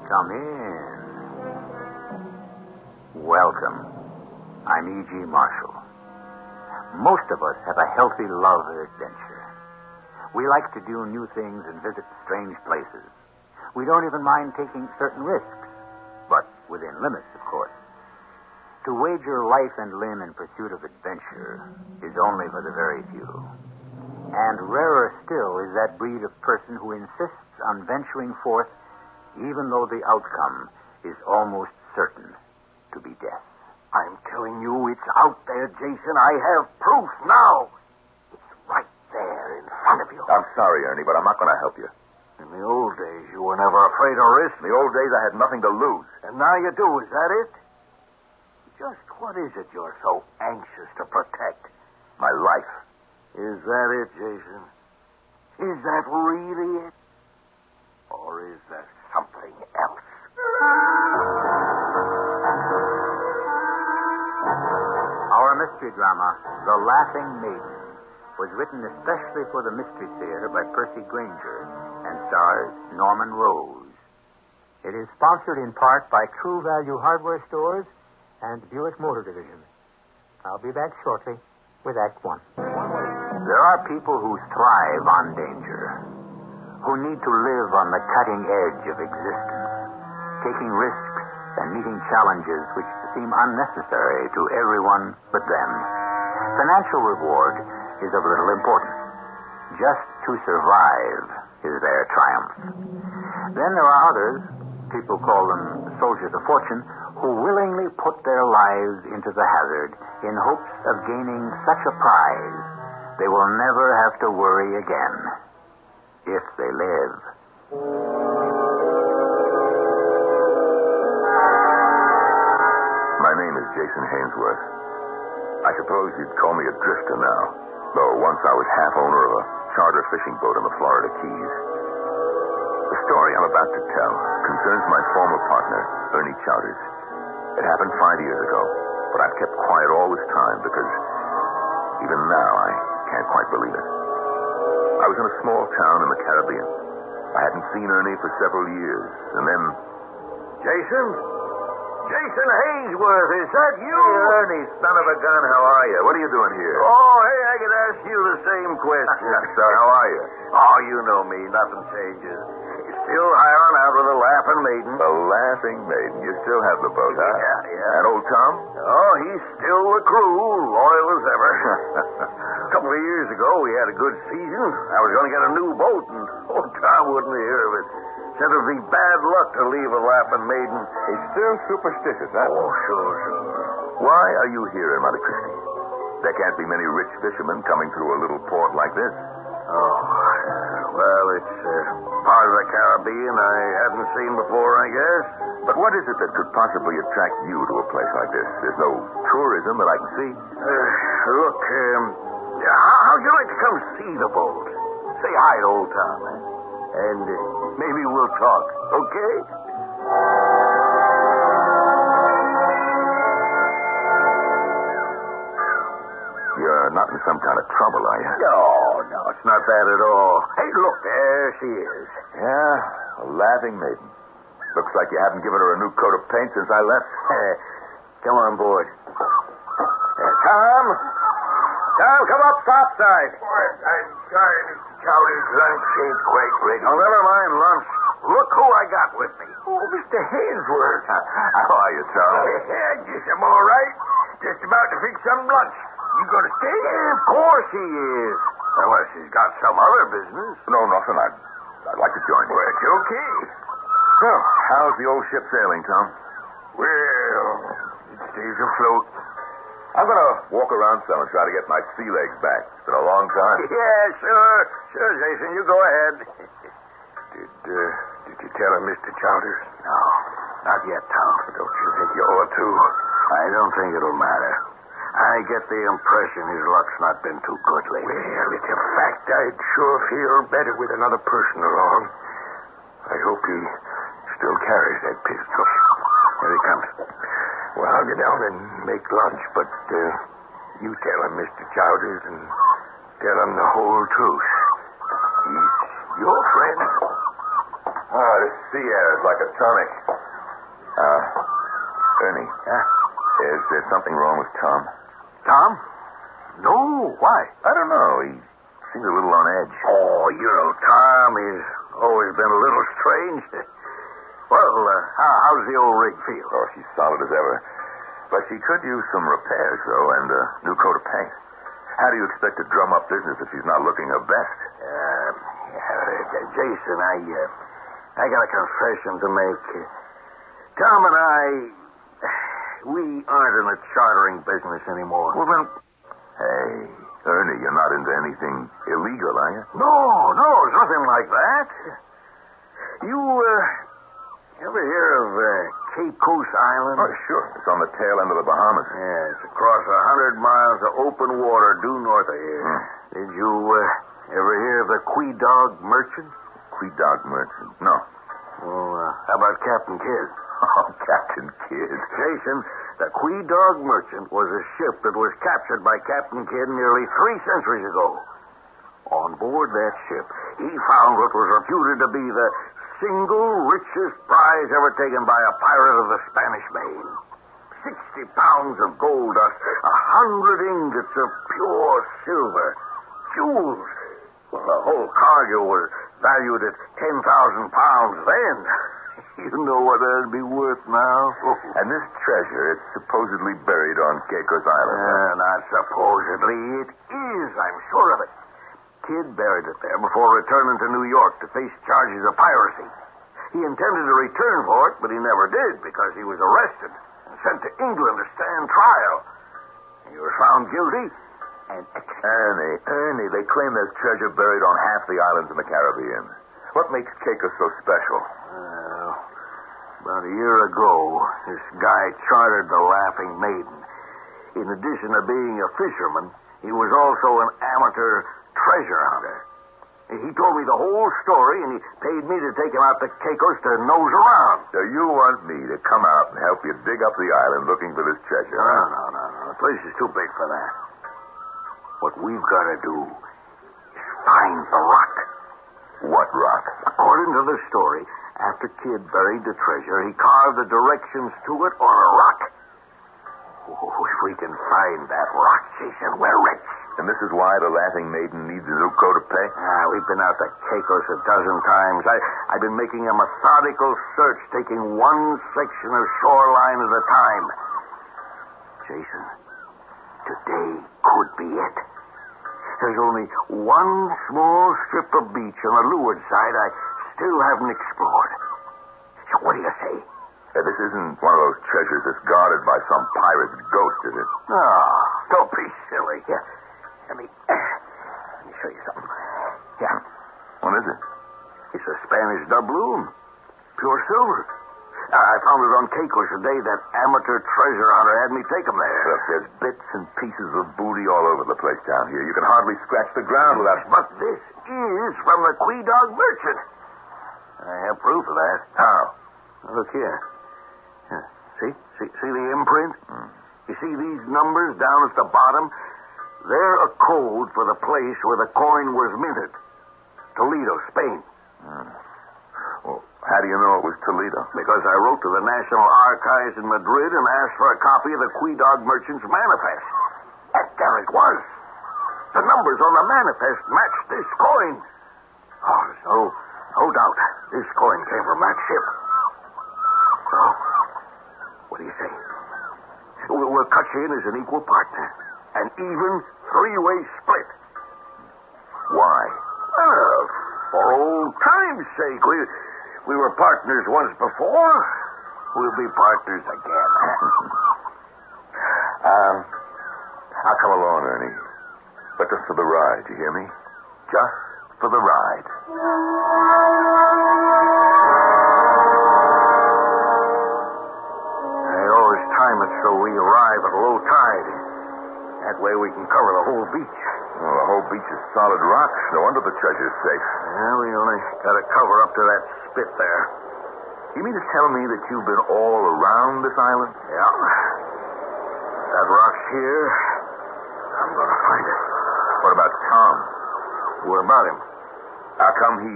Come in. Welcome. I'm E.G. Marshall. Most of us have a healthy love of adventure. We like to do new things and visit strange places. We don't even mind taking certain risks, but within limits, of course. To wager life and limb in pursuit of adventure is only for the very few. And rarer still is that breed of person who insists on venturing forth even though the outcome is almost certain to be death. I'm telling you, it's out there, Jason. I have proof now. It's right there in front of you. I'm sorry, Ernie, but I'm not going to help you. In the old days, you were never afraid of risk. In the old days, I had nothing to lose. And now you do, is that it? Just what is it you're so anxious to protect? My life. Is that it, Jason? Is that really it? Or is there something else? Our mystery drama, The Laughing Maiden, was written especially for the Mystery Theater by Percy Granger and stars Norman Rose. It is sponsored in part by True Value Hardware Stores and Buick Motor Division. I'll be back shortly with Act One. There are people who thrive on danger, who need to live on the cutting edge of existence, taking risks and meeting challenges which seem unnecessary to everyone but them. Financial reward is of little importance. Just to survive is their triumph. Then there are others, people call them soldiers of fortune, who willingly put their lives into the hazard in hopes of gaining such a prize they will never have to worry again, if they live. My name is Jason Hainsworth. I suppose you'd call me a drifter now, though once I was half owner of a charter fishing boat in the Florida Keys. The story I'm about to tell concerns my former partner, Ernie Chowders. It happened 5 years ago, but I've kept quiet all this time because even now I can't quite believe it. I was in a small town in the Caribbean. I hadn't seen Ernie for several years, and then... Jason? Jason Hainsworth, is that you? Hey, Ernie, son of a gun, how are you? What are you doing here? Oh, hey, I could ask you the same question. So, how are you? Oh, you know me. Nothing changes. You're still hiring out with the Laughing Maiden. The Laughing Maiden. You still have the boat, huh? Yeah. And old Tom? Oh, he's still the crew, loyal as ever. A couple of years ago, we had a good season. I was going to get a new boat, and old Tom wouldn't hear of it. Said it would be bad luck to leave a Laughing Maiden. He's still superstitious, huh? Oh, sure. Why are you here in Monte Cristi? There can't be many rich fishermen coming through a little port like this. Oh, well, it's part of the Caribbean I hadn't seen before, I guess. But what is it that could possibly attract you to a place like this? There's no tourism that I can see. Look, how'd you like to come see the boat? Say hi to old Tom, eh? And maybe we'll talk, okay? You're not in some kind of trouble, are you? No, it's not that at all. Hey, look, there she is. Yeah, a Laughing Maiden. Looks like you haven't given her a new coat of paint since I left. Come on board. Tom, come up topside. I'm sorry, Mr. Chowders. Lunch ain't quite ready. Oh, never mind lunch. Look who I got with me. Oh, Mr. Hainsworth. How are you, Tom? Just I'm all right. Just about to fix some lunch. You gonna stay? Of course he is. Unless he's got some other business. No, nothing. I'd like to join you. Well, it's okay. So, how's the old ship sailing, Tom? Well, it stays afloat. I'm going to walk around some and try to get my sea legs back. It's been a long time. Yeah, sure, Jason. You go ahead. Did you tell him, Mr. Chowders? No, not yet, Tom. Don't you think you ought to? I don't think it'll matter. I get the impression his luck's not been too good lately. Well, it's a fact I'd sure feel better with another person along. I hope he still carries that pistol. Here he comes. Well, I'll get down and make lunch, but you tell him, Mr. Chowders, and tell him the whole truth. He's your friend. Oh, this sea air is like a tonic. Ernie. Yeah? Is there something wrong with Tom? Tom? No, why? I don't know. He seems a little on edge. Oh, Tom, he's always been a little strange. Well, how's the old rig feel? Oh, she's solid as ever. But she could use some repairs, though, and a new coat of paint. How do you expect to drum up business if she's not looking her best? Jason, I got a confession to make. Tom and I, we aren't in the chartering business anymore. Well, then... Hey, Ernie, you're not into anything illegal, are you? No, it's nothing like that. You ever hear of Caos Island? Oh, sure. It's on the tail end of the Bahamas. Yes, across 100 miles of open water due north of here. Did you ever hear of the Quedog Merchant? Quedog Merchant? No. Well, how about Captain Kidd? Oh, Captain Kidd. Jason, the Quedog Merchant was a ship that was captured by Captain Kidd nearly 3 centuries ago. On board that ship, he found what was reputed to be the single richest prize ever taken by a pirate of the Spanish Main. 60 pounds of gold dust, 100 ingots of pure silver, jewels. Well, the whole cargo was valued at 10,000 pounds then. You know what that'd be worth now? And this treasure, it's supposedly buried on Caos Island. Not supposedly. It is, I'm sure of it. Kidd buried it there before returning to New York to face charges of piracy. He intended to return for it, but he never did because he was arrested and sent to England to stand trial. He was found guilty and executed. Ernie, they claim there's treasure buried on half the islands in the Caribbean. What makes Caos so special? About a year ago, this guy chartered the Laughing Maiden. In addition to being a fisherman, he was also an amateur treasure hunter. He told me the whole story, and he paid me to take him out to Caos to nose around. So you want me to come out and help you dig up the island looking for this treasure? No. The place is too big for that. What we've got to do is find the rock. What rock? According to the story, after Kidd buried the treasure, he carved the directions to it on a rock. Oh, if we can find that rock, Jason, we're rich. And this is why the Laughing Maiden needs a new coat of paint? We've been out to Caos a dozen times. I've been making a methodical search, taking one section of shoreline at a time. Jason, today could be it. There's only one small strip of beach on the leeward side I still haven't explored. So what do you say? This isn't one of those treasures that's guarded by some pirate's ghost, is it? Oh, don't be silly. Here, let me show you something. Yeah. What is it? It's a Spanish doubloon. Pure silver. I found it on Caos the day that amateur treasure hunter had me take him there. Look, there's bits and pieces of booty all over the place down here. You can hardly scratch the ground without... But this is from the Quedog Merchant. I have proof of that. How? Look here. See the imprint? You see these numbers down at the bottom? They're a code for the place where the coin was minted. Toledo, Spain. Well, how do you know it was Toledo? Because I wrote to the National Archives in Madrid and asked for a copy of the Quedog Merchant's manifest. And there it was. The numbers on the manifest matched this coin. Oh, there's no doubt this coin came from that ship. So, what do you say? We'll cut you in as an equal partner. An even three-way split. Why? For old time's sake. We were partners once before. We'll be partners again. I'll come along, Ernie. But just for the ride, you hear me? Just for the ride. I always time it so we arrive at low tide. That way we can cover the whole beach. Well, the whole beach is solid rock. No wonder the treasure's safe. Yeah, we only got to cover up to that spit there. You mean to tell me that you've been all around this island? Yeah. That rock's here. I'm going to find it. What about Tom? What about him? How come he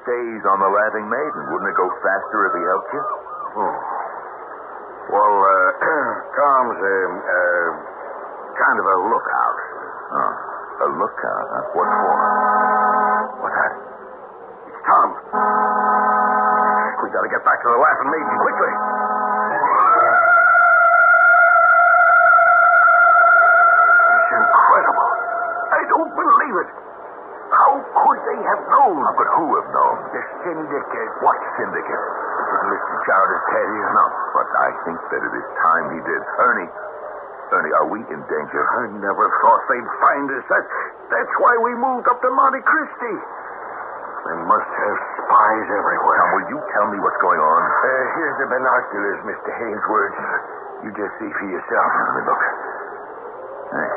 stays on the Laughing Maiden. Wouldn't it go faster if he helped you? Oh. Well, Tom's kind of a lookout. Oh, a lookout, huh? What for? What's that? It's Tom. We gotta get back to the Laughing Maiden quickly. It's incredible. I don't believe it. How could they have known? How could who have known? The syndicate. What syndicate? Didn't Mr. Chowders tell you? No, but I think that it is time he did. Ernie, are we in danger? I never thought they'd find us. That's why we moved up to Monte Cristi. They must have spies everywhere. Tom, will you tell me what's going on? Here's the binoculars, Mr. Hainsworth. You just see for yourself. Let me look. Hey,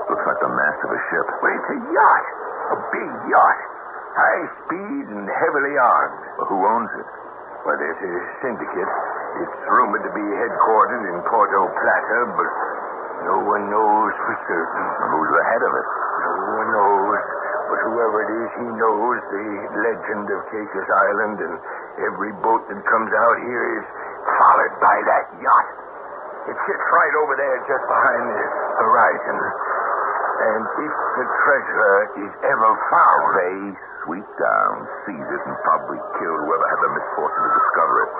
looks like the mast of a ship. Well, it's a yacht. A big yacht. High speed and heavily armed. Well, who owns it? Well, there's a syndicate. It's rumored to be headquartered in Puerto Plata, but no one knows for certain. Well, who's the head of it? No one knows. But whoever it is, he knows the legend of Caos Island, and every boat that comes out here is followed by that yacht. It sits right over there just behind the horizon. And if the treasure is ever found... They sweep down, seize it, and probably kill whoever had the misfortune to discover it.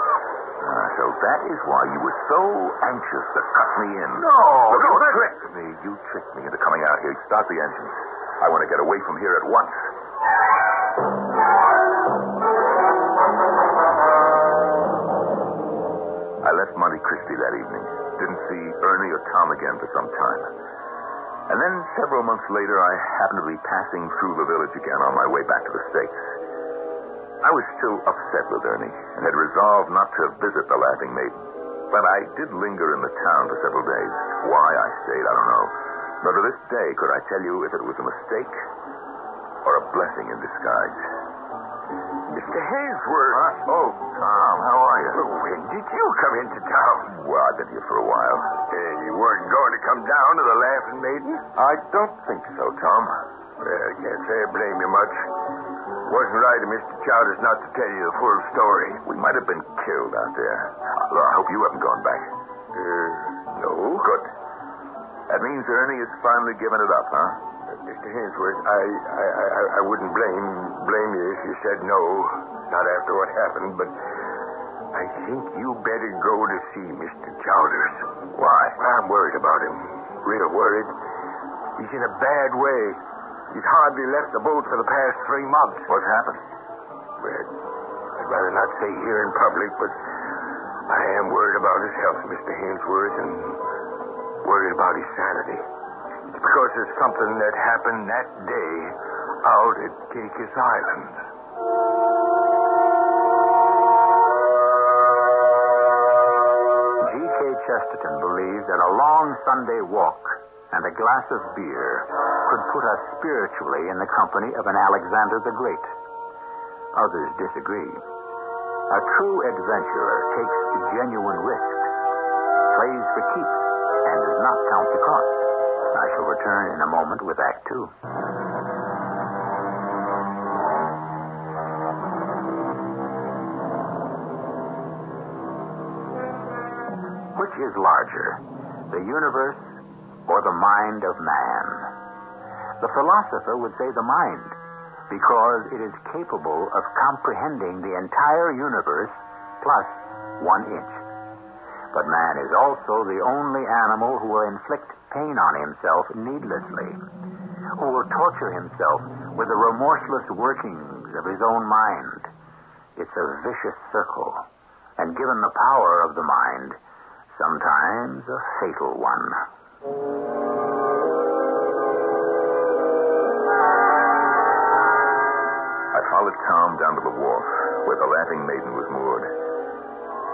So that is why you were so anxious to cut me in. No, you that... tricked me. You tricked me into coming out here. Start the engines. I want to get away from here at once. I left Monte Cristi that evening. Didn't see Ernie or Tom again for some time. And then several months later, I happened to be passing through the village again on my way back to the States. I was still upset with Ernie and had resolved not to visit the Laughing Maiden. But I did linger in the town for several days. Why I stayed, I don't know. But to this day, could I tell you if it was a mistake or a blessing in disguise? Mr. Hainsworth. Oh, Tom, how are you? When did you come into town? Well, I've been here for a while. You weren't going to come down to the Laughing Maiden? I don't think so, Tom. Well, I can't say I blame you much. Wasn't right of Mr. Chowders not to tell you the full story. We might have been killed out there. I hope you haven't gone back. No. Good. That means Ernie has finally given it up, huh? Mr. Hainsworth, I wouldn't blame you if you said no, not after what happened, but I think you better go to see Mr. Chowders. Why? I'm worried about him. Real worried. He's in a bad way. He's hardly left the boat for the past 3 months. What's happened? Well, I'd rather not say here in public, but I am worried about his health, Mr. Hainsworth, and worried about his sanity. It's because of something that happened that day out at Caos Island. G.K. Chesterton believed that a long Sunday walk and a glass of beer could put us spiritually in the company of an Alexander the Great. Others disagree. A true adventurer takes genuine risks, plays for keeps, and does not count the cost. I shall return in a moment with Act Two. Which is larger, the universe or the mind of man? The philosopher would say the mind, because it is capable of comprehending the entire universe plus 1 inch. But man is also the only animal who will inflict pain on himself needlessly, who will torture himself with the remorseless workings of his own mind. It's a vicious circle, and given the power of the mind, sometimes a fatal one. I followed Tom down to the wharf where the Laughing Maiden was moored.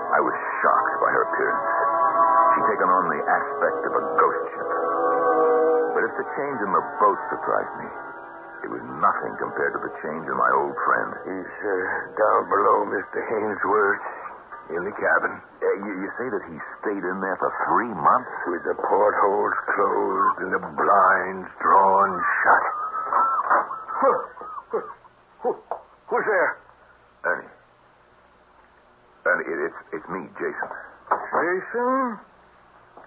I was shocked by her appearance. She'd taken on the aspect of a ghost ship. But if the change in the boat surprised me, it was nothing compared to the change in my old friend. He's down below, Mr. Hainsworth, in the cabin. You say that he stayed in there for 3 months? With the portholes closed and the blinds drawn shut. Who's there? Ernie. It's me, Jason. Jason?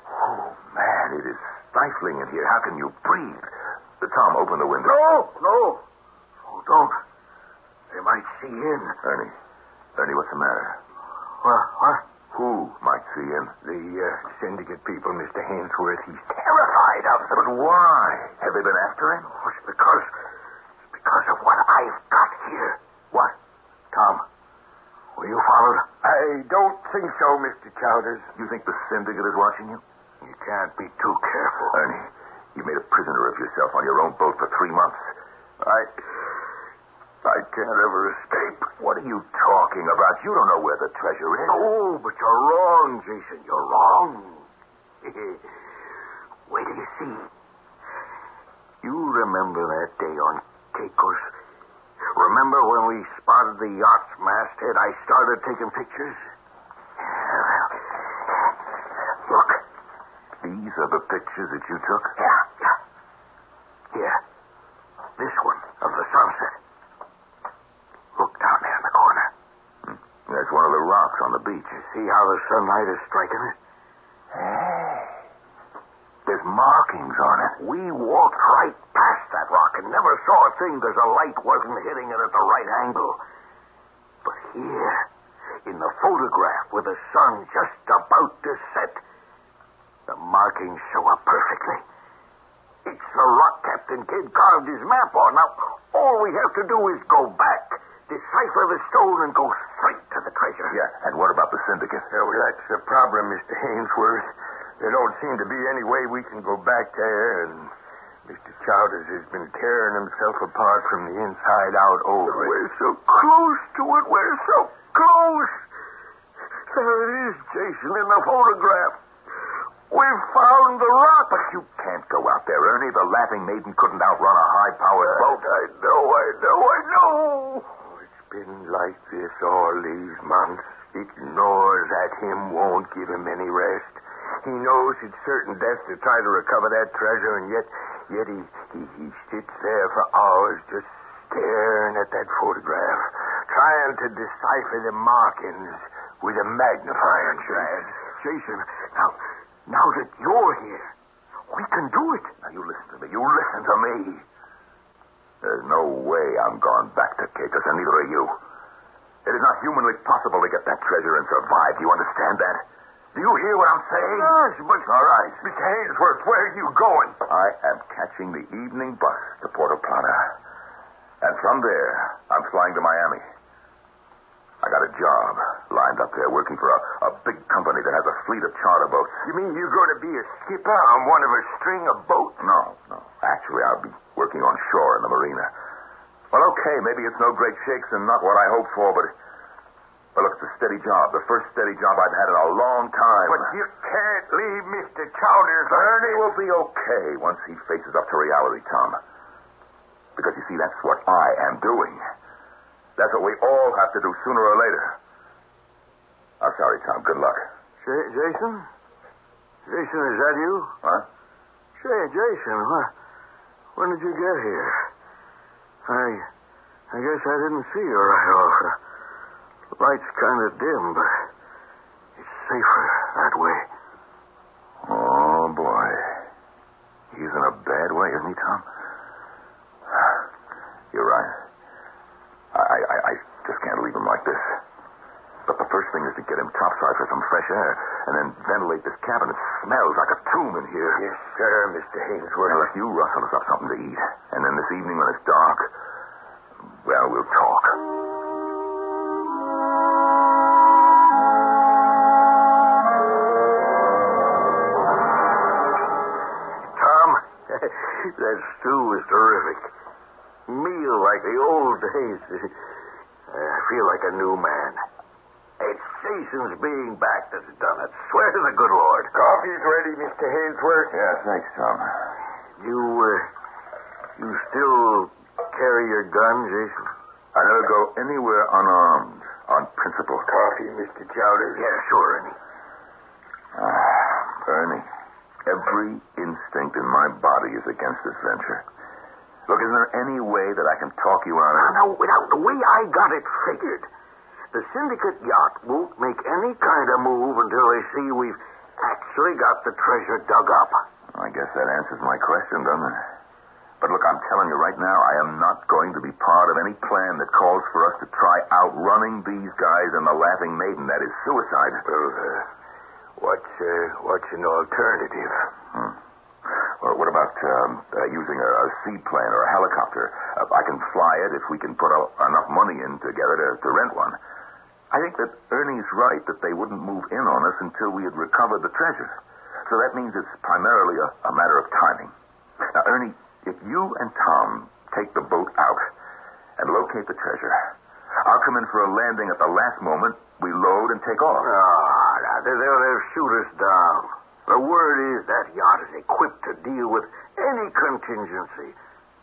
Oh, man, it is stifling in here. How can you breathe? Tom, open the window. No. Oh, don't. They might see in. Ernie, what's the matter? What? Who might see in? The syndicate people, Mr. Hainsworth. He's terrified of them. But why? Have they been after him? Oh, it's because of what I've got here. What? Tom, were you followed? I don't think so, Mr. Chowders. You think the syndicate is watching you? You can't be too careful. Ernie, you made a prisoner of yourself on your own boat for 3 months. I can't ever escape. What are you talking about? You don't know where the treasure is. Oh, but you're wrong, Jason. You're wrong. Wait till you see. You remember that day on Caos? Remember when we spotted the yacht's masthead? I started taking pictures. Well, look. These are the pictures that you took? Yeah. Here. This one of the sunset. Look down there in the corner. That's one of the rocks on the beach. You see how the sunlight is striking it? Hey. There's markings on it. We walked right past that rock and never saw a thing because the light wasn't hitting it at the right angle. But here, in the photograph with the sun just about to set, the markings show up perfectly. It's the rock Captain Kidd carved his map on. Now, all we have to do is go back, decipher the stone, and go straight to the treasure. Yeah, and what about the syndicate? Oh, that's the problem, Mr. Hainsworth. There don't seem to be any way we can go back there, and Mr. Chowders has been tearing himself apart from the inside out over it. We're so close to it. We're so close. There it is, Jason, in the photograph. We've found the rock. But you can't go out there, Ernie. The Laughing Maiden couldn't outrun a high-powered boat. I know. Oh, it's been like this all these months. It gnaws at him, won't give him any rest. He knows it's certain death to try to recover that treasure, and yet he sits there for hours just staring at that photograph, trying to decipher the markings with a magnifying glass. Jason, now that you're here, we can do it. Now, you listen to me. There's no way I'm going back to Caicos, and neither are you. It is not humanly possible to get that treasure and survive. Do you understand that? Do you hear what I'm saying? Yes, but... All right. Mr. Hainsworth, where are you going? I am catching the evening bus to Puerto Plata. And from there, I'm flying to Miami. I got a job lined up there working for a big company that has a fleet of charter boats. You mean you're going to be a skipper on one of a string of boats? No. Actually, I'll be working on shore in the marina. Well, okay, maybe it's no great shakes and not what I hoped for, but look, it's a steady job. The first steady job I've had in a long time. But you can't leave Mr. Chowders. Ernie will be okay once he faces up to reality, Tom. Because, you see, that's what I am doing. That's what we all have to do sooner or later. I'm sorry, Tom. Good luck. Jason? Jason, is that you? Huh? Say, Jason, when did you get here? I guess I didn't see you right off. The light's kind of dim, but it's safer that way. Oh, boy. He's in a bad way, isn't he, Tom? You're right. I just can't leave him like this. But the first thing is to get him topside for some fresh air, and then ventilate this cabin. It smells like a tomb in here. Yes, sir, Mr. Hainsworth. Now, if you rustle us up something to eat, and then this evening when it's dark, well, we'll talk. Tom, that stew was terrific. Meal like the old days. I feel like a new man. It's Jason's being back that's done it. Swear to the good Lord. Coffee's ready, Mr. Hainsworth. Yeah, thanks, Tom. You still carry your gun, Jason? I never go anywhere unarmed, on principle. Coffee, Mr. Chowders. Yeah, sure, Ernie. Ernie, every instinct in my body is against this venture. Look, is there any way that I can talk you out of it? Now, without the way I got it figured, The syndicate yacht won't make any kind of move until they see we've actually got the treasure dug up. I guess that answers my question, doesn't it? But look, I'm telling you right now, I am not going to be part of any plan that calls for us to try outrunning these guys in the Laughing Maiden. That is suicide. Well, what's an alternative? Well, what about using a seaplane or a helicopter? I can fly it if we can put enough money in together to rent one. I think that Ernie's right that they wouldn't move in on us until we had recovered the treasure. So that means it's primarily a matter of timing. Now, Ernie, if you and Tom take the boat out and locate the treasure, I'll come in for a landing at the last moment. We load and take off. They'll shoot us down. The word is that yacht is equipped to deal with any contingency,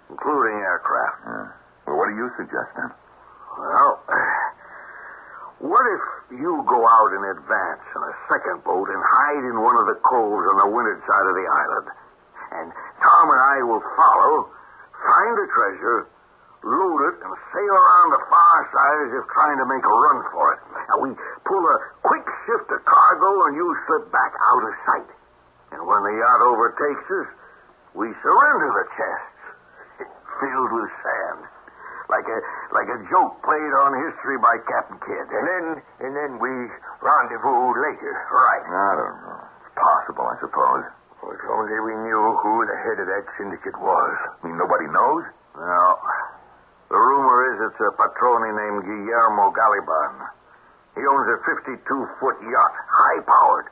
including aircraft. Well, what do you suggest, then? Well, what if you go out in advance in a second boat and hide in one of the coves on the windward side of the island? And Tom and I will follow, find the treasure, load it, and sail around the far side as if trying to make a run for it. And we pull a quick shift of cargo, and you slip back out of sight. And when the yacht overtakes us, we surrender the chests, filled with sand. Like a joke played on history by Captain Kidd. And then we rendezvous later. Right. I don't know. It's possible, I suppose. Well, if only we knew who the head of that syndicate was. I mean, nobody knows? No. The rumor is it's a patrone named Guillermo Galiban. He owns a 52-foot yacht, high-powered,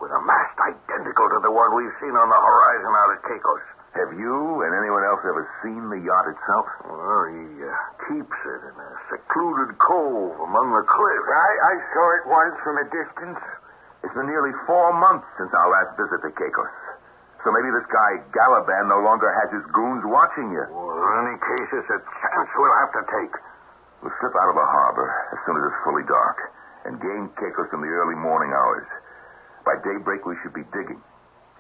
with a mast identical to the one we've seen on the horizon out at Caos. Have you and anyone else ever seen the yacht itself? Well, he keeps it in a secluded cove among the cliffs. I saw it once from a distance. It's been nearly 4 months since our last visit to Caos. So maybe this guy Galiban no longer has his goons watching you. Well, in any case, it's a chance we'll have to take. We'll slip out of the harbor as soon as it's fully dark and gain Caos in the early morning hours. By daybreak, we should be digging.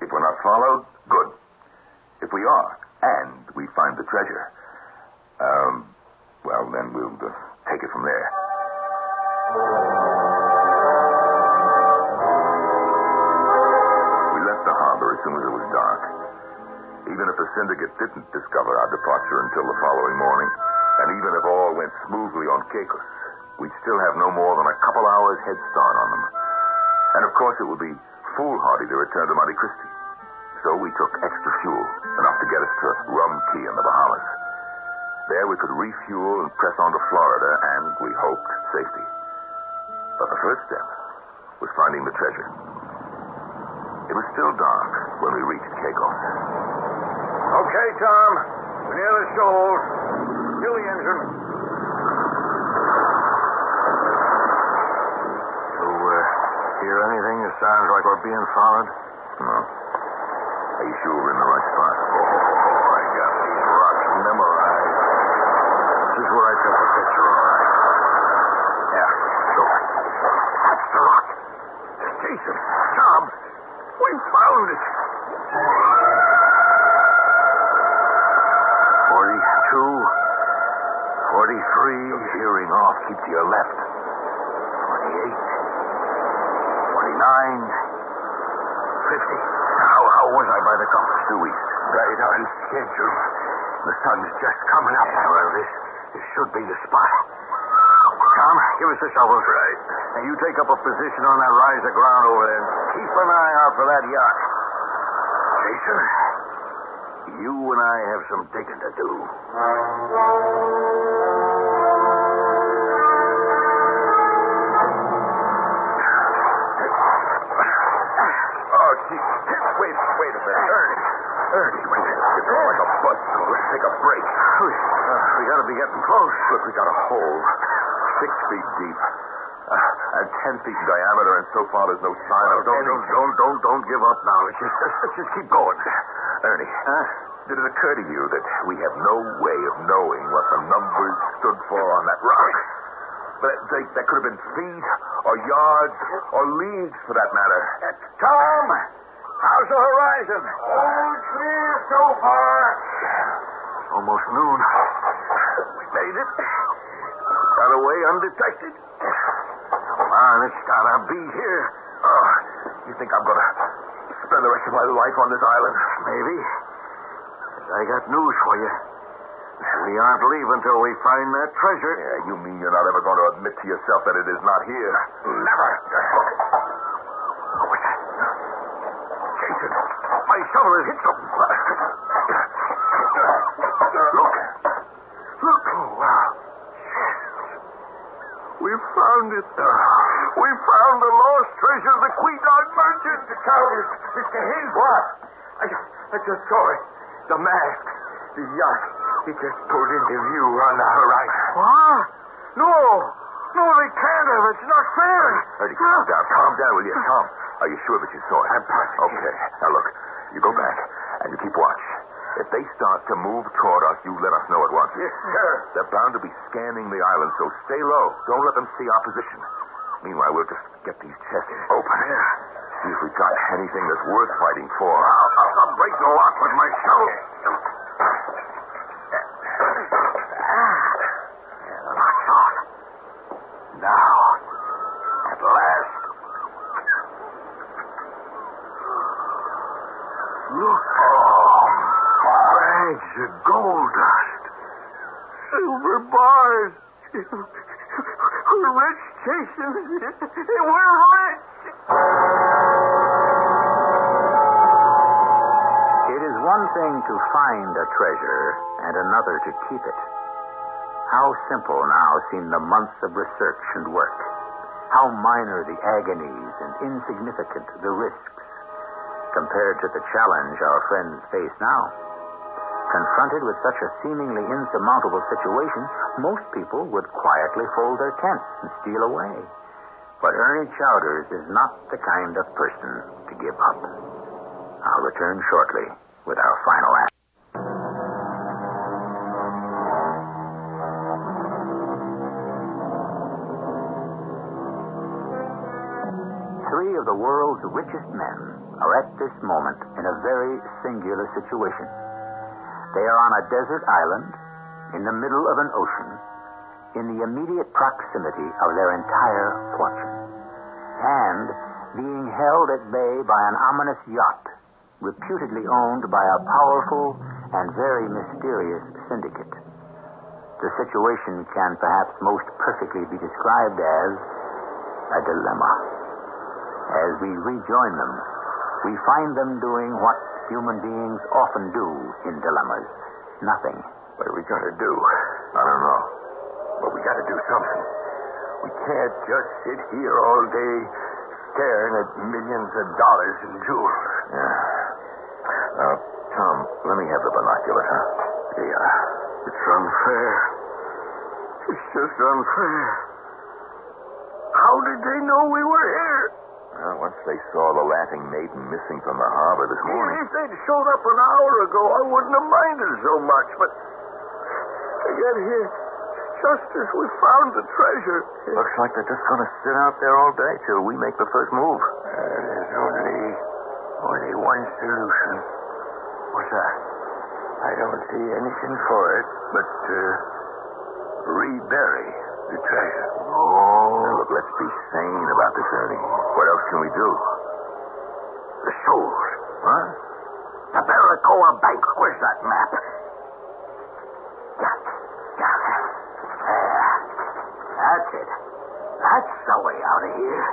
If we're not followed, good. If we are, and we find the treasure, well, then we'll take it from there. We left the harbor as soon as it was dark. Even if the syndicate didn't discover our departure until the following morning, and even if all went smoothly on Caos, we'd still have no more than a couple hours head start on them. And of course it would be foolhardy to return to Monte Cristi. So we took extra fuel, enough to get us to Rum Key in the Bahamas. There we could refuel and press on to Florida and, we hoped, safety. But the first step was finding the treasure. It was still dark when we reached Caos. Okay, Tom. We're near the shoals. Kill the engine. You hear anything that sounds like we're being followed? No. Are you sure we're in the right spot? I got these rocks memorized. This is where I took the picture, all right. Yeah, sure. That's the rock. Jason, Tom, we found it. 42, 43. Shearing off. Keep to your left. 28, 49, 50. How was I by the compass? Due east. Right on schedule. The sun's just coming up. Yeah, well, this should be the spot. Tom, give us the shovels. Right. And you take up a position on that rise of ground over there and keep an eye out for that yacht. Jason, you and I have some digging to do. Wait a minute. Ernie, wait. It's all like a buzz. Let's take a break. We gotta be getting close. Look, we got a hole 6 feet deep and 10 feet in diameter, and so far there's no sign of anything. Don't give up now. Let's just keep going. Ernie, did it occur to you that we have no way of knowing what the numbers stood for on that rock? But that could have been feet or yards or leagues, for that matter. Tom, how's the horizon? All clear so far. Almost noon. We made it. Got away undetected. on, it's gotta be here. Oh, you think I'm gonna spend the rest of my life on this island? Maybe. I got news for you. We aren't leaving till we find that treasure. Yeah, you mean you're not ever going to admit to yourself that it is not here? Never. What's that? Jason, my shovel has hit something. Look. Look. Oh, wow. We found it. We found the lost treasure of the Quedon merchant. Mr. Chowders, Mr. Hayes. What? I just saw it. The mask. The yacht. It just pulled into view on the horizon. What? No. No, they can't have. It's not fair. Ernie, calm down. Calm down, will you? Tom, are you sure that you saw it? I'm positive. Okay. Now, look. You go back, and you keep watch. If they start to move toward us, you let us know at once. Yes, sir. They're bound to be scanning the island, so stay low. Don't let them see our position. Meanwhile, we'll just get these chests open. Yeah. See if we got anything that's worth fighting for. I'll break the lock with my shovel. Lock's on. Now, at last. Look. Oh, bags of gold dust. Silver bars. We're rich, Jason. We're rich. It is one thing to find a treasure and another to keep it. How simple now seem the months of research and work. How minor the agonies and insignificant the risks compared to the challenge our friends face now. Confronted with such a seemingly insurmountable situation, most people would quietly fold their tents and steal away. But Ernie Chowders is not the kind of person to give up. I'll return shortly with our final act. Three of the world's richest men are at this moment in a very singular situation. They are on a desert island in the middle of an ocean in the immediate proximity of their entire fortune and being held at bay by an ominous yacht reputedly owned by a powerful and very mysterious syndicate. The situation can perhaps most perfectly be described as a dilemma. As we rejoin them, we find them doing what human beings often do in dilemmas. Nothing. What are we going to do? I don't know. But we got to do something. We can't just sit here all day staring at millions of dollars in jewels. Yeah. Tom, let me have the binoculars, huh? Yeah. It's unfair. It's just unfair. How did they know we were here? Well, once they saw the Laughing Maiden missing from the harbor this morning. If they'd showed up an hour ago, I wouldn't have minded so much, but they get here just as we found the treasure. Looks like they're just going to sit out there all day till we make the first move. There's only one solution. What's that? I don't see anything for it but rebury the treasure. Now, look, let's be sane about this, Ernie. What else can we do? The souls. What? The Barracoa Bank. Where's that map? Yeah. That's it. That's the way out of here.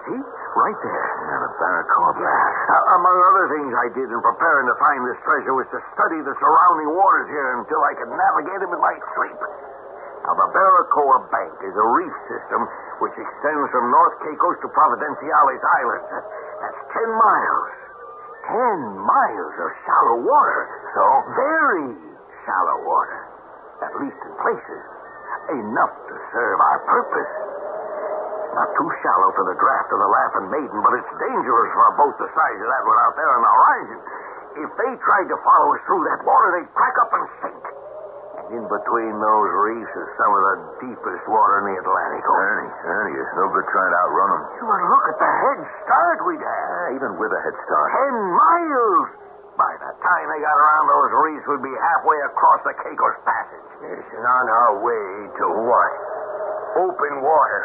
See? Right there. Yeah, the Barracoa Bank. Among other things I did in preparing to find this treasure was to study the surrounding waters here until I could navigate them in my sleep. Now, the Barracoa Bank is a reef system which extends from North Caicos to Providenciales Island. That's 10 miles. 10 miles of shallow water. So? Very shallow water. At least in places. Enough to serve our purpose. Not too shallow for the draft of the Laughing Maiden, but it's dangerous for both the sides of that one out there on the horizon. If they tried to follow us through that water, they'd crack up and sink. And in between those reefs is some of the deepest water in the Atlantic. Ernie, it's no good trying to outrun them. Well, look at the head start we'd have. Even with a head start. 10 miles. By the time they got around those reefs, we'd be halfway across the Caicos Passage. Yes, and on our way to what? Open water.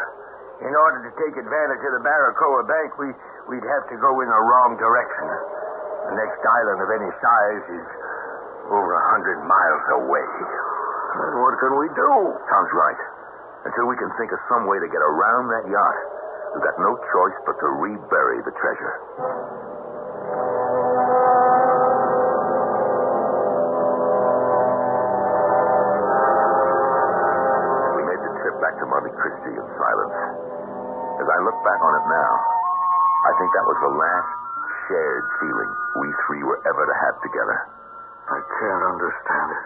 In order to take advantage of the Barracoa Bank, we'd have to go in the wrong direction. The next island of any size is over 100 miles away. Then what can we do? Tom's right. Until we can think of some way to get around that yacht, we've got no choice but to rebury the treasure. We made the trip back to Monte Cristi in silence. As I look back on it now, I think that was the last shared feeling we three were ever to have together. I can't understand it.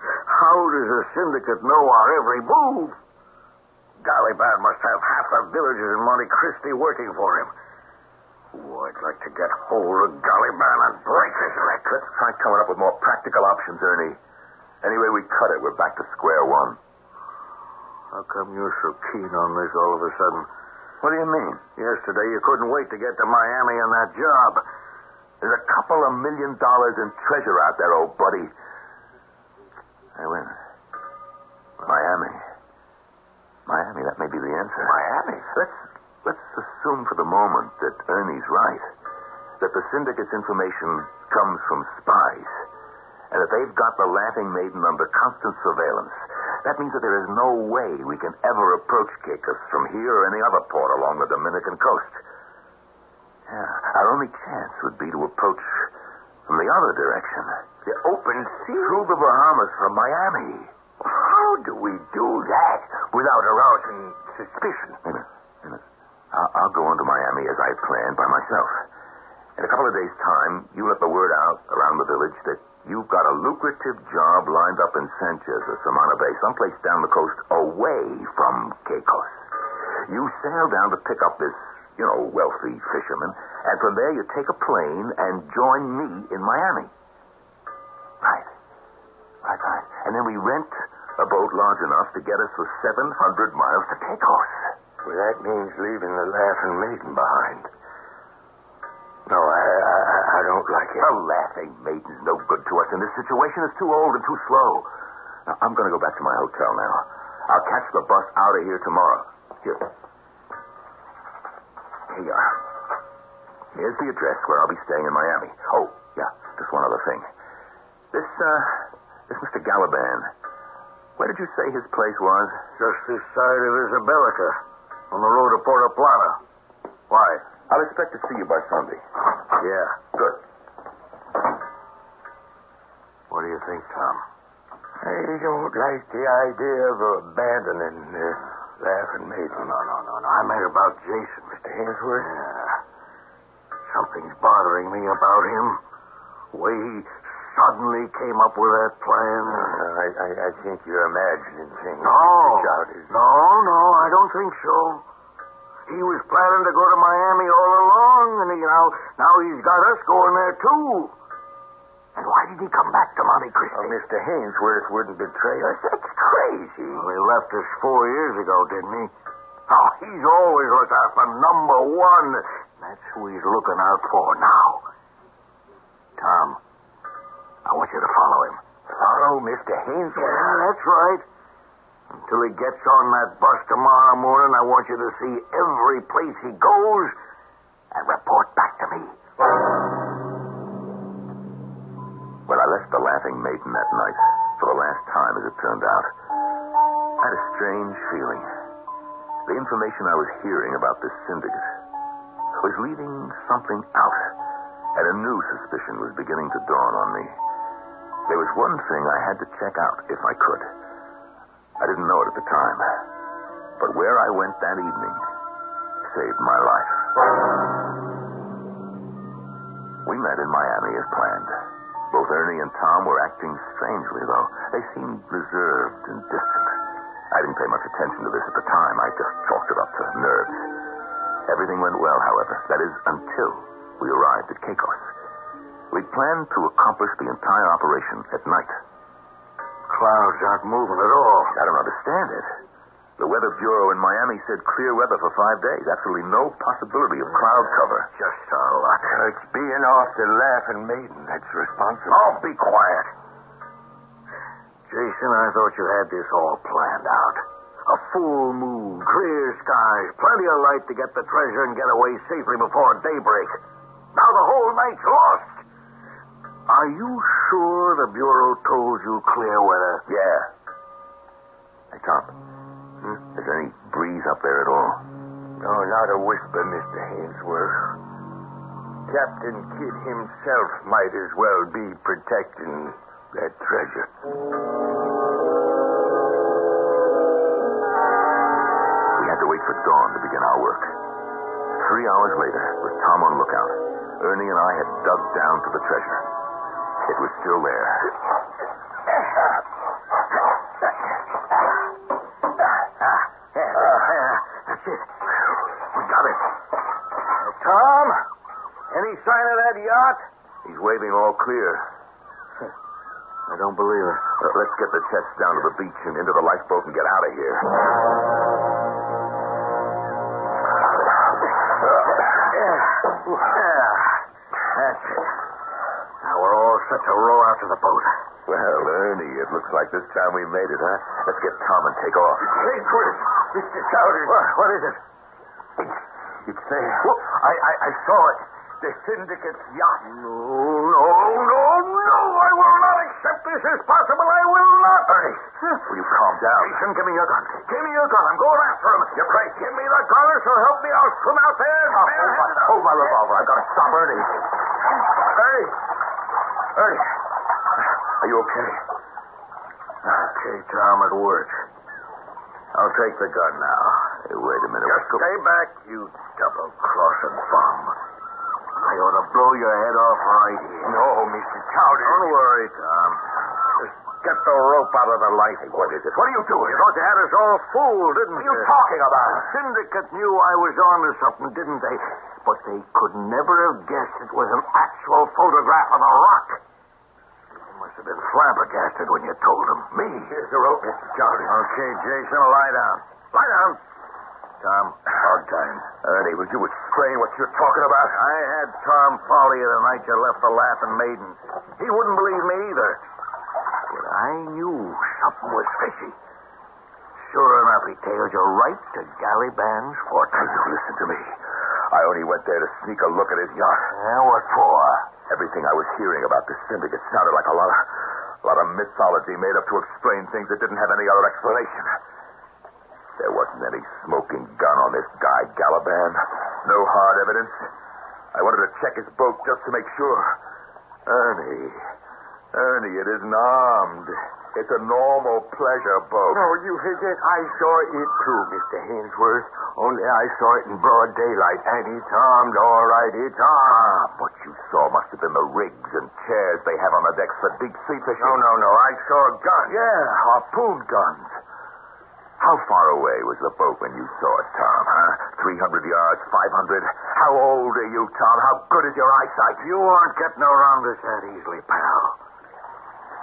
How does a syndicate know our every move? Galliband must have half the villagers in Monte Cristi working for him. Ooh, I'd like to get hold of Galliband and break his neck. Let's try coming up with more practical options, Ernie. Anyway we cut it, we're back to square one. How come you're so keen on this all of a sudden? What do you mean? Yesterday you couldn't wait to get to Miami on that job. There's a couple of $1 million in treasure out there, old buddy. Hey, wait a minute. Miami, that may be the answer. Miami? Let's assume for the moment that Ernie's right. That the syndicate's information comes from spies. And that they've got the Laughing Maiden under constant surveillance. That means that there is no way we can ever approach Caicos from here or any other port along the Dominican coast. Yeah, our only chance would be to approach from the other direction. The open sea? Through the Bahamas from Miami. How do we do that without arousing suspicion? Wait a minute. I'll go on to Miami as I planned by myself. In a couple of days' time, you let the word out around the village that you've got a lucrative job lined up in Sanchez or Samana Bay, someplace down the coast away from Caicos. You sail down to pick up this, wealthy fisherman, and from there you take a plane and join me in Miami. Right. And then we rent a boat large enough to get us for 700 miles to Caicos. Well, that means leaving the Laughing Maiden behind. No, I don't like it. The Laughing Maiden's no good to us in this situation. It's too old and too slow. Now, I'm going to go back to my hotel now. I'll catch the bus out of here tomorrow. Here you are. Here's the address where I'll be staying in Miami. Oh, yeah, just one other thing. This Mr. Galliband, where did you say his place was? Just this side of Isabelica, on the road to Puerto Plata. Why? I'll expect to see you by Sunday. Yeah. Good. What do you think, Tom? I don't like the idea of abandoning Laughing Maiden. No. I meant about Jason, Mr. Hainsworth? Yeah. Something's bothering me about him. The way he suddenly came up with that plan. I think you're imagining things. No, I don't think so. He was planning to go to Miami all along, and now he's got us going there, too. And why did he come back to Monte Cristi? Well, Mr. Hainsworth wouldn't betray us. That's crazy. Well, he left us 4 years ago, didn't he? Oh, he's always looked out for number one. That's who he's looking out for now. Tom, I want you to follow him. Follow Mr. Hainsworth? Yeah, that's right. Until he gets on that bus tomorrow morning, I want you to see every place he goes and report back to me. When I left the Laughing Maiden that night, for the last time as it turned out, I had a strange feeling. The information I was hearing about this syndicate was leaving something out, and a new suspicion was beginning to dawn on me. There was one thing I had to check out if I could. I didn't know it at the time, but where I went that evening saved my life. We met in Miami as planned. Both Ernie and Tom were acting strangely, though. They seemed reserved and distant. I didn't pay much attention to this at the time. I just chalked it up to nerves. Everything went well, however. That is, until we arrived at Caicos. We'd planned to accomplish the entire operation at night. Clouds aren't moving at all. I don't understand it. The Weather Bureau in Miami said clear weather for 5 days. Absolutely no possibility of cloud cover. Just a luck. It's being off the Laughing Maiden that's responsible. Oh, be quiet. Jason, I thought you had this all planned out. A full moon, clear skies, plenty of light to get the treasure and get away safely before daybreak. Now the whole night's lost. Are you sure the Bureau told you clear weather? Yeah. Hey, Tom. Is there any breeze up there at all? No, not a whisper, Mr. Hainsworth. Captain Kidd himself might as well be protecting that treasure. We had to wait for dawn to begin our work. 3 hours later, with Tom on lookout, Ernie and I had dug down to the treasure. It was still there. That's it. We got it. Tom, any sign of that yacht? He's waving all clear. I don't believe it. Let's get the chests down to the beach and into the lifeboat and get out of here. That's it. Now we're all set to row out to the boat. Well, Ernie, it looks like this time we made it, huh? Let's get Tom and take off. Hainsworth, Mr. Chowders. What is it? It's there. I saw it. The syndicate's yacht. No. I will not accept this as possible. I will not. Ernie, will you calm down? Jason, give me your gun. Give me your gun. I'm going after him. You're crazy. Give me the gun, or so help me. I'll swim out there. Hold my revolver. I've got to stop Ernie. Ernie. Are you okay? Okay, Tom, it worked. I'll take the gun now. Hey, wait a minute. Just stay back, you double-crossing bum. I ought to blow your head off right here. No, Mr. Chowders. Don't worry, Tom. Just get the rope out of the lifeboat. What is it? What are you doing? You thought you had us all fooled, didn't What are you talking about? The syndicate knew I was on to something, didn't they? But they could never have guessed it was an actual photograph of the rock. You must have been flabbergasted when you told them. Me? Here's the rope, Mr. Chowders. Okay, Jason, lie down. Lie down. Tom, hard time. Ernie, would you explain what you're talking about? I had Tom follow you the night you left the Laughing Maiden. He wouldn't believe me either. But I knew something was fishy. Sure enough, he tailed you right to Galliband's fortress. You listen to me. I only went there to sneak a look at his yacht. Yeah, what for? Everything I was hearing about the syndicate sounded like a lot of mythology made up to explain things that didn't have any other explanation. There wasn't any smoking gun on this guy, Galiban. No hard evidence. I wanted to check his boat just to make sure. Ernie, it isn't armed. It's a normal pleasure boat. No, you forget. I saw it too, Mr. Hainsworth. Only I saw it in broad daylight, and it's armed, all right. It's armed. What you saw must have been the rigs and chairs they have on the decks for deep sea fishing. No. I saw a gun. Yeah, harpoon guns. How far away was the boat when you saw it, Tom, huh? 300 yards, 500? How old are you, Tom? How good is your eyesight? You aren't getting around us that easily, pal.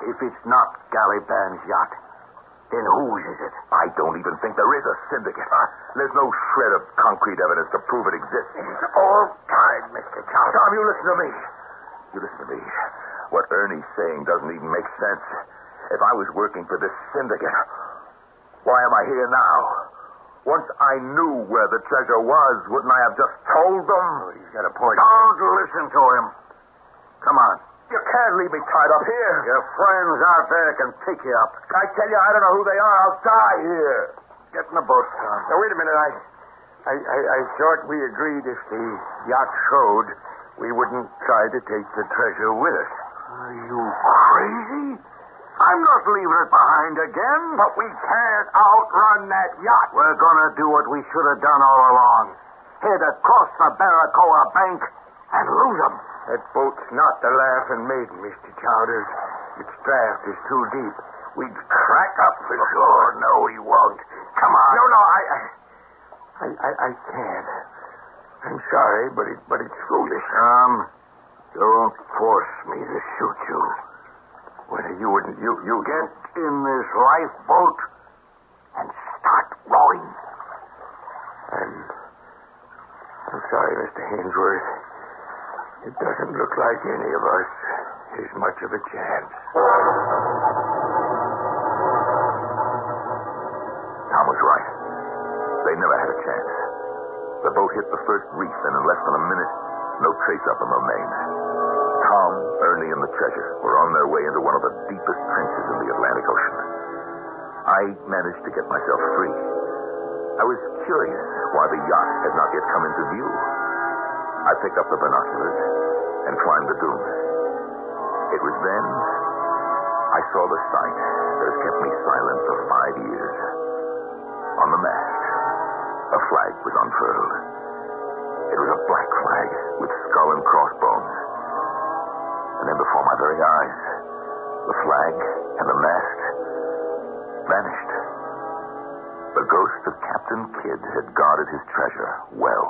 If it's not Galliband's yacht, then whose is it? I don't even think there is a syndicate. There's no shred of concrete evidence to prove it exists. It's all tied, Mr. Chowders. Tom, you listen to me. What Ernie's saying doesn't even make sense. If I was working for this syndicate, why am I here now? Once I knew where the treasure was, wouldn't I have just told them? Oh, he's got a point. Don't listen to him. Come on. You can't leave me tied up here. Your friends out there can pick you up. I tell you, I don't know who they are. I'll die here. Get in the boat, Tom. Now, wait a minute. I thought we agreed if the yacht showed, we wouldn't try to take the treasure with us. Are you crazy? I'm not leaving it behind again. But we can't outrun that yacht. We're going to do what we should have done all along. Head across the Barracoa bank and lose them. That boat's not the Laughing Maiden, Mr. Chowders. Its draft is too deep. We'd crack up for sure. No, he won't. Come on. No, I can't. I'm sorry, but it's foolish. Don't force me to shoot you. Well, you wouldn't. You Get in this lifeboat and start rowing. I'm sorry, Mr. Hainsworth. It doesn't look like any of us has much of a chance. Tom was right. They never had a chance. The boat hit the first reef, and in less than a minute, no trace of them remained. Tom, Ernie, and the treasure were on their way into one of the deepest trenches in the Atlantic Ocean. I managed to get myself free. I was curious why the yacht had not yet come into view. I picked up the binoculars and climbed the dunes. It was then I saw the sight that has kept me silent for 5 years. On the mast, a flag was unfurled. It was a black flag with skull and crossbones. And then before my very eyes, the flag and the mast vanished. The ghost of Captain Kidd had guarded his treasure well.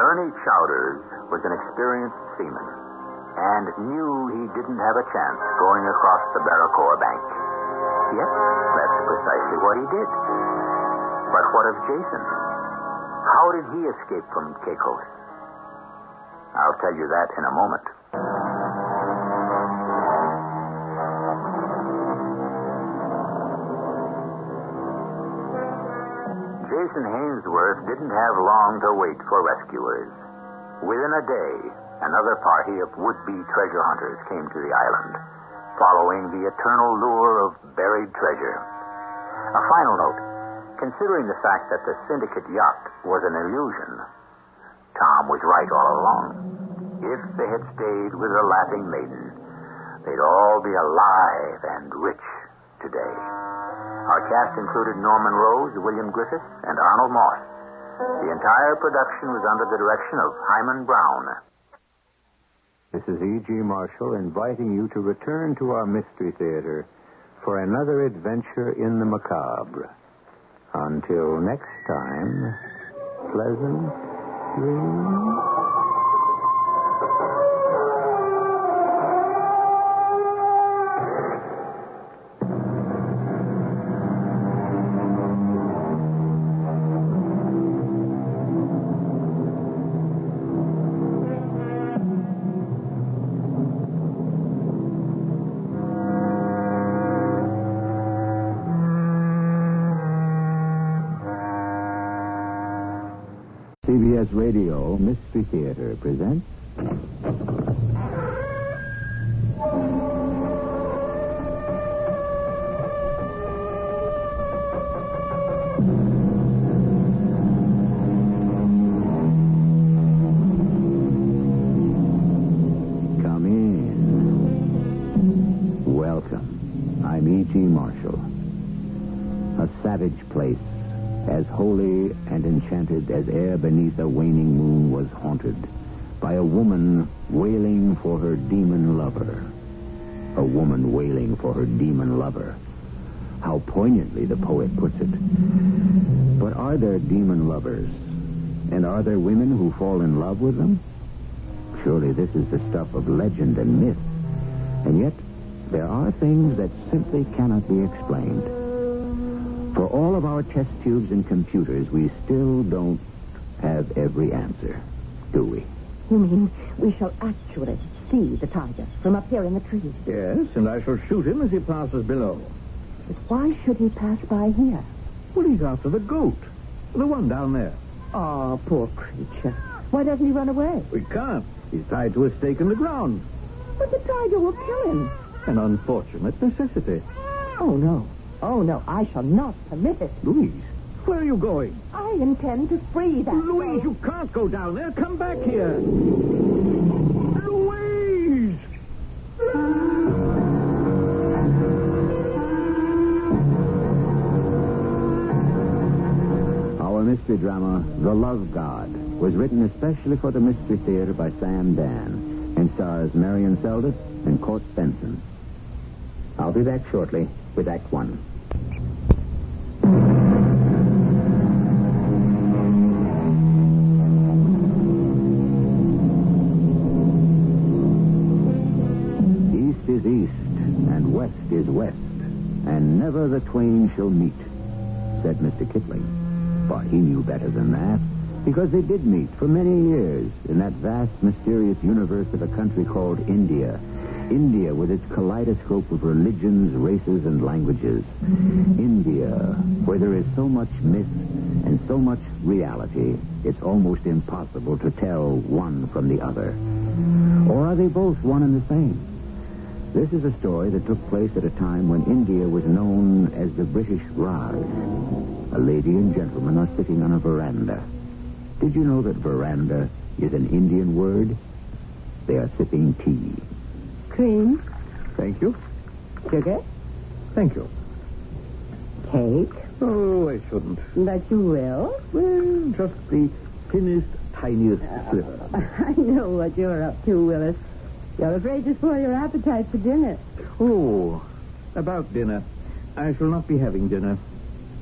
Ernie Chowders was an experienced seaman and knew he didn't have a chance going across the Barracoa bank. Yet, that's precisely what he did. But what of Jason? How did he escape from Caos? I'll tell you that in a moment. Jason Hainsworth didn't have long to wait for rescuers. Within a day, another party of would-be treasure hunters came to the island, following the eternal lure of buried treasure. A final note. Considering the fact that the syndicate yacht was an illusion, Tom was right all along. If they had stayed with the Laughing Maiden, they'd all be alive and rich today. Our cast included Norman Rose, William Griffiths, and Arnold Moss. The entire production was under the direction of Hyman Brown. This is E.G. Marshall inviting you to return to our Mystery Theater for another adventure in the macabre. Until next time, pleasant dreams. CBS Radio Mystery Theater presents Come in. Welcome. I'm E.G. Marshall. A savage place, as holy and enchanted as air beneath a waning moon, was haunted by a woman wailing for her demon lover. A woman wailing for her demon lover. How poignantly the poet puts it. But are there demon lovers? And are there women who fall in love with them? Surely this is the stuff of legend and myth. And yet, there are things that simply cannot be explained. For all of our test tubes and computers, we still don't have every answer, do we? You mean we shall actually see the tiger from up here in the trees? Yes, and I shall shoot him as he passes below. But why should he pass by here? Well, he's after the goat. The one down there. Oh, poor creature. Why doesn't he run away? We can't. He's tied to a stake in the ground. But the tiger will kill him. An unfortunate necessity. Oh, no. Oh, no, I shall not permit it. Louise, where are you going? I intend to free that Louise, you can't go down there. Come back here. Louise! Our mystery drama, The Love God, was written especially for the Mystery Theater by Sam Dan and stars Marion Seldes and Court Benson. I'll be back shortly with Act One. East is east, and west is west, and never the twain shall meet, said Mr. Kipling. But he knew better than that, because they did meet for many years in that vast, mysterious universe of a country called India, India with its kaleidoscope of religions, races, and languages. India, where there is so much myth and so much reality, it's almost impossible to tell one from the other. Or are they both one and the same? This is a story that took place at a time when India was known as the British Raj. A lady and gentleman are sitting on a veranda. Did you know that veranda is an Indian word? They are sipping tea. Cream? Thank you. Sugar? Thank you. Cake? Oh, I shouldn't. But you will? Well, just the thinnest, tiniest sliver. I know what you're up to, Willis. You're afraid to spoil your appetite for dinner. Oh, about dinner. I shall not be having dinner.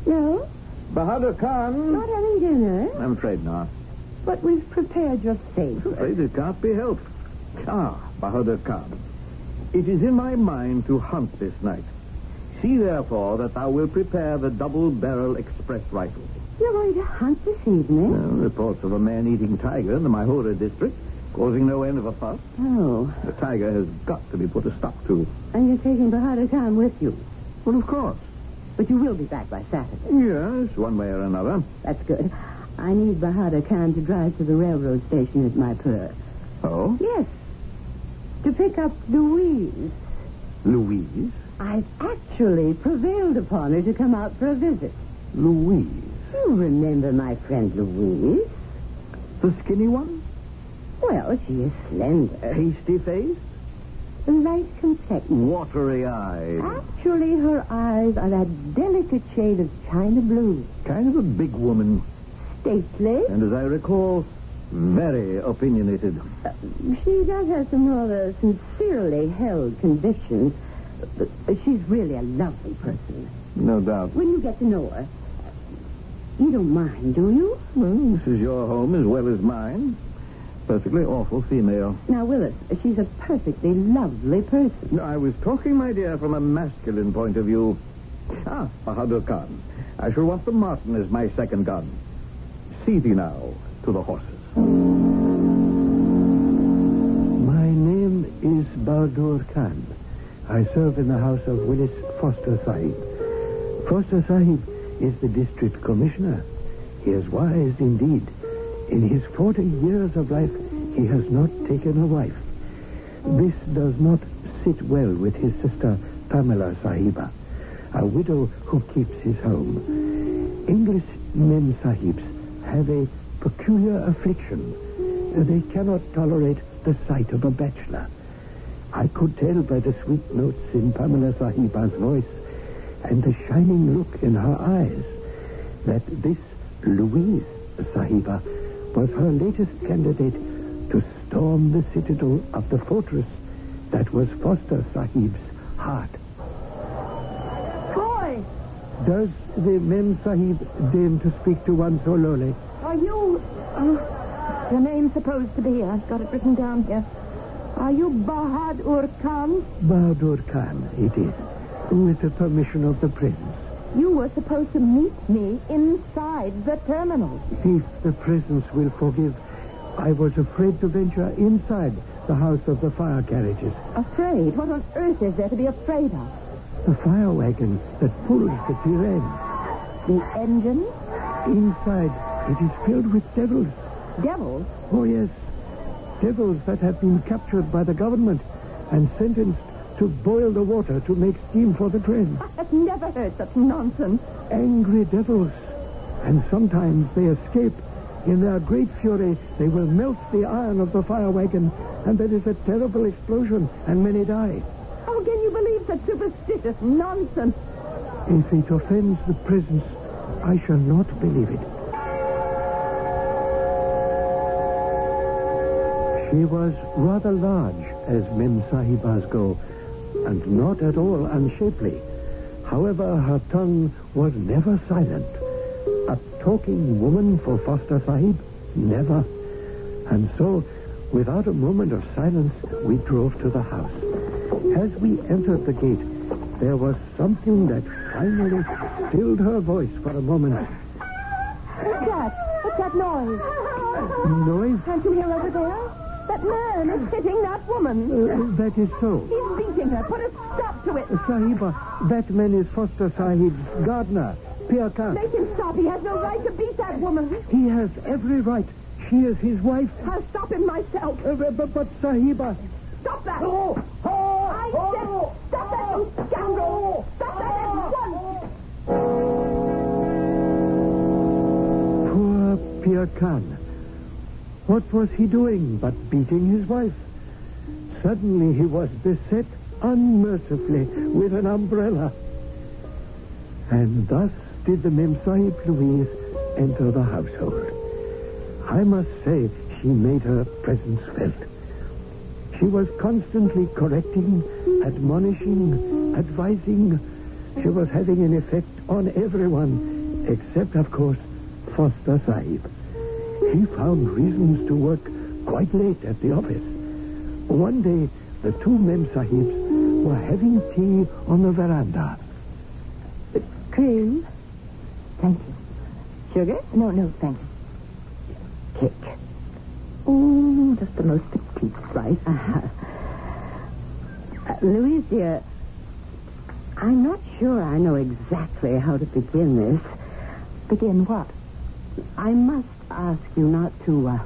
No? Bahadur Khan? Not having dinner? I'm afraid not. But we've prepared your favorite. Afraid it can't be helped. Bahadur Khan. It is in my mind to hunt this night. See, therefore, that thou wilt prepare the double-barrel express rifle. You're going to hunt this evening? Reports of a man-eating tiger in the Mahura district, causing no end of a fuss. Oh. The tiger has got to be put a stop to. And you're taking Bahadur Khan with you? Well, of course. But you will be back by Saturday. Yes, one way or another. That's good. I need Bahadur Khan to drive to the railroad station at Maipur. Oh? Yes. To pick up Louise. Louise? I've actually prevailed upon her to come out for a visit. Louise? You remember my friend Louise? The skinny one? Well, she is slender. Pasty-faced? Light complexion. Watery-eyed? Actually, her eyes are that delicate shade of china blue. Kind of a big woman. Stately. And as I recall, very opinionated. She does have some rather sincerely held convictions. She's really a lovely person. No doubt. When you get to know her, you don't mind, do you? Well, this is your home as well as mine. Perfectly awful female. Now, Willis, she's a perfectly lovely person. I was talking, my dear, from a masculine point of view. Bahadur Khan. I shall want the Martin as my second gun. See thee now to the horses. My name is Bahadur Khan. I serve in the house of Willis Foster Sahib. Foster Sahib is the district commissioner. He is wise indeed. In his 40 years of life, he has not taken a wife. This does not sit well with his sister, Pamela Sahiba, a widow who keeps his home. English mem sahibs have a peculiar affliction. They cannot tolerate the sight of a bachelor. I could tell by the sweet notes in Pamela Sahiba's voice and the shining look in her eyes that this Louise Sahiba was her latest candidate to storm the citadel of the fortress that was Foster Sahib's heart. Boy! Does the Mem Sahib deign to speak to one so lowly? Are you... your name's supposed to be... I've got it written down here. Are you Bahadur Khan? Bahadur Khan, it is. With the permission of the prince. You were supposed to meet me inside the terminal. If the presence will forgive, I was afraid to venture inside the house of the fire carriages. Afraid? What on earth is there to be afraid of? The fire wagon that pulls the Tirane. The engine? Inside, it is filled with devils. Devils? Oh, yes. Devils that have been captured by the government and sentenced to boil the water to make steam for the train. I've never heard such nonsense. Angry devils. And sometimes they escape. In their great fury, they will melt the iron of the fire wagon, and there is a terrible explosion, and many die. How can you believe such superstitious nonsense? If it offends the presence, I shall not believe it. She was rather large, as Mem Sahibas go, and not at all unshapely. However, her tongue was never silent. A talking woman for Foster Sahib? Never. And so, without a moment of silence, we drove to the house. As we entered the gate, there was something that finally stilled her voice for a moment. What's that? What's that noise? Noise? Can't you hear over there? That man is hitting that woman. That is so. He's beating her. Put a stop to it. Sahiba, that man is Foster Sahib's gardener, Pir Khan. Make him stop. He has no right to beat that woman. He has every right. She is his wife. I'll stop him myself. But Sahiba... Stop that! I said stop that, you scoundrel! Stop that at once! Poor Pir Khan. What was he doing but beating his wife? Suddenly he was beset unmercifully with an umbrella. And thus did the Mem Sahib Louise enter the household. I must say she made her presence felt. She was constantly correcting, admonishing, advising. She was having an effect on everyone, except, of course, Foster Sahib. He found reasons to work quite late at the office. One day, the two Mem Sahibs were having tea on the veranda. Cream? Thank you. Sugar? No, thank you. Cake. Oh, just the most petite slice. Louise, dear, I'm not sure I know exactly how to begin this. Begin what? I must ask you not to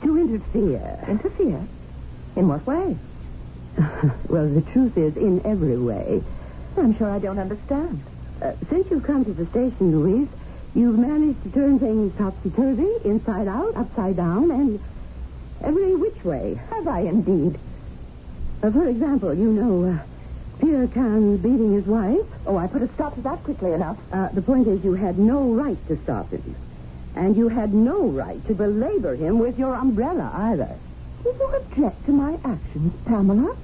interfere. Interfere? In what way? Well, the truth is, in every way. I'm sure I don't understand. Since you've come to the station, Louise, you've managed to turn things topsy-turvy, inside out, upside down, and every which way. Have I indeed? For example, you know, Pir Khan beating his wife. Oh, I put a stop to that quickly enough. The point is, you had no right to stop him. And you had no right to belabor him with your umbrella, either. Do you object to my actions, Pamela?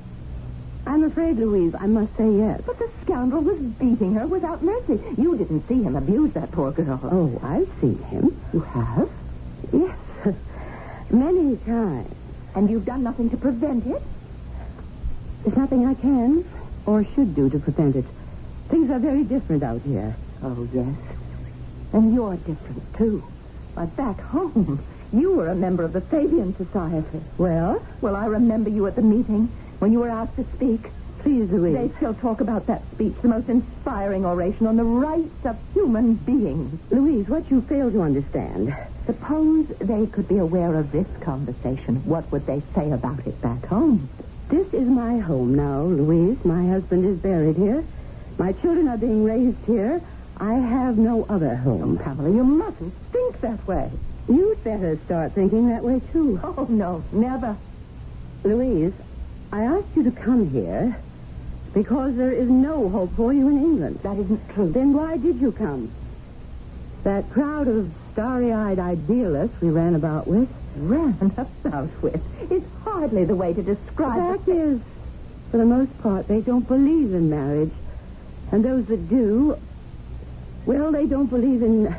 I'm afraid, Louise, I must say yes. But the scoundrel was beating her without mercy. You didn't see him abuse that poor girl. Oh, I've seen him. You have? Yes, many times. And you've done nothing to prevent it? There's nothing I can or should do to prevent it. Things are very different out here. Oh, yes. And you're different, too. But back home, you were a member of the Fabian Society. Well? Well, I remember you at the meeting when you were asked to speak. Please, Louise. They still talk about that speech, the most inspiring oration on the rights of human beings. Louise, what you fail to understand. Suppose they could be aware of this conversation. What would they say about it back home? This is my home now, Louise. My husband is buried here. My children are being raised here. I have no other home. Oh, Pamela, you mustn't think that way. You'd better start thinking that way, too. Oh, no, never. Louise, I asked you to come here because there is no hope for you in England. That isn't true. Then why did you come? That crowd of starry-eyed idealists we ran about with. Ran about with? It's hardly the way to describe it. The fact is, for the most part, they don't believe in marriage. And those that do, well, they don't believe in...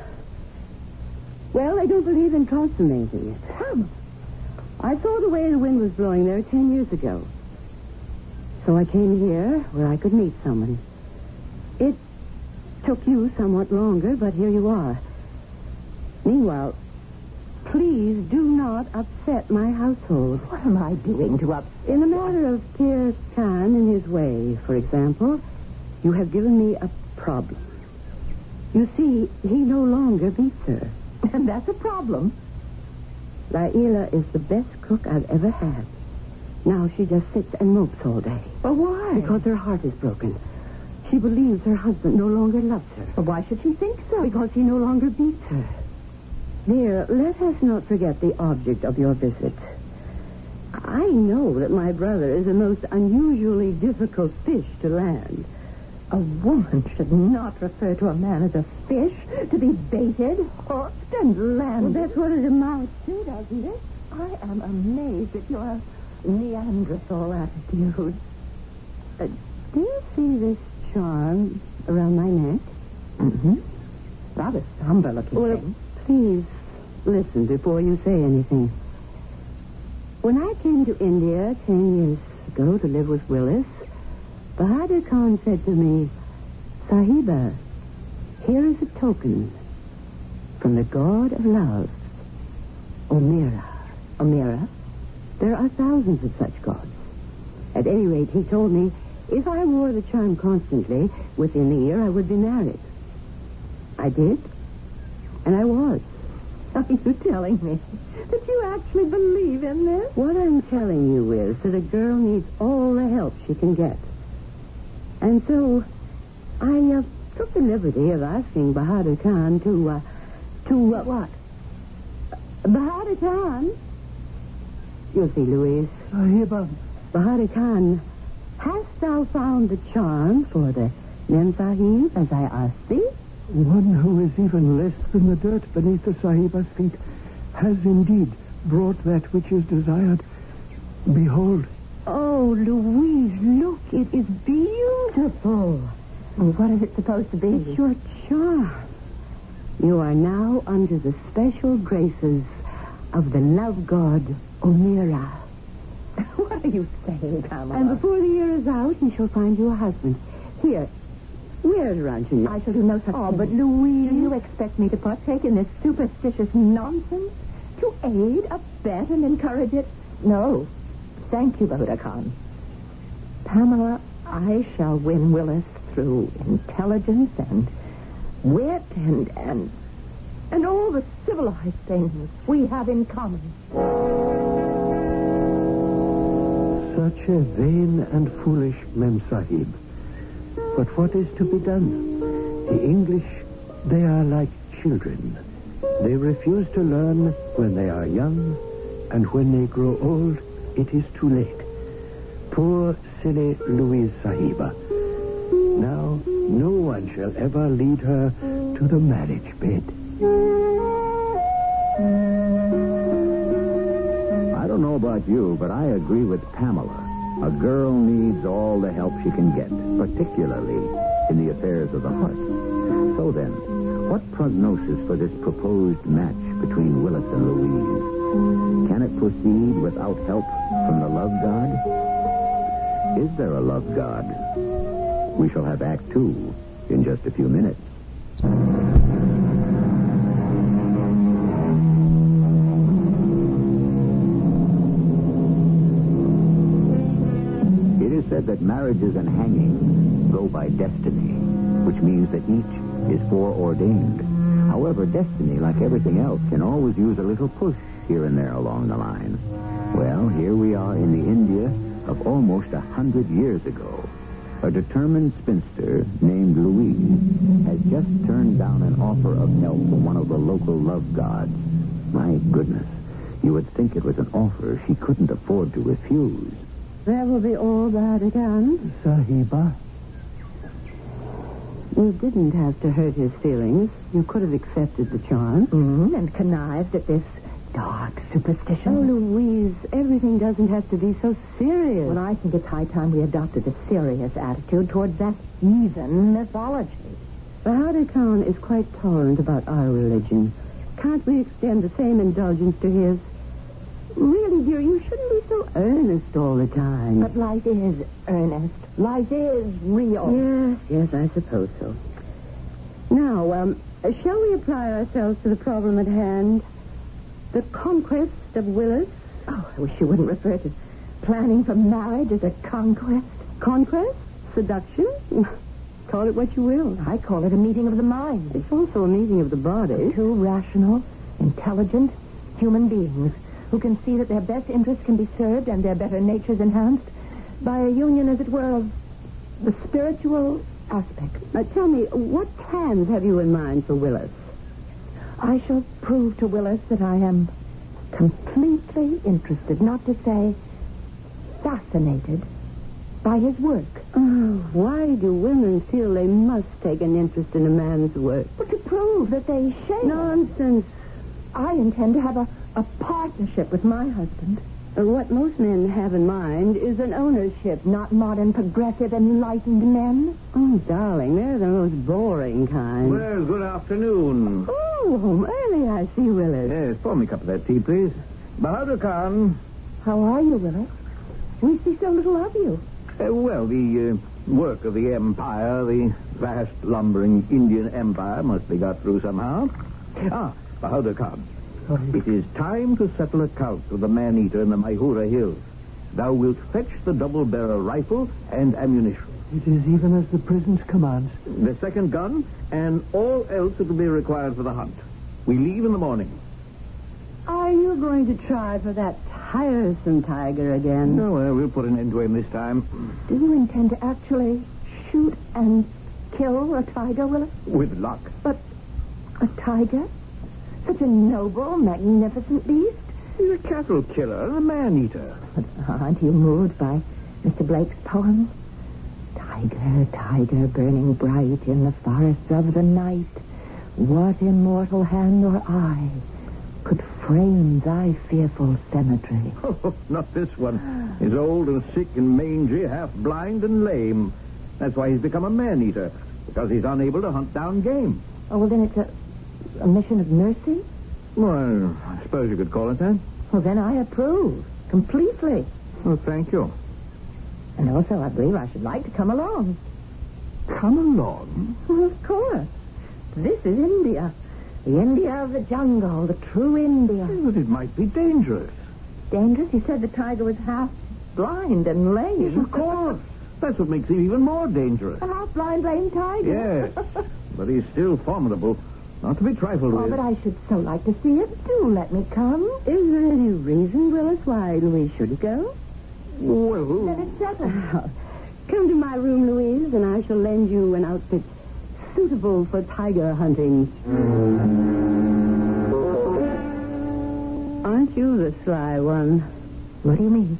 Well, they don't believe in consummating it. Come. I saw the way the wind was blowing there 10 years ago. So I came here where I could meet someone. It took you somewhat longer, but here you are. Meanwhile, please do not upset my household. What am I doing to upset? In the matter of Pir Khan and his way, for example, you have given me a problem. You see, he no longer beats her. And that's a problem. Laila is the best cook I've ever had. Now she just sits and mopes all day. But why? Because her heart is broken. She believes her husband no longer loves her. But why should she think so? Because he no longer beats her. Dear, let us not forget the object of your visit. I know that my brother is a most unusually difficult fish to land. A woman should not refer to a man as a fish, to be baited, hooked, and landed. Well, that's what it amounts to, doesn't it? I am amazed at your Neanderthal attitude. Do you see this charm around my neck? Mm-hmm. Rather somber-looking thing. Please listen before you say anything. When I came to India 10 years ago to live with Willis, Bahadur Khan said to me, Sahiba, here is a token from the god of love, Omira. Omira? There are thousands of such gods. At any rate, he told me if I wore the charm constantly, within the year I would be married. I did, and I was. Are you telling me that you actually believe in this? What I'm telling you is that a girl needs all the help she can get. And so I took the liberty of asking Bahadur Khan to what? Bahadur Khan? You'll see, Louise. Sahiba. Bahadur Khan, hast thou found the charm for the Mem Sahib as I asked thee? One who is even less than the dirt beneath the Sahiba's feet has indeed brought that which is desired. Behold. Oh, Louise, look, it is beautiful. Well, what is it supposed to be? It's your charm. You are now under the special graces of the love god, Omira. What are you saying, Pamela? And before the year is out, he shall find you a husband. Here, where's Ranjani? I shall do no such thing. But Louise... Do you expect me to partake in this superstitious nonsense? To aid, abet, and encourage it? No. Thank you, Bahadur Khan. Pamela, I shall win Willis through intelligence and wit and all the civilized things we have in common. Such a vain and foolish Mem Sahib. But what is to be done? The English, they are like children. They refuse to learn when they are young, and when they grow old, it is too late. Poor, silly Louise Sahiba. Now, no one shall ever lead her to the marriage bed. I don't know about you, but I agree with Pamela. A girl needs all the help she can get, particularly in the affairs of the heart. So then, what prognosis for this proposed match between Willis and Louise? Can it proceed without help from the love god? Is there a love god? We shall have Act 2 in just a few minutes. It is said that marriages and hangings go by destiny, which means that each is foreordained. However, destiny, like everything else, can always use a little push here and there along the line. Well, here we are in the India of almost 100 years ago. A determined spinster named Louise has just turned down an offer of help from one of the local love gods. My goodness, you would think it was an offer she couldn't afford to refuse. That will be all, Bahadur Khan. Sahiba. You didn't have to hurt his feelings. You could have accepted the charm. And connived at this dark superstition. Oh, Louise, everything doesn't have to be so serious. Well, I think it's high time we adopted a serious attitude towards that heathen mythology. Bahadur Khan is quite tolerant about our religion. Can't we extend the same indulgence to his? Really, dear, you shouldn't be so earnest all the time. But life is earnest. Life is real. Yes, I suppose so. Now, shall we apply ourselves to the problem at hand? The conquest of Willis? Oh, I wish you wouldn't refer to planning for marriage as a conquest. Conquest? Seduction? Call it what you will. I call it a meeting of the mind. It's also a meeting of the body. Two rational, intelligent human beings who can see that their best interests can be served and their better natures enhanced by a union, as it were, of the spiritual aspect. Tell me, what plans have you in mind for Willis? I shall prove to Willis that I am completely interested, not to say fascinated, by his work. Oh, why do women feel they must take an interest in a man's work? But to prove that they share. Nonsense. I intend to have a partnership with my husband. What most men have in mind is an ownership. Not modern, progressive, enlightened men. Oh, darling, they're the most boring kind. Well, good afternoon. Oh, home early, I see, Willis. Yes, pour me a cup of that tea, please. Bahadur Khan. How are you, Willis? We see so little of you. Well, the work of the empire, the vast lumbering Indian empire, must be got through somehow. Bahadur Khan, Sahib. It is time to settle accounts with the man-eater in the Maihura Hills. Thou wilt fetch the double-barrel rifle and ammunition. It is even as the presence commands. The second gun and all else that will be required for the hunt. We leave in the morning. Are you going to try for that tiresome tiger again? No, we'll put an end to him this time. Do you intend to actually shoot and kill a tiger, Willis? With luck. But a tiger? Such a noble, magnificent beast? He's a cattle killer, a man-eater. But aren't you moved by Mr. Blake's poem? Tiger, tiger, burning bright in the forests of the night, what immortal hand or eye could frame thy fearful cemetery? Oh, not this one. He's old and sick and mangy, half blind and lame. That's why he's become a man-eater, because he's unable to hunt down game. Oh, well, then it's a mission of mercy? Well, I suppose you could call it that. Well, then I approve. Completely. Oh, thank you. And also, I believe I should like to come along. Come along? Well, of course. This is India. The India of the jungle, the true India. But it might be dangerous. Dangerous? You said the tiger was half blind and lame. Yes, of course. That's what makes him even more dangerous. A half blind, lame tiger? Yes. But he's still formidable. Not to be trifled with. Oh, but I should so like to see it. Do let me come. Is there any reason, Willis, why Louise should go? Well... Then it's settled. Come to my room, Louise, and I shall lend you an outfit suitable for tiger hunting. Aren't you the sly one? What do you mean?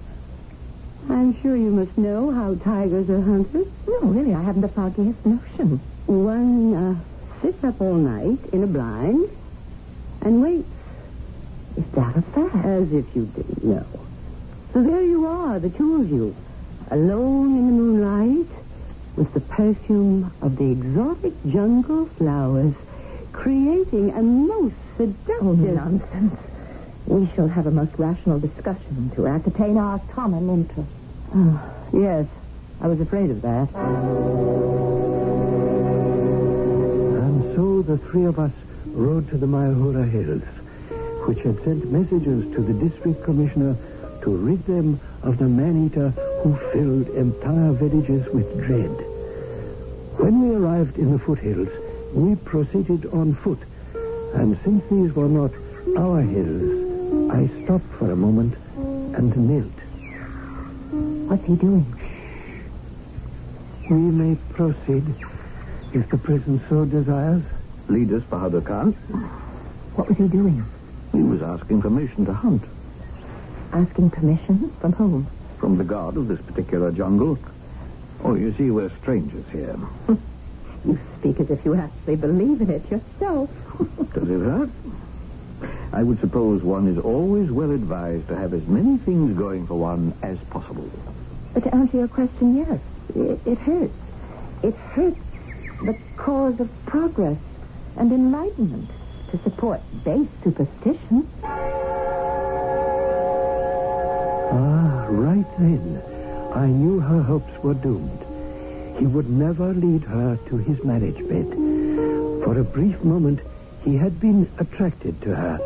I'm sure you must know how tigers are hunted. No, really, I haven't the foggiest notion. One sits up all night in a blind and waits. Is that a fact? As if you didn't know. So there you are, the two of you, alone in the moonlight, with the perfume of the exotic jungle flowers, creating a most seductive... Oh, nonsense. We shall have a most rational discussion to ascertain our common interest. Oh, yes, I was afraid of that. And so the three of us rode to the Maihura Hills, which had sent messages to the district commissioner to rid them of the man-eater who filled entire villages with dread. When we arrived in the foothills, we proceeded on foot, and since these were not our hills, I stopped for a moment and knelt. What's he doing? We may proceed, if the presence so desires. Lead us, Bahadur Khan. What was he doing? He was asking permission to hunt. Asking permission? From whom? From the god of this particular jungle. Oh, you see, we're strangers here. You speak as if you actually believe in it yourself. Does it hurt? I would suppose one is always well advised to have as many things going for one as possible. But to answer your question, yes, it hurts. It hurts the cause of progress and enlightenment to support base superstition. Ah, right then, I knew her hopes were doomed. He would never lead her to his marriage bed. For a brief moment, he had been attracted to her.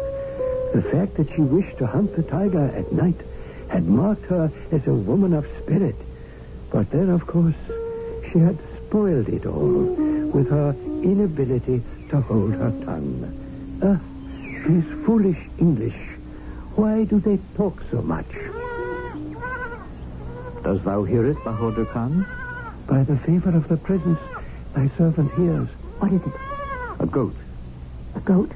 The fact that she wished to hunt the tiger at night had marked her as a woman of spirit. But then, of course, she had spoiled it all with her inability to hold her tongue. These foolish English. Why do they talk so much? Dost thou hear it, Bahadur Khan? By the favor of the presence, thy servant hears. What is it? A goat. A goat?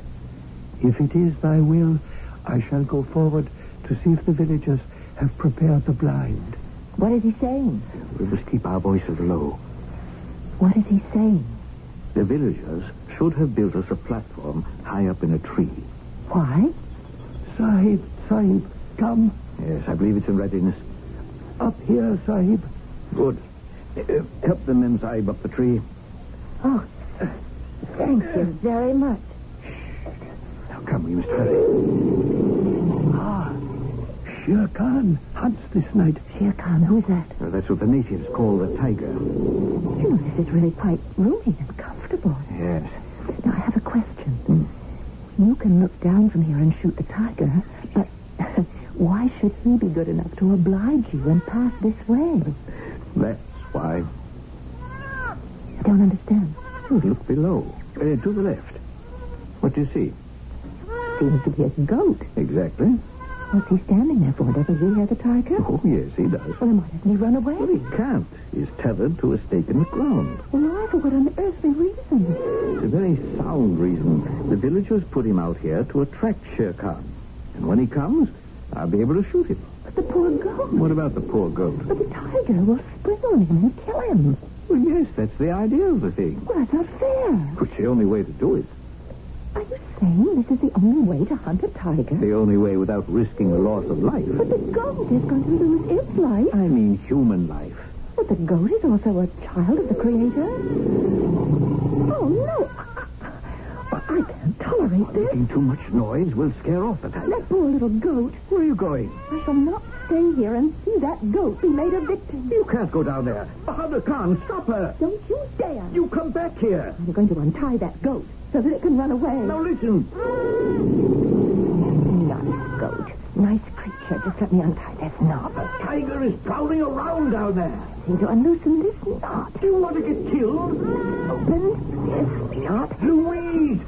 If it is thy will, I shall go forward to see if the villagers have prepared the blind. What is he saying? We must keep our voices low. What is he saying? The villagers should have built us a platform high up in a tree. Why? Sahib, come. Yes, I believe it's in readiness. Up here, Sahib. Good. Help the Mem Sahib up the tree. Oh, thank you very much. Now come, we must hurry. Shere Khan hunts this night. Shere Khan, who is that? That's what the natives call the tiger. You know, this is really quite roomy and comfortable. Yes. Now, I have a question. You can look down from here and shoot the tiger, but why should he be good enough to oblige you and pass this way? That's why. I don't understand. Look below. To the left. What do you see? Seems to be a goat. Exactly. What's he standing there for? Doesn't he hear the tiger? Oh, yes, he does. Well, then why doesn't he run away? Well, he can't. He's tethered to a stake in the ground. Well, why? For what on earthly reason? It's a very sound reason. The villagers put him out here to attract Shere Khan. And when he comes, I'll be able to shoot him. But the poor goat. What about the poor goat? But the tiger will spring on him and kill him. Well, yes, that's the idea of the thing. Well, that's not fair. It's the only way to do it. Are you saying this is the only way to hunt a tiger? The only way without risking the loss of life. But the goat is going to lose its life. I mean human life. But the goat is also a child of the Creator. Oh, no. I can't tolerate this. Making too much noise will scare off the tiger. That poor little goat. Where are you going? I shall not stay here and see that goat be made a victim. You can't go down there. Bahadur Khan, stop her. Don't you dare. You come back here. I'm going to untie that goat so that it can run away. Now listen. Nice goat. Nice creature. Just let me untie this knot. The tiger is prowling around down there. I seem to unloosen this knot. Do you want to get killed? Open this knot. Louise!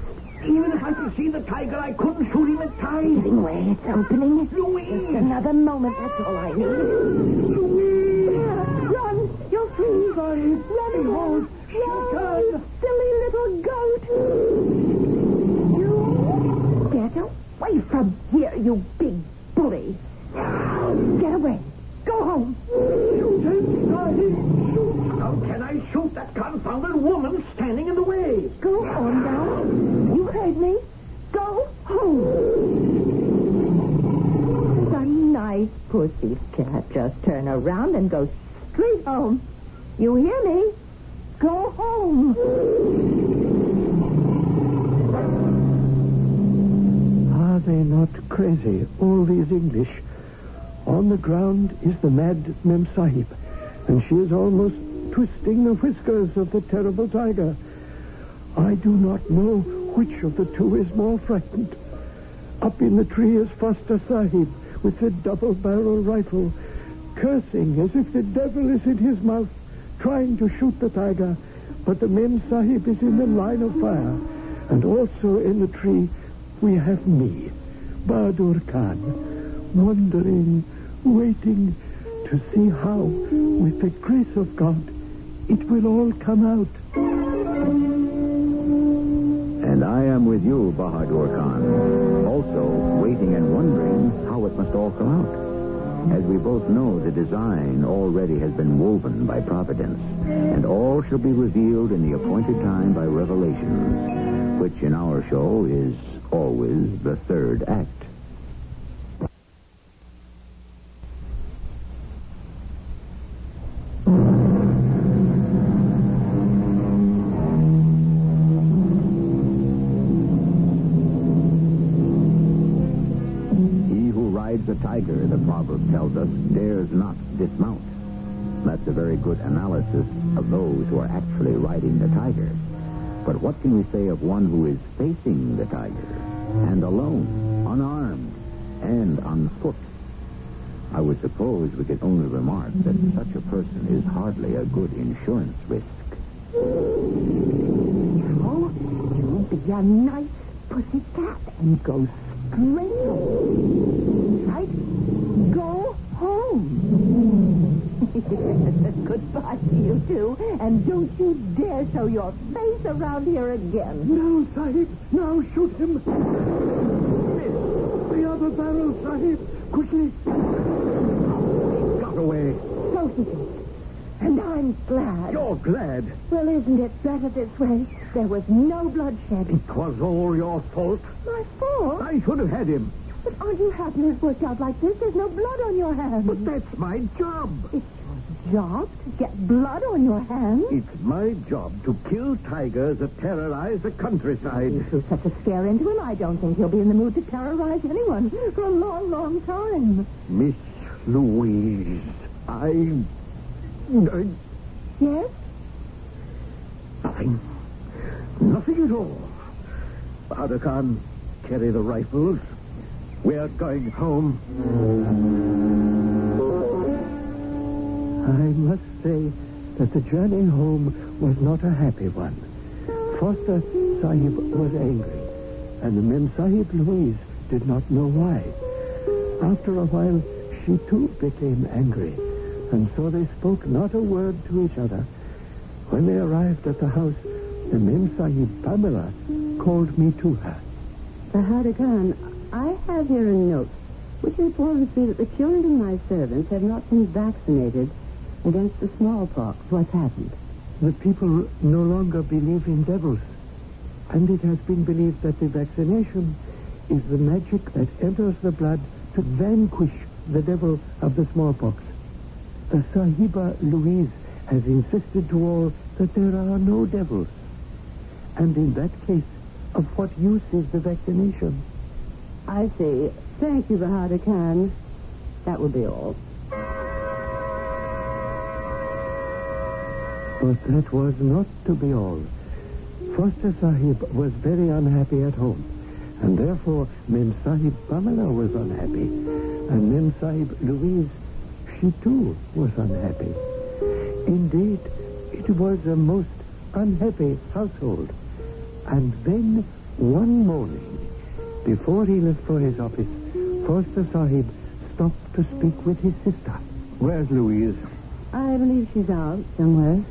Even if I could see the tiger, I couldn't shoot him at times. Giving way. It's opening. Louise! Just another moment. That's all I need. Louise! Run. You're free. Sorry. Run, Hold. Run, you silly little goat. You get away from here, you big bully. Get away. Go home. How can I shoot that confounded woman standing in the way? Go on now. You heard me. Go home. It's a nice pussy cat. Just turn around and go straight home. You hear me? Go home. Are they not crazy, all these English? On the ground is the mad Mem Sahib, and she is almost twisting the whiskers of the terrible tiger. I do not know which of the two is more frightened. Up in the tree is Foster Sahib with the double-barrel rifle, cursing as if the devil is in his mouth, trying to shoot the tiger. But the Mem Sahib is in the line of fire, and also in the tree we have me, Bahadur Khan, wondering, waiting to see how, with the grace of God, it will all come out. And I am with you, Bahadur Khan, also waiting and wondering how it must all come out. As we both know, the design already has been woven by Providence, and all shall be revealed in the appointed time by revelations, which in our show is always the third act. The tiger, the proverb tells us, dares not dismount. That's a very good analysis of those who are actually riding the tiger. But what can we say of one who is facing the tiger, and alone, unarmed, and on foot? I would suppose we could only remark that such a person is hardly a good insurance risk. Oh, you be a nice pussy cat and go straight home. Right? Go home. Goodbye to you two, and don't you dare show your face around here again. No, Sahib. Now shoot him. The other barrel, Sahib. Quickly. Got away. So he did. And I'm glad. You're glad? Well, isn't it better this way? There was no bloodshed. It was all your fault. My fault? I should have had him. But aren't you happy it's worked out like this? There's no blood on your hands. But that's my job. It's your job to get blood on your hands? It's my job to kill tigers that terrorize the countryside. You threw such a scare into him, I don't think he'll be in the mood to terrorize anyone for a long, long time. Miss Louise, Yes? Nothing. Nothing at all. Bahadur Khan, carry the rifles. We're going home. I must say that the journey home was not a happy one. Foster Sahib was angry, and the Mem Sahib Louise did not know why. After a while, she too became angry, and so they spoke not a word to each other. When they arrived at the house, the Mem Sahib Pamela called me to her. Bahadur Khan, I have here a note which informs me that the children of my servants have not been vaccinated against the smallpox. What's happened? The people no longer believe in devils, and it has been believed that the vaccination is the magic that enters the blood to vanquish the devil of the smallpox. The Sahiba Louise has insisted to all that there are no devils. And in that case, of what use is the vaccination? I see. Thank you, Bahadur Khan. That will be all. But that was not to be all. Foster Sahib was very unhappy at home, and therefore Mem Sahib Pamela was unhappy, and Mem Sahib Louise, she too was unhappy. Indeed, it was a most unhappy household. And then, one morning, before he left for his office, Foster Sahib stopped to speak with his sister. Where's Louise? I believe she's out somewhere.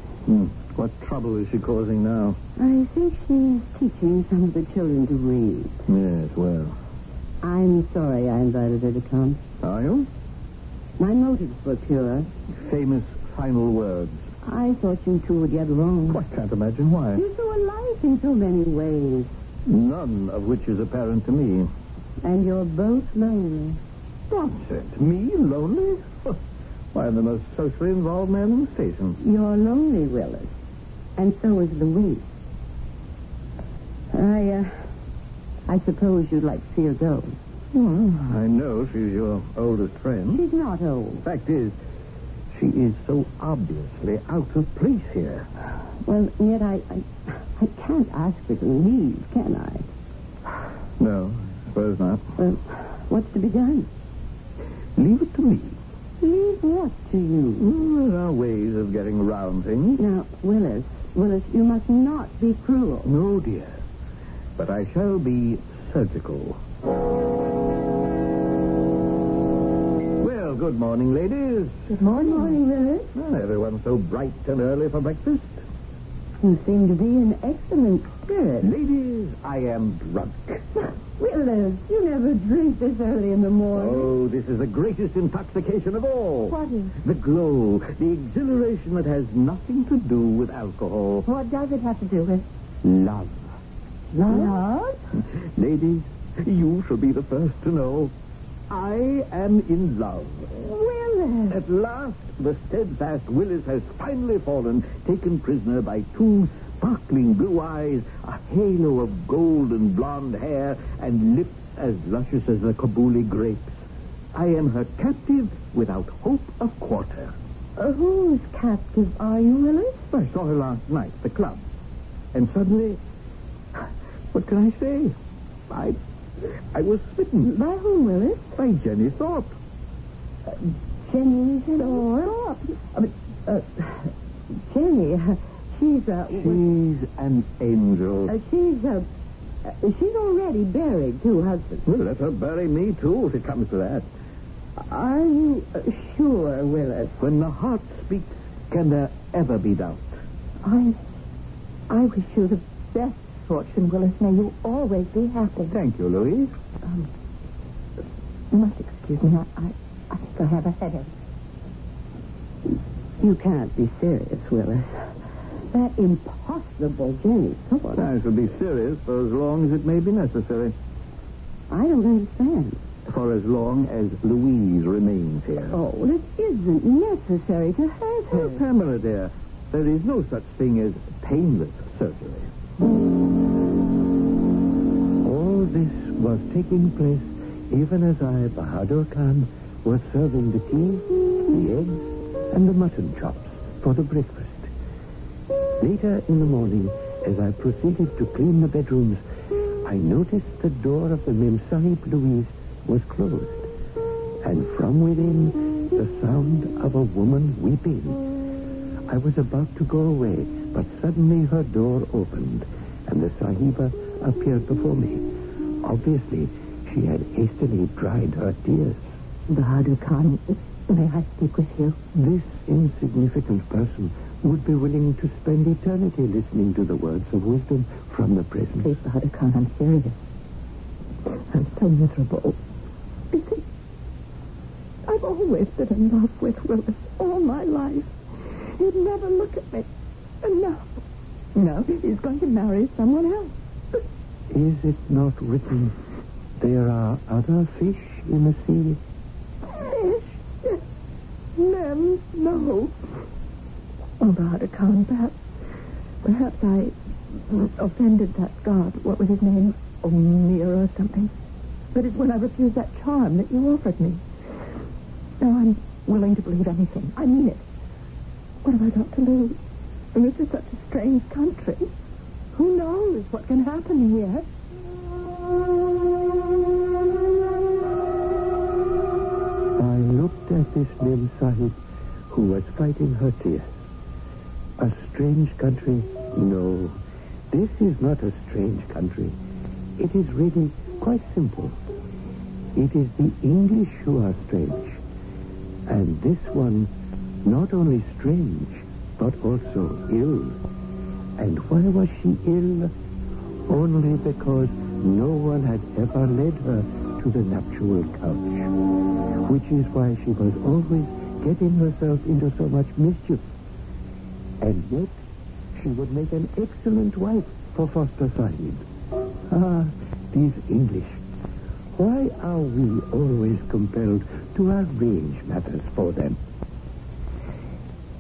What trouble is she causing now? I think she's teaching some of the children to read. Yes, well. I'm sorry I invited her to come. Are you? My motives were pure. Famous final words. I thought you two would get along. I can't imagine why. You're so alike in so many ways. None of which is apparent to me. And you're both lonely. Nonsense. Me? Lonely? Why, I'm the most socially involved man in the station. You're lonely, Willis. And so is Louise. I suppose you'd like to see her go. Well, I know she's your oldest friend. She's not old. Fact is, she is so obviously out of place here. Well, yet I can't ask her to leave, can I? No, I suppose not. Well, what's to be done? Leave it to me. Leave what to you? There are ways of getting around things. Now, Willis, you must not be cruel. No, dear. But I shall be surgical. Well, good morning, ladies. Good morning. Good morning, Willis. Well, everyone's so bright and early for breakfast. You seem to be in excellent spirits. Ladies, I am drunk. Willis, you never drink this early in the morning. Oh, this is the greatest intoxication of all. What is? The glow, the exhilaration that has nothing to do with alcohol. What does it have to do with? Love. Love? Ladies, you shall be the first to know. I am in love. Willis. At last, the steadfast Willis has finally fallen, taken prisoner by two sparkling blue eyes, a halo of golden blonde hair, and lips as luscious as the Kabuli grapes. I am her captive without hope of quarter. Whose captive are you, Willis? I saw her last night at the club. And suddenly, what can I say? I was smitten. By whom, Willis? By Jenny Thorpe. Jenny Thorpe? Jenny, she's an angel. She's already buried two husbands. Well, let her bury me, too, if it comes to that. Are you sure, Willis? When the heart speaks, can there ever be doubt? I wish you the best fortune, Willis. May you always be happy. Thank you, Louise. You must excuse me. I think I have a headache. You can't be serious, Willis. That impossible Jenny Thorpe. I shall be serious for as long as it may be necessary. I don't understand. For as long as Louise remains here. Oh, well, it isn't necessary to hurt her. Oh, Pamela, dear, there is no such thing as painless surgery. All this was taking place even as I, Bahadur Khan, was serving the tea, the eggs, and the mutton chops for the breakfast. Later in the morning, as I proceeded to clean the bedrooms, I noticed the door of the Mem Sahib Louise was closed, and from within the sound of a woman weeping. I was about to go away, but suddenly her door opened, and the Sahiba appeared before me. Obviously, she had hastily dried her tears. Bahadur Khan, may I speak with you? This insignificant person would be willing to spend eternity listening to the words of wisdom from the presence. Please, Bahadur Khan, I'm serious. I'm so miserable. You see, I've always been in love with Willis all my life. He'd never look at me. And now he's going to marry someone else. Is it not written there are other fish in the sea? Fish? Yes. Men? No. Oh, Bahadur Khan, perhaps I offended that god. What was his name? Omir or something. But it's when I refused that charm that you offered me. Now I'm willing to believe anything. I mean it. What have I got to lose? And this is such a strange country. Who knows what can happen here? I looked at this Mem Sahib who was fighting her tears. A strange country? No, this is not a strange country. It is really quite simple. It is the English who are strange. And this one, not only strange, but also ill. And why was she ill? Only because no one had ever led her to the nuptial couch. Which is why she was always getting herself into so much mischief. And yet, she would make an excellent wife for Foster Sahib. Ah, these English. Why are we always compelled to arrange matters for them?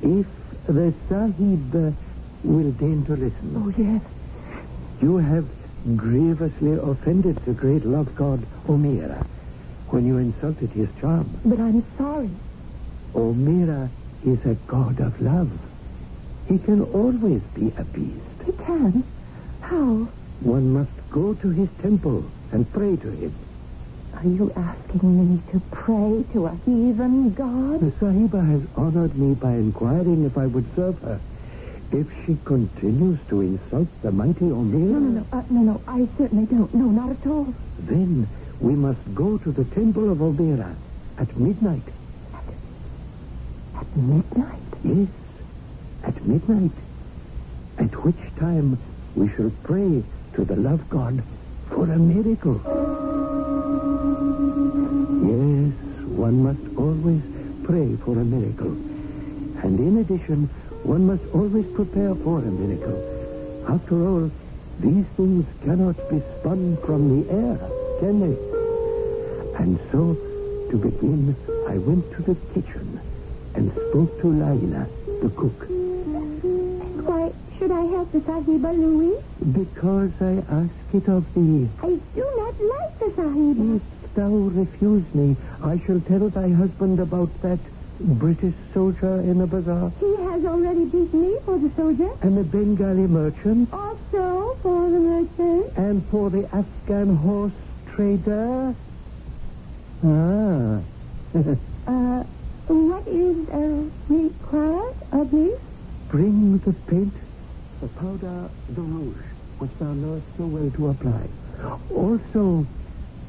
If the Sahib will deign to listen. Oh, yes. You have grievously offended the great love god Omira when you insulted his charm. But I'm sorry. Omira is a god of love. He can always be appeased. He can? How? One must go to his temple and pray to him. Are you asking me to pray to a heathen god? The Sahiba has honored me by inquiring if I would serve her. If she continues to insult the mighty Omira... No, I certainly don't. No, not at all. Then we must go to the temple of Omira at midnight. At midnight? Yes, at midnight. At which time we shall pray to the love god for a miracle. Yes, one must always pray for a miracle. And in addition, one must always prepare for a miracle. After all, these things cannot be spun from the air, can they? And so, to begin, I went to the kitchen and spoke to Laila, the cook. Why should I have the Sahiba, Louis? Because I ask it of thee. I do not like the Sahiba. If thou refuse me, I shall tell thy husband about that British soldier in the bazaar. He has already beat me for the soldier. And the Bengali merchant. Also for the merchant. And for the Afghan horse trader. Ah. What is required of me? Bring the paint, the powder, the rouge, which thou knowest so well to apply. Also,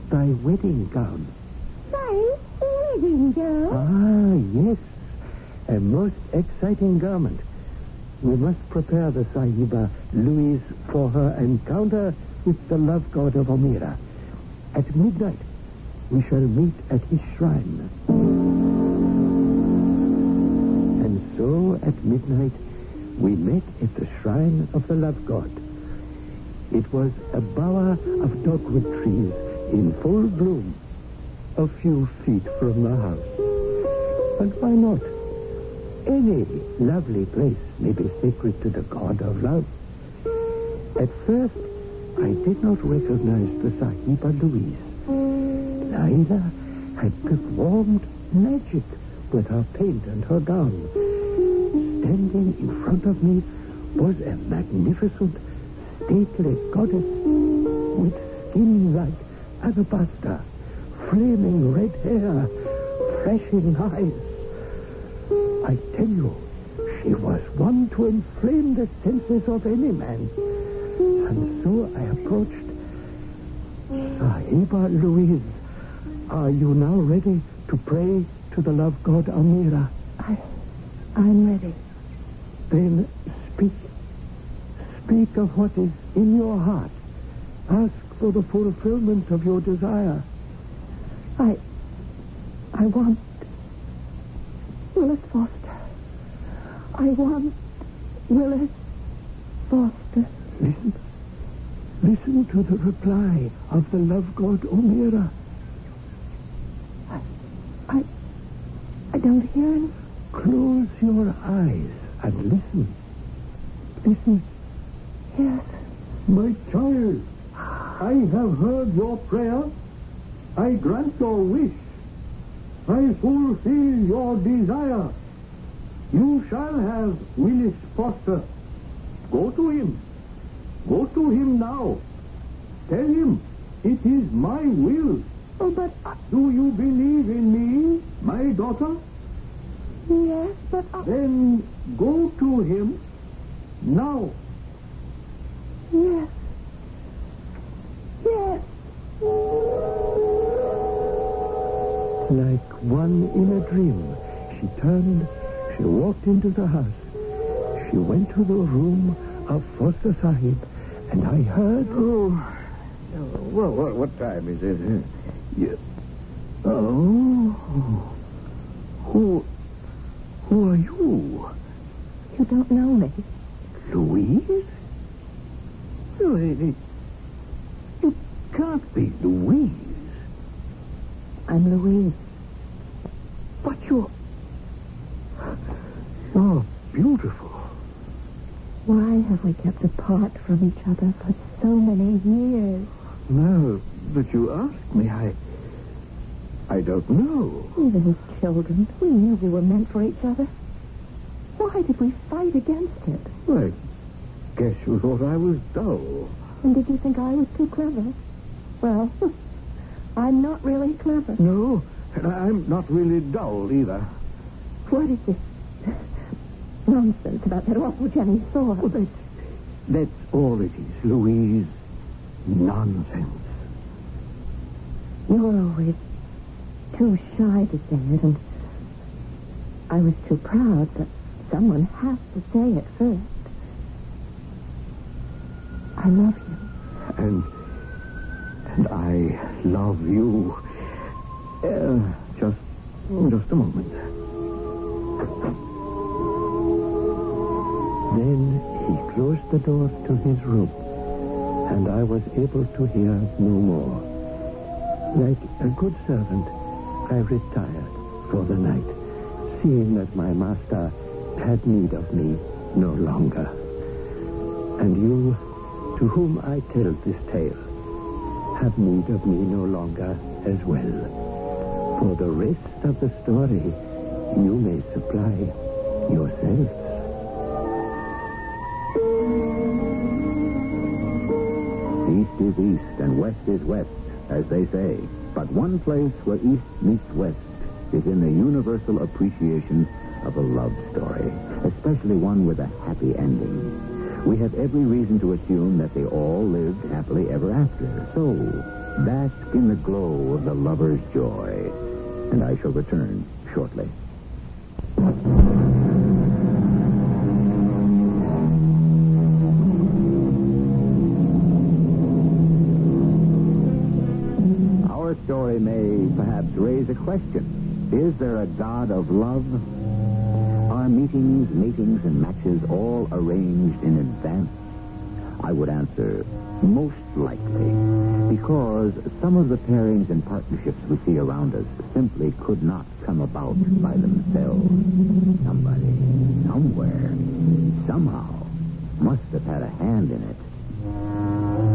thy wedding gown. My wedding gown? Ah, yes. A most exciting garment. We must prepare the Sahiba Louise for her encounter with the love god of Omira. At midnight, we shall meet at his shrine. And so, at midnight, we met at the shrine of the love god. It was a bower of dogwood trees in full bloom, a few feet from the house. And why not? Any lovely place may be sacred to the god of love. At first, I did not recognize the Sahiba Louise. Laila had performed magic with her paint and her gown. Standing in front of me was a magnificent, stately goddess with skin like alabaster, flaming red hair, flashing eyes. I tell you, she was one to inflame the senses of any man. And so I approached. Sahiba Louise, are you now ready to pray to the love god Amira? I'm ready. Then speak. Speak of what is in your heart. Ask for the fulfillment of your desire. I want Willis Foster. I want Willis Foster. Listen. Listen to the reply of the love god Omira. I don't hear any. Close your eyes and listen. Listen. Yes. My child, I have heard your prayer. I grant your wish. I fulfill your desire. You shall have Willis Foster. Go to him. Go to him now. Tell him it is my will. Oh, but... Do you believe in me, my daughter? Yes, but... Then go to him now. Yes. Yes. Like one in a dream, she turned, she walked into the house. She went to the room of Foster Sahib, and I heard... Well, what time is it? Who are you? You don't know me. Louise? You can't be Louise. I'm Louise. But you're beautiful. Why have we kept apart from each other for so many years? Now that you ask me, I don't know. Even as children, we knew we were meant for each other. Why did we fight against it? I guess you thought I was dull. And did you think I was too clever? Well, I'm not really clever. No, and I'm not really dull either. What is this nonsense about that awful Jenny sword? Well, that's all it is, Louise. Nonsense. You're always too shy to say it, and I was too proud, but someone has to say it first. I love you. And I love you. Just a moment. Then he closed the door to his room, and I was able to hear no more. Like a good servant, I retired for the night, seeing that my master had need of me no longer. And you, to whom I tell this tale, have need of me no longer as well. For the rest of the story, you may supply yourselves. East is east and west is west, as they say. But one place where east meets west is in the universal appreciation of a love story, especially one with a happy ending. We have every reason to assume that they all lived happily ever after. So, bask in the glow of the lover's joy. And I shall return shortly. Our story may perhaps raise a question. Is there a God of love? Are meetings, matings, and matches all arranged in advance? I would answer, most likely, because some of the pairings and partnerships we see around us simply could not come about by themselves. Somebody, somewhere, somehow, must have had a hand in it.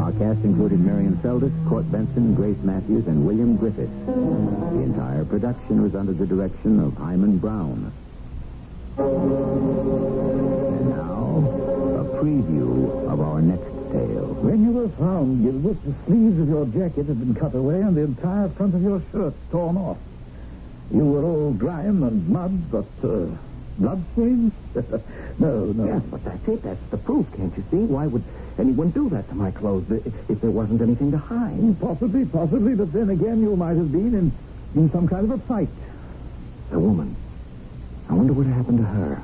Our cast included Marion Seldes, Court Benson, Grace Matthews, and William Griffiths. The entire production was under the direction of Hyman Brown. And now, a preview of our next tale. When you were found, Gilbert, the sleeves of your jacket had been cut away and the entire front of your shirt torn off. You were all grime and mud, but bloodstains? No. Yes, but that's it. That's the proof, can't you see? Why would anyone do that to my clothes if there wasn't anything to hide? Possibly, but then again you might have been in some kind of a fight. The woman. I wonder what happened to her.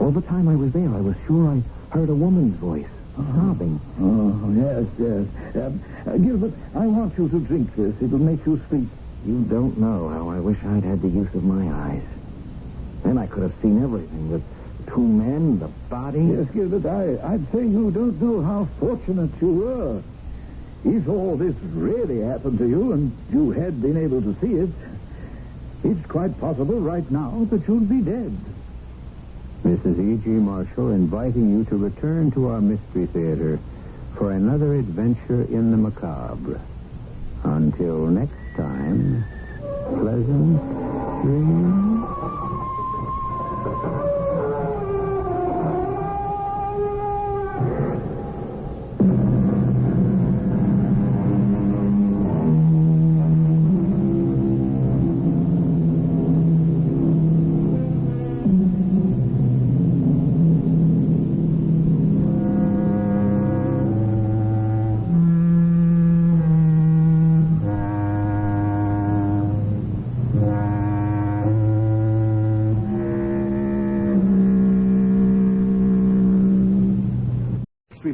All the time I was there, I was sure I heard a woman's voice, sobbing. Oh, yes. Gilbert, I want you to drink this. It'll make you sleep. You don't know how I wish I'd had the use of my eyes. Then I could have seen everything. The two men, the body. Yes, Gilbert, I'd say you don't know how fortunate you were. If all this really happened to you and you had been able to see it, it's quite possible right now that you'd be dead. Mrs. E.G. Marshall inviting you to return to our Mystery Theater for another adventure in the macabre. Until next time, pleasant dreams.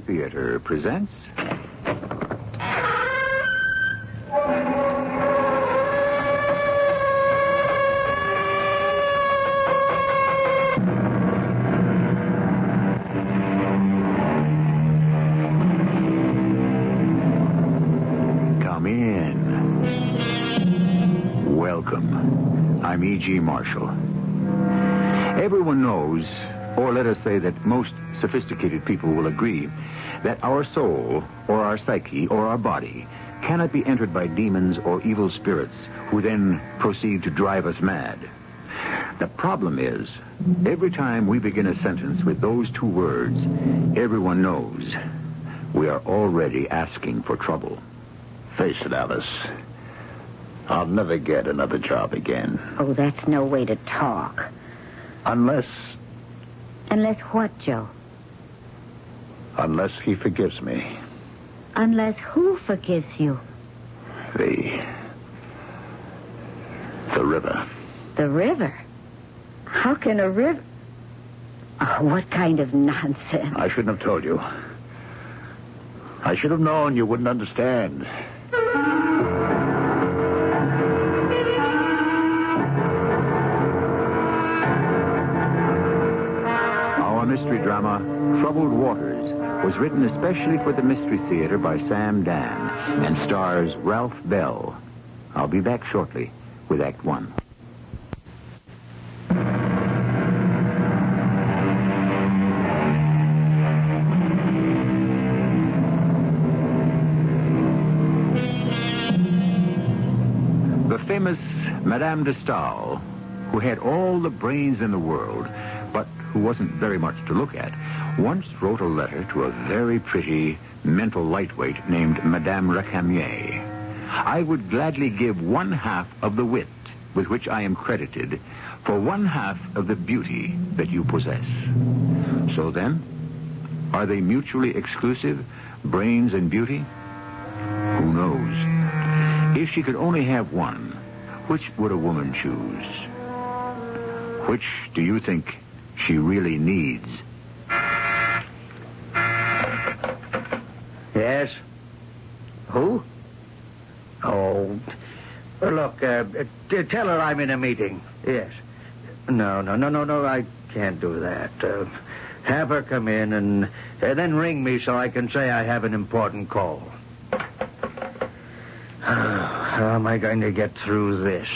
Theater presents Come in. Welcome. I'm E.G. Marshall. Everyone knows, or let us say that most sophisticated people will agree, that our soul, or our psyche, or our body cannot be entered by demons or evil spirits who then proceed to drive us mad. The problem is, every time we begin a sentence with those two words, everyone knows we are already asking for trouble. Face it, Alice. I'll never get another job again. Oh, that's no way to talk. Unless what, Joe? Unless he forgives me. Unless who forgives you? The river. The river? How can a river... Oh, what kind of nonsense? I shouldn't have told you. I should have known you wouldn't understand. Our mystery drama, Troubled Waters, was written especially for the Mystery Theater by Sam Dan and stars Ralph Bell. I'll be back shortly with Act One. The famous Madame de Stael, who had all the brains in the world, but who wasn't very much to look at, once wrote a letter to a very pretty mental lightweight named Madame Recamier. I would gladly give 1/2 of the wit with which I am credited for 1/2 of the beauty that you possess. So then, are they mutually exclusive, brains and beauty? Who knows? If she could only have one, which would a woman choose? Which do you think she really needs? Yes? Who? Oh, look, tell her I'm in a meeting. Yes. No, I can't do that. Have her come in and then ring me so I can say I have an important call. How am I going to get through this?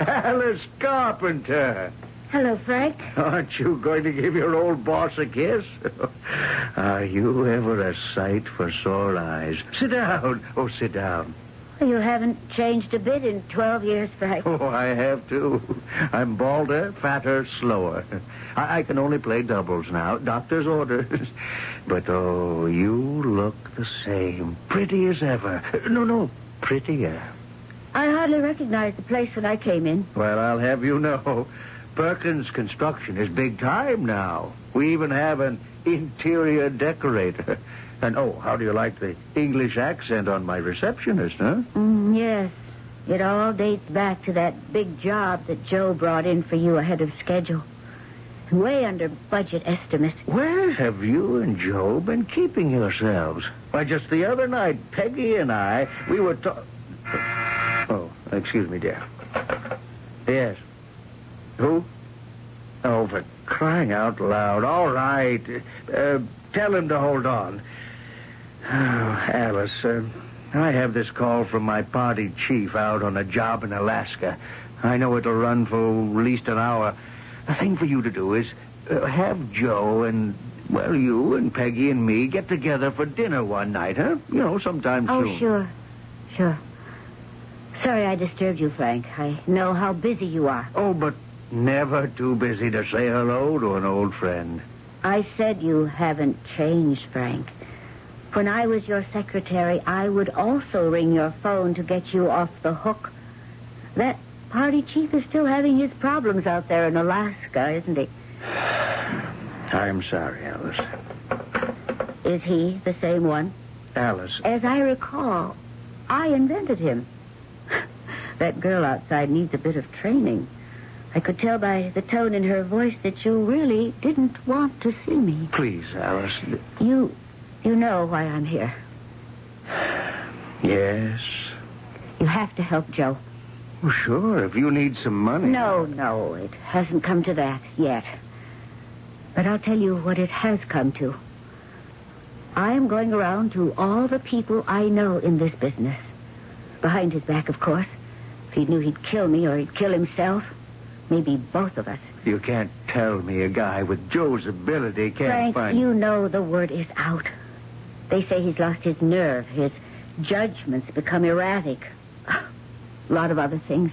Alice Carpenter. Hello, Frank. Aren't you going to give your old boss a kiss? Are you ever a sight for sore eyes? Sit down. Oh, sit down. You haven't changed a bit in 12 years, Frank. Oh, I have, too. I'm balder, fatter, slower. I can only play doubles now. Doctor's orders. But, oh, you look the same. Pretty as ever. No, prettier. I hardly recognized the place when I came in. Well, I'll have you know, Perkins Construction is big time now. We even have an interior decorator. And, how do you like the English accent on my receptionist, huh? Yes. It all dates back to that big job that Joe brought in for you ahead of schedule. Way under budget estimate. Where have you and Joe been keeping yourselves? Why, just the other night, Peggy and I, we were Oh, excuse me, dear. Yes. Who? Oh, for crying out loud. All right. Tell him to hold on. Oh, Alice, I have this call from my party chief out on a job in Alaska. I know it'll run for at least an hour. The thing for you to do is have Joe and, well, you and Peggy and me get together for dinner one night, huh? You know, sometime soon. Oh, sure. Sorry I disturbed you, Frank. I know how busy you are. Oh, but never too busy to say hello to an old friend. I said you haven't changed, Frank. When I was your secretary, I would also ring your phone to get you off the hook. That party chief is still having his problems out there in Alaska, isn't he? I'm sorry, Alice. Is he the same one? Alice. As I recall, I invented him. That girl outside needs a bit of training. I could tell by the tone in her voice that you really didn't want to see me. Please, Alice. You know why I'm here. Yes. You have to help Joe. Well, sure, if you need some money. No, it hasn't come to that yet. But I'll tell you what it has come to. I'm going around to all the people I know in this business. Behind his back, of course. If he knew he'd kill me or he'd kill himself, maybe both of us. You can't tell me a guy with Joe's ability can't Frank, find... you know the word is out. They say he's lost his nerve. His judgment's become erratic. A lot of other things.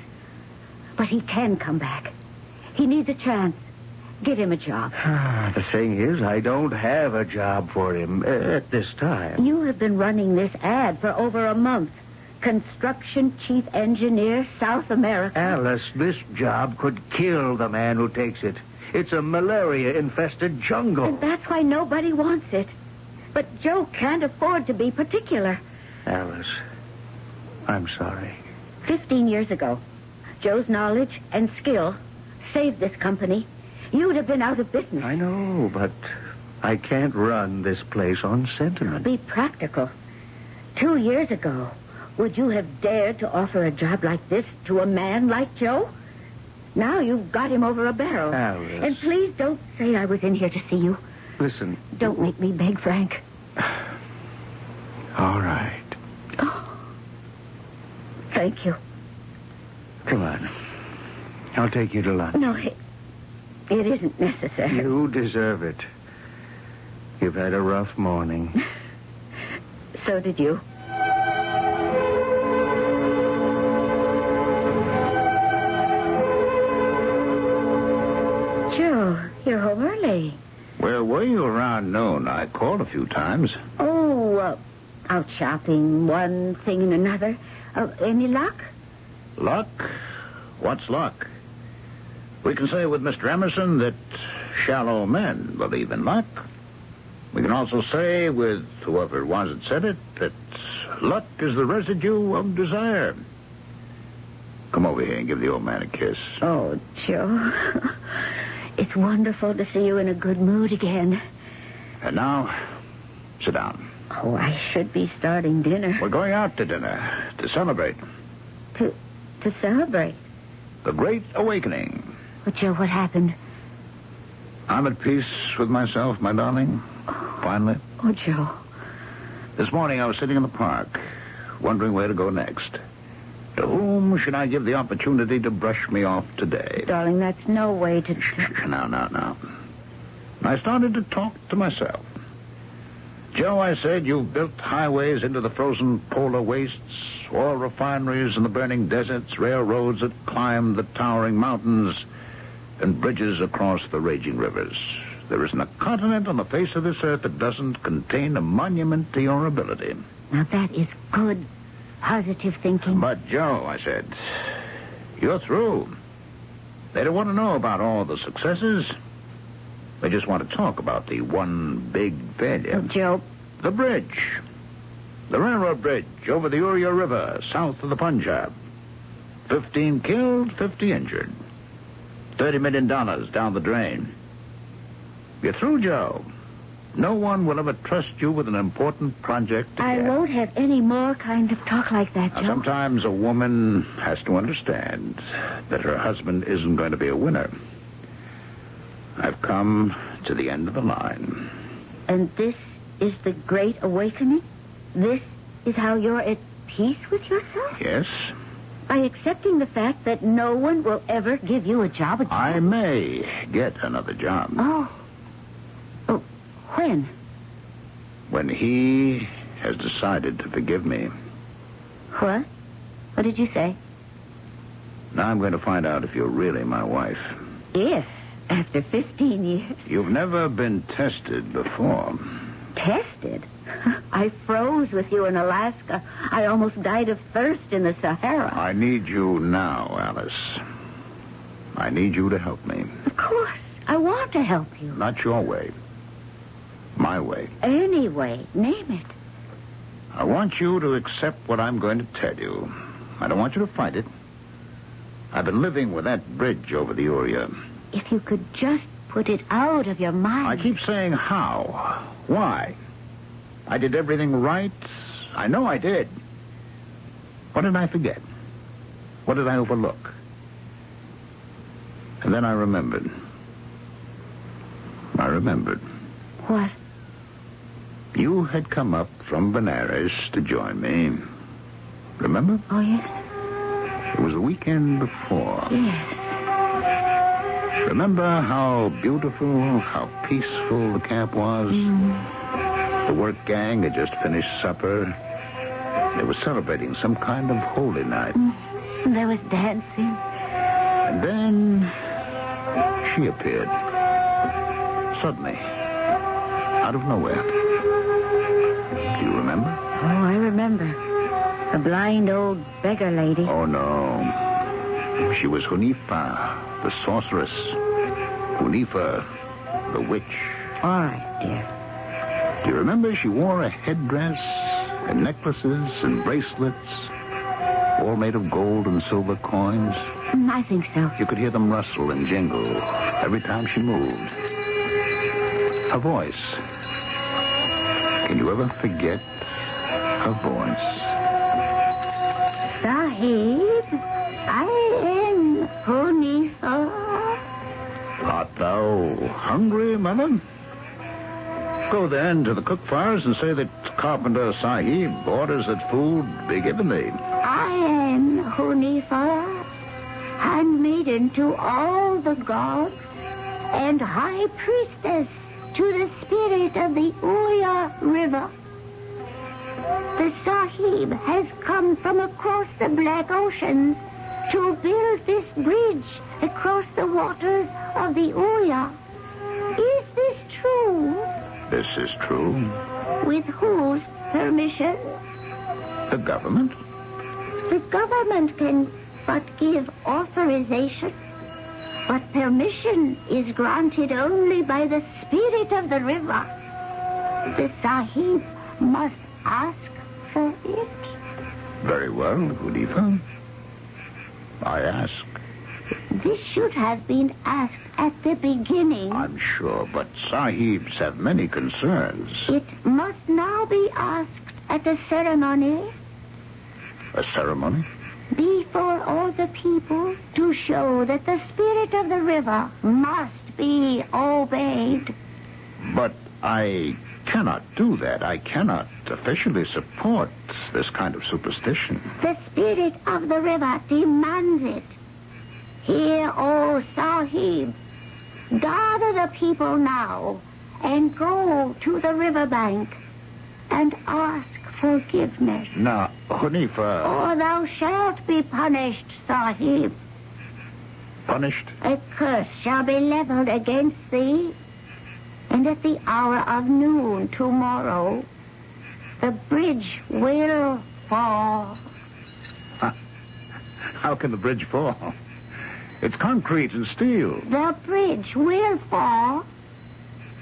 But he can come back. He needs a chance. Give him a job. The thing is, I don't have a job for him at this time. You have been running this ad for over a month. Construction chief engineer, South America. Alice, this job could kill the man who takes it. It's a malaria-infested jungle. And that's why nobody wants it. But Joe can't afford to be particular. Alice, I'm sorry. 15 years ago, Joe's knowledge and skill saved this company. You'd have been out of business. I know, but I can't run this place on sentiment. Be practical. 2 years ago, would you have dared to offer a job like this to a man like Joe? Now you've got him over a barrel. Alice. And please don't say I was in here to see you. Listen. Don't make me beg, Frank. All right. Oh. Thank you. Come on. I'll take you to lunch. No, it isn't necessary. You deserve it. You've had a rough morning. So did you. Joe, you're home early. Where were you around noon? I called a few times. Oh, out shopping, one thing and another. Any luck? Luck? What's luck? We can say with Mr. Emerson that shallow men believe in luck. We can also say with whoever it was that said it that luck is the residue of desire. Come over here and give the old man a kiss. Oh, Joe. It's wonderful to see you in a good mood again. And now, sit down. Oh, I should be starting dinner. We're going out to dinner to celebrate. To celebrate? The Great Awakening. Well, Joe, what happened? I'm at peace with myself, my darling. Finally. Oh, Joe. This morning I was sitting in the park, wondering where to go next. To whom should I give the opportunity to brush me off today? Darling, that's no way to... Now. I started to talk to myself. Joe, I said, you've built highways into the frozen polar wastes, oil refineries in the burning deserts, railroads that climb the towering mountains, and bridges across the raging rivers. There isn't a continent on the face of this earth that doesn't contain a monument to your ability. Now, that is good, positive thinking. But, Joe, I said, you're through. They don't want to know about all the successes. They just want to talk about the one big failure. Joe. The bridge. The railroad bridge over the Uriah River, south of the Punjab. 15 killed, 50 injured. $30 million down the drain. You're through, Joe. No one will ever trust you with an important project again. I won't have any more kind of talk like that, Joe. Now, sometimes a woman has to understand that her husband isn't going to be a winner. I've come to the end of the line. And this is the great awakening? This is how you're at peace with yourself? Yes. By accepting the fact that no one will ever give you a job again? I may get another job. Oh. Oh, when? When he has decided to forgive me. What? What did you say? Now I'm going to find out if you're really my wife. If? After 15 years? You've never been tested before. Tested? I froze with you in Alaska. I almost died of thirst in the Sahara. I need you now, Alice. I need you to help me. Of course. I want to help you. Not your way. My way. Any way. Name it. I want you to accept what I'm going to tell you. I don't want you to fight it. I've been living with that bridge over the Uriah. If you could just put it out of your mind. I keep saying how. Why? I did everything right. I know I did. What did I forget? What did I overlook? And then I remembered. What? You had come up from Benares to join me. Remember? Oh, yes. It was the weekend before. Yes. Remember how beautiful, how peaceful the camp was? The work gang had just finished supper. They were celebrating some kind of holy night. There was dancing. And then she appeared. Suddenly. Out of nowhere. Do you remember? Oh, I remember. A blind old beggar lady. Oh, no. She was Hunifa, the sorceress. Hunifa, the witch. All right, dear. Do you remember she wore a headdress and necklaces and bracelets, all made of gold and silver coins? I think so. You could hear them rustle and jingle every time she moved. Her voice. Can you ever forget her voice? Sahib, I am Hunifa. Art thou hungry, mother? Go then to the cook fires and say that Carpenter Sahib orders that food be given thee. I am Hunifa, handmaiden to all the gods and high priestess to the spirit of the Uriah River. The Sahib has come from across the Black Oceans to build this bridge across the waters of the Uriah. Is this true? This is true. With whose permission? The government? The government can but give authorization. But permission is granted only by the spirit of the river. The Sahib must ask for it. Very well, Hunifa. I ask. This should have been asked at the beginning. I'm sure, but Sahibs have many concerns. It must now be asked at a ceremony. A ceremony? Before all the people, to show that the spirit of the river must be obeyed. But I cannot do that. I cannot officially support this kind of superstition. The spirit of the river demands it. Hear, O Sahib, gather the people now and go to the riverbank and ask forgiveness. Now, Hunifa. Or thou shalt be punished, Sahib. Punished? A curse shall be leveled against thee, and at the hour of noon tomorrow, the bridge will fall. How can the bridge fall? It's concrete and steel. The bridge will fall,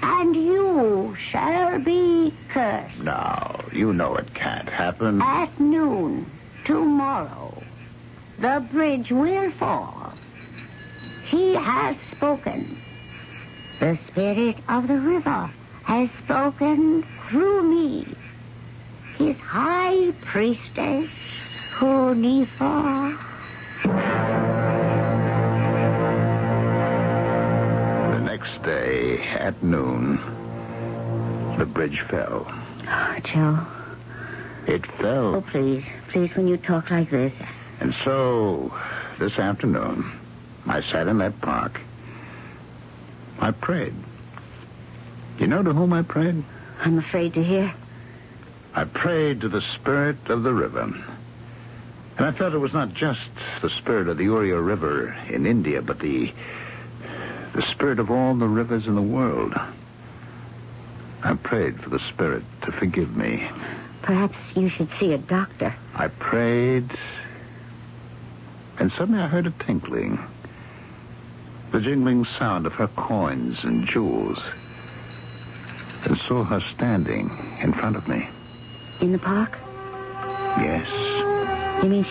and you shall be cursed. No, you know it can't happen. At noon tomorrow, the bridge will fall. He has spoken. The spirit of the river has spoken through me, his high priestess, Hunifa. The next day, at noon, the bridge fell. Oh, Joe. It fell. Oh, please. Please, when you talk like this. And so, this afternoon, I sat in that park. I prayed. You know to whom I prayed? I'm afraid to hear. I prayed to the spirit of the river. And I felt it was not just the spirit of the Uriah River in India, but the spirit of all the rivers in the world. I prayed for the spirit to forgive me. Perhaps you should see a doctor. I prayed, and suddenly I heard a tinkling. The jingling sound of her coins and jewels, and saw her standing in front of me. In the park? Yes. You mean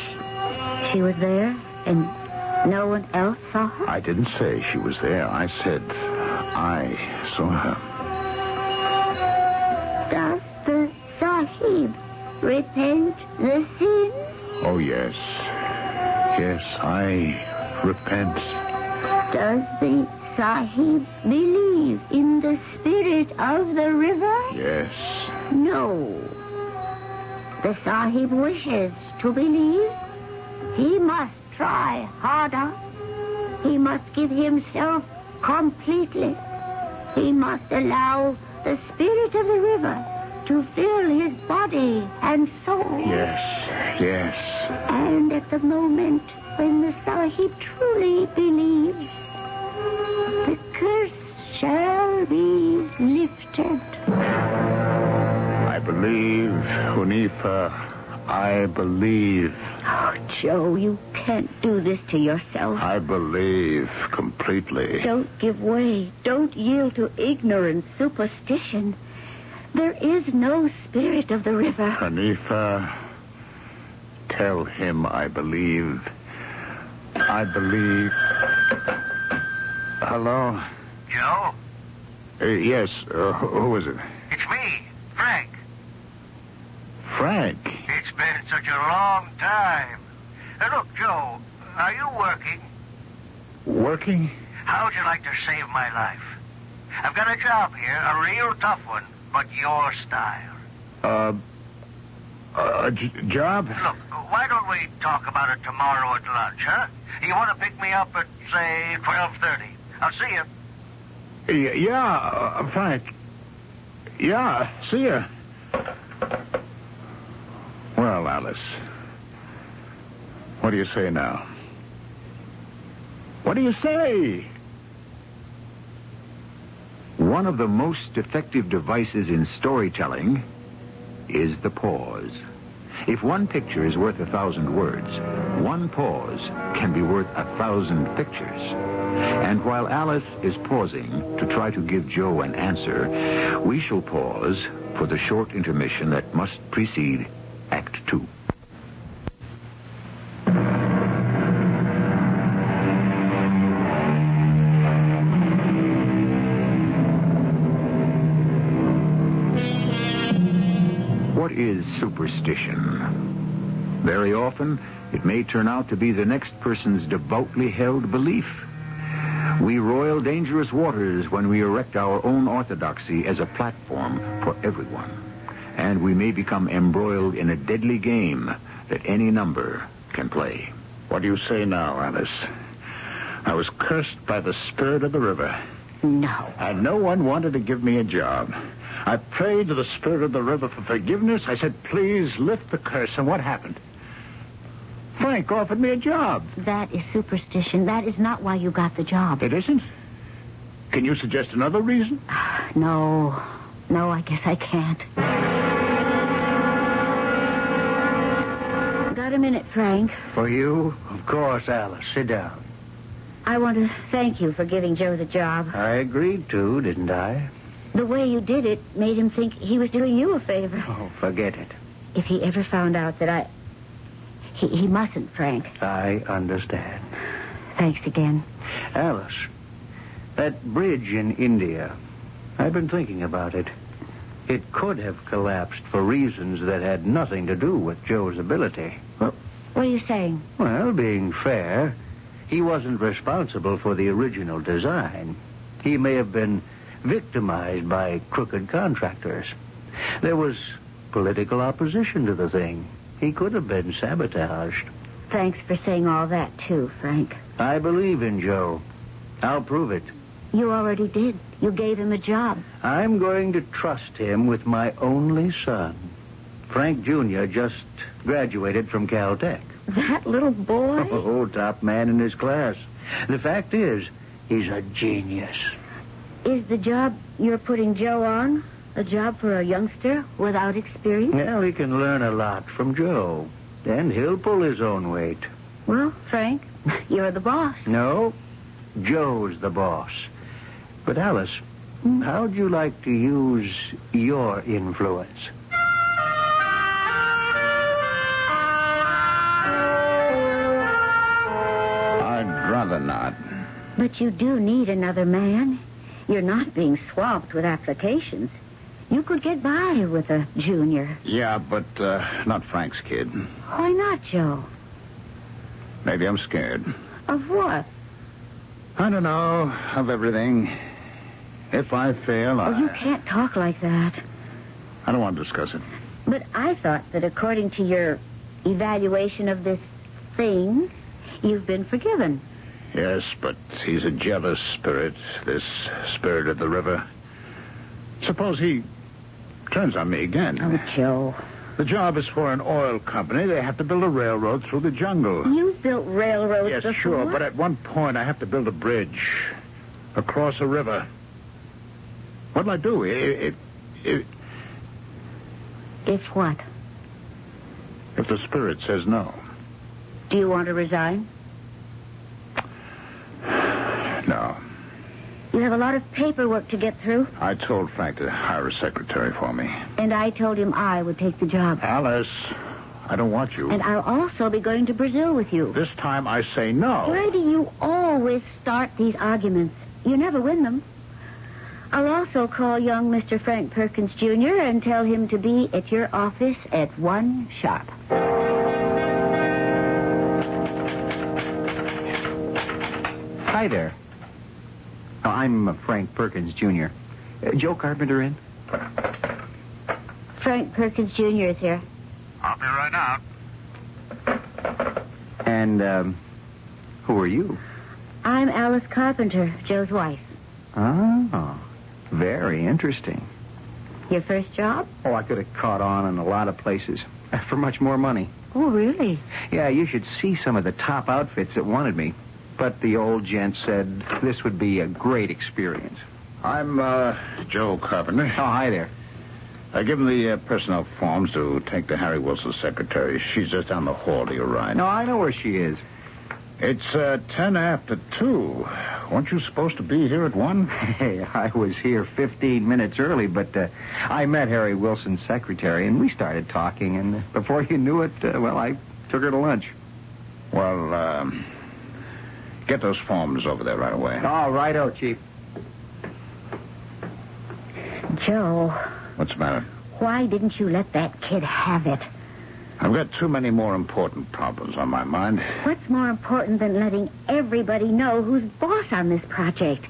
she was there and no one else saw her? I didn't say she was there. I said I saw her. Does the Sahib repent the sin? Oh, yes. Yes, I repent. Does the Sahib believe in the spirit of the river? Yes. No. The Sahib wishes to believe. He must try harder. He must give himself completely. He must allow the spirit of the river to fill his body and soul. Yes, yes. And at the moment when the Sahib truly believes, the curse shall be lifted. I believe, Hunifa. I believe. Oh, Joe, you can't do this to yourself. I believe completely. Don't give way. Don't yield to ignorance, superstition. There is no spirit of the river. Hunifa, tell him I believe. I believe. Hello? Joe? Yes, who is it? It's me, Frank. Frank? It's been such a long time. Look, Joe, are you working? Working? How'd you like to save my life? I've got a job here, a real tough one, but your style. A job? Look, why don't we talk about it tomorrow at lunch, huh? You want to pick me up at, say, 12:30? I'll see you. Yeah, Frank. Yeah, see ya. Well, Alice, what do you say now? What do you say? One of the most effective devices in storytelling is the pause. If one picture is worth 1,000 words, one pause can be worth 1,000 pictures. And while Alice is pausing to try to give Joe an answer, we shall pause for the short intermission that must precede Act 2. What is superstition? Very often, it may turn out to be the next person's devoutly held belief. We roil dangerous waters when we erect our own orthodoxy as a platform for everyone. And we may become embroiled in a deadly game that any number can play. What do you say now, Alice? I was cursed by the spirit of the river. No. And no one wanted to give me a job. I prayed to the spirit of the river for forgiveness. I said, please lift the curse. And what happened? Frank offered me a job. That is superstition. That is not why you got the job. It isn't? Can you suggest another reason? No, I guess I can't. Got a minute, Frank? For you? Of course, Alice. Sit down. I want to thank you for giving Joe the job. I agreed to, didn't I? The way you did it made him think he was doing you a favor. Oh, forget it. If he ever found out that He mustn't, Frank. I understand. Thanks again. Alice, that bridge in India, I've been thinking about it. It could have collapsed for reasons that had nothing to do with Joe's ability. What are you saying? Well, being fair, he wasn't responsible for the original design. He may have been victimized by crooked contractors. There was political opposition to the thing. He could have been sabotaged. Thanks for saying all that, too, Frank. I believe in Joe. I'll prove it. You already did. You gave him a job. I'm going to trust him with my only son. Frank Jr. just graduated from Caltech. That little boy? Oh, top man in his class. The fact is, he's a genius. Is the job you're putting Joe on a job for a youngster without experience? Well, he can learn a lot from Joe. And he'll pull his own weight. Well, Frank, you're the boss. No, Joe's the boss. But, Alice, how'd you like to use your influence? I'd rather not. But you do need another man. You're not being swamped with applications. You could get by with a junior. Yeah, but not Frank's kid. Why not, Joe? Maybe I'm scared. Of what? I don't know. Of everything. If I fail, Oh, you can't talk like that. I don't want to discuss it. But I thought that according to your evaluation of this thing, you've been forgiven. Yes, but he's a jealous spirit, this spirit of the river. Suppose he turns on me again. Oh, Joe. The job is for an oil company. They have to build a railroad through the jungle. You've built railroads Yes, before. sure, but at one point I have to build a bridge across a river. What'll I do? If what? If the spirit says no. Do you want to resign? No. You have a lot of paperwork to get through. I told Frank to hire a secretary for me. And I told him I would take the job. Alice, I don't want you. And I'll also be going to Brazil with you. This time I say no. Why do you always start these arguments? You never win them. I'll also call young Mr. Frank Perkins, Jr. and tell him to be at your office at 1 sharp. Hi there. Oh, I'm Frank Perkins, Jr. Joe Carpenter in? Frank Perkins, Jr. is here. I'll be right out. And, who are you? I'm Alice Carpenter, Joe's wife. Oh, very interesting. Your first job? Oh, I could have caught on in a lot of places for much more money. Oh, really? Yeah, you should see some of the top outfits that wanted me. But the old gent said this would be a great experience. I'm, Joe Carpenter. Oh, hi there. I give him the personnel forms to take to Harry Wilson's secretary. She's just down the hall to your right. No, I know where she is. It's 10 after 2. Weren't you supposed to be here at 1? Hey, I was here 15 minutes early, but I met Harry Wilson's secretary, and we started talking, and before you knew it, I took her to lunch. Well, get those forms over there right away. Oh, righto, Chief. Joe. What's the matter? Why didn't you let that kid have it? I've got too many more important problems on my mind. What's more important than letting everybody know who's boss on this project?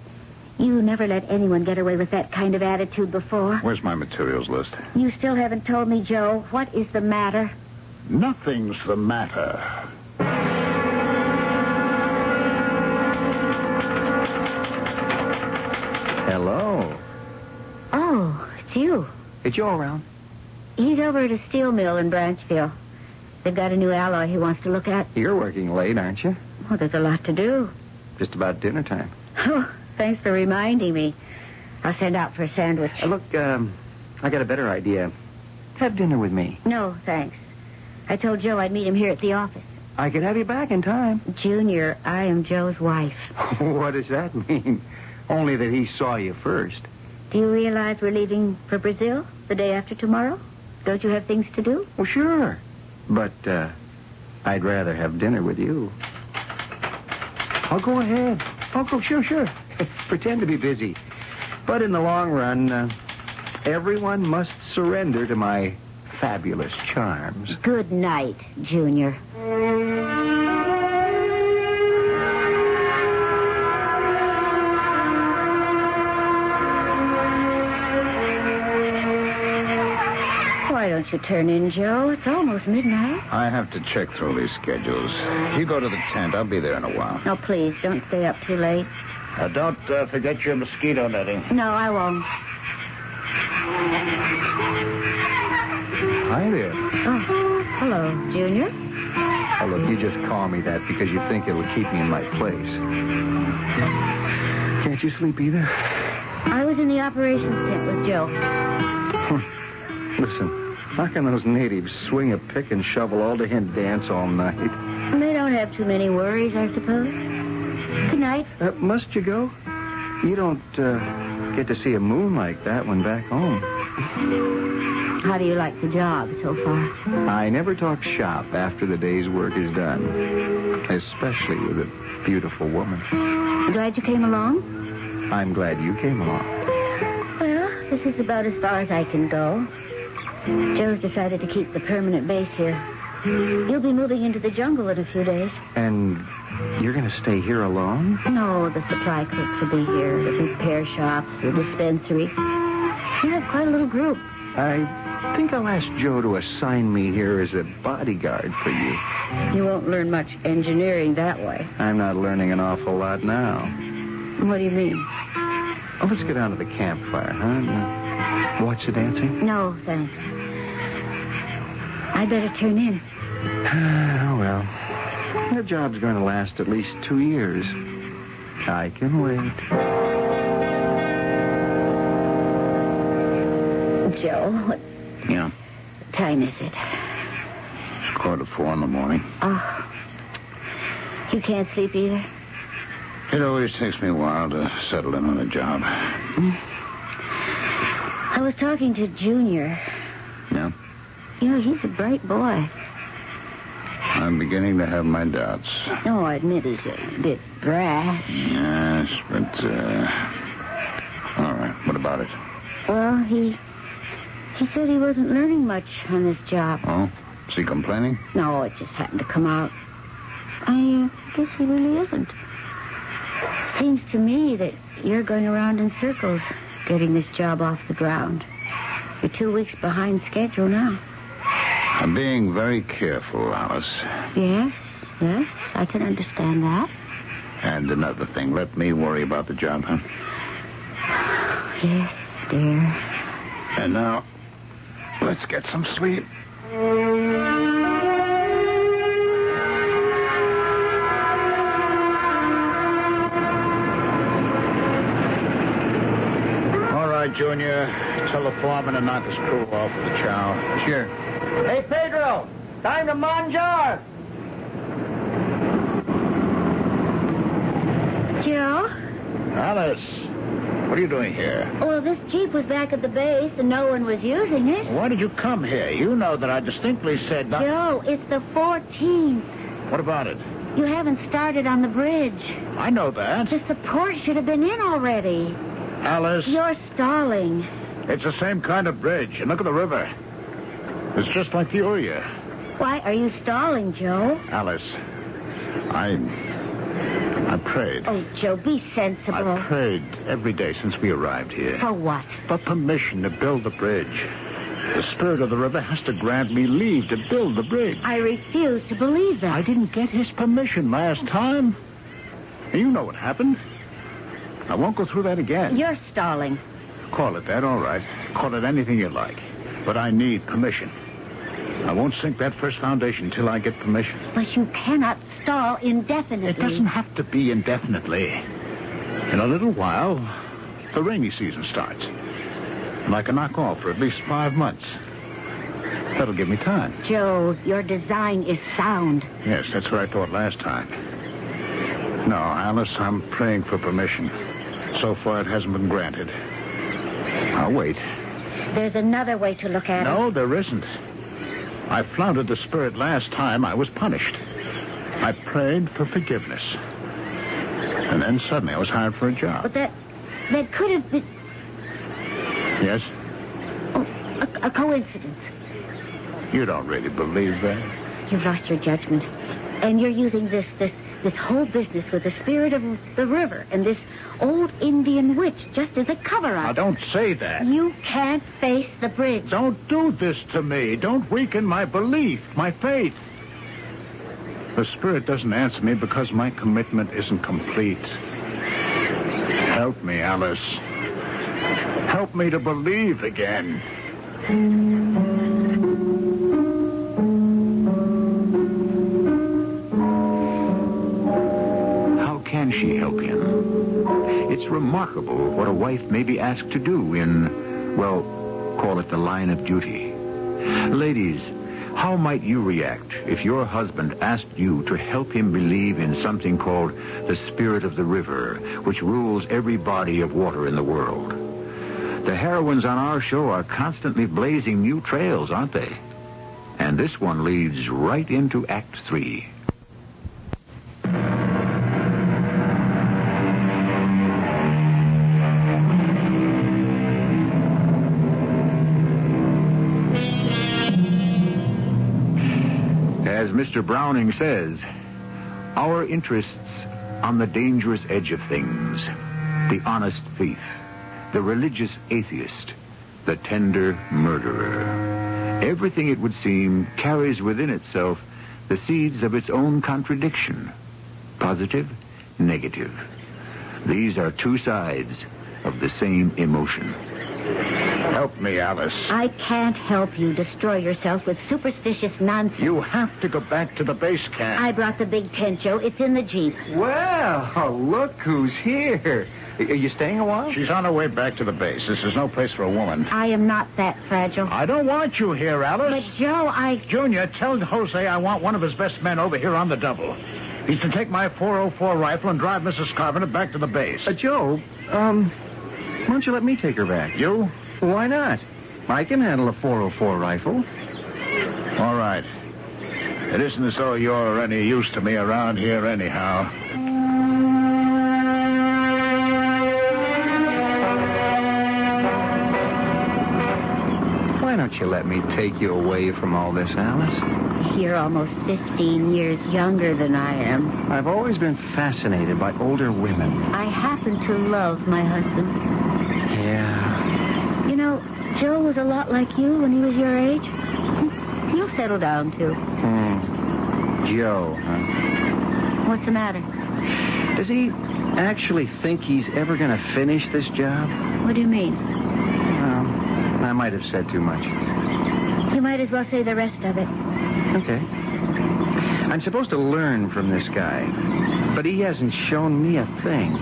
You never let anyone get away with that kind of attitude before. Where's my materials list? You still haven't told me, Joe. What is the matter? Nothing's the matter. Hello. Oh, It's you. Is Joe around? He's over at a steel mill in Branchville. They've got a new alloy he wants to look at. You're working late, aren't you? Well, there's a lot to do. Just about dinner time. Oh, thanks for reminding me. I'll send out for a sandwich. Look, I got a better idea. Have dinner with me. No, thanks. I told Joe I'd meet him here at the office. I could have you back in time. Junior, I am Joe's wife. What does that mean? Only that he saw you first. Do you realize we're leaving for Brazil the day after tomorrow? Don't you have things to do? Well, sure. But, I'd rather have dinner with you. I'll go ahead. I'll go, sure. Pretend to be busy. But in the long run, everyone must surrender to my fabulous charms. Good night, Junior. Why don't you turn in, Joe? It's almost midnight. I have to check through these schedules. You go to the tent. I'll be there in a while. No, please, don't stay up too late. Don't forget your mosquito netting. No, I won't. Hi there. Oh, hello, Junior. Oh, look, you just call me that because you think it'll keep me in my place. Can't you sleep either? I was in the operations tent with Joe. Listen, how can those natives swing a pick and shovel all day and dance all night? They don't have too many worries, I suppose. Good night. Must you go? You don't get to see a moon like that one back home. How do you like the job so far? I never talk shop after the day's work is done. Especially with a beautiful woman. Glad you came along? I'm glad you came along. Well, this is about as far as I can go. Joe's decided to keep the permanent base here. You'll be moving into the jungle in a few days. And you're going to stay here alone? No, the supply clerks will be here. The repair shops, the dispensary. We have quite a little group. I think I'll ask Joe to assign me here as a bodyguard for you. You won't learn much engineering that way. I'm not learning an awful lot now. What do you mean? Well, let's go down to the campfire, huh? And watch the dancing? No, thanks. I'd better turn in. Oh, well. The job's going to last at least 2 years. I can wait. Joe, what Yeah? time is it? It's 3:45 in the morning. Oh. You can't sleep either? It always takes me a while to settle in on a job. I was talking to Junior. Yeah? You know, he's a bright boy. I'm beginning to have my doubts. No, I admit he's a bit brash. Yes, but, all right. What about it? Well, he said he wasn't learning much on this job. Oh? Is he complaining? No, it just happened to come out. I guess he really isn't. Seems to me that you're going around in circles getting this job off the ground. You're 2 weeks behind schedule now. I'm being very careful, Alice. Yes, I can understand that. And another thing, let me worry about the job, huh? Yes, dear. And now, let's get some sleep. All right, Junior. Tell the foreman to knock his crew off with the chow. Sure. Hey, Pedro, time to manjar. Joe? Alice, what are you doing here? Well, this Jeep was back at the base and no one was using it. Why did you come here? You know that I distinctly said not... Joe, it's the 14th. What about it? You haven't started on the bridge. I know that. The support should have been in already. Alice. You're stalling. It's the same kind of bridge. And look at the river. It's just like the Uya. Why are you stalling, Joe? Alice, I prayed. Oh, Joe, be sensible. I prayed every day since we arrived here. For what? For permission to build the bridge. The spirit of the river has to grant me leave to build the bridge. I refuse to believe that. I didn't get his permission last time. You know what happened. I won't go through that again. You're stalling. Call it that, all right. Call it anything you like. But I need permission. I won't sink that first foundation till I get permission. But you cannot stall indefinitely. It doesn't have to be indefinitely. In a little while, the rainy season starts. And I can knock off for at least 5 months. That'll give me time. Joe, your design is sound. Yes, that's what I thought last time. No, Alice, I'm praying for permission. So far, it hasn't been granted. I'll wait. There's another way to look at it. No, there isn't. I flouted the spirit last time. I was punished. I prayed for forgiveness. And then suddenly I was hired for a job. But that could have been... Yes? Oh, a coincidence. You don't really believe that? You've lost your judgment. And you're using this whole business with the spirit of the river and this old Indian witch just as a cover-up. Now, don't say that. You can't face the bridge. Don't do this to me. Don't weaken my belief, my faith. The spirit doesn't answer me because my commitment isn't complete. Help me, Alice. Help me to believe again. How can she help him? It's remarkable what a wife may be asked to do in, well, call it the line of duty. Ladies, how might you react if your husband asked you to help him believe in something called the spirit of the river, which rules every body of water in the world? The heroines on our show are constantly blazing new trails, aren't they? And this one leads right into Act 3. As Mr. Browning says, our interests on the dangerous edge of things, the honest thief, the religious atheist, the tender murderer. Everything, it would seem, carries within itself the seeds of its own contradiction. Positive, negative. These are two sides of the same emotion. Help me, Alice. I can't help you destroy yourself with superstitious nonsense. You have to go back to the base camp. I brought the big tent, Joe. It's in the Jeep. Well, look who's here. Are you staying a while? She's on her way back to the base. This is no place for a woman. I am not that fragile. I don't want you here, Alice. But, Joe, Junior, tell Jose I want one of his best men over here on the double. He's to take my .404 rifle and drive Mrs. Carpenter back to the base. Joe, why don't you let me take her back? You? Why not? I can handle a .404 rifle. All right. It isn't as though you're any use to me around here anyhow. Why don't you let me take you away from all this, Alice? You're almost 15 years younger than I am. I've always been fascinated by older women. I happen to love my husband. Yeah. You know, Joe was a lot like you when he was your age. You'll settle down, too. Joe, huh? What's the matter? Does he actually think he's ever going to finish this job? What do you mean? Well, I might have said too much. You might as well say the rest of it. Okay. I'm supposed to learn from this guy, but he hasn't shown me a thing.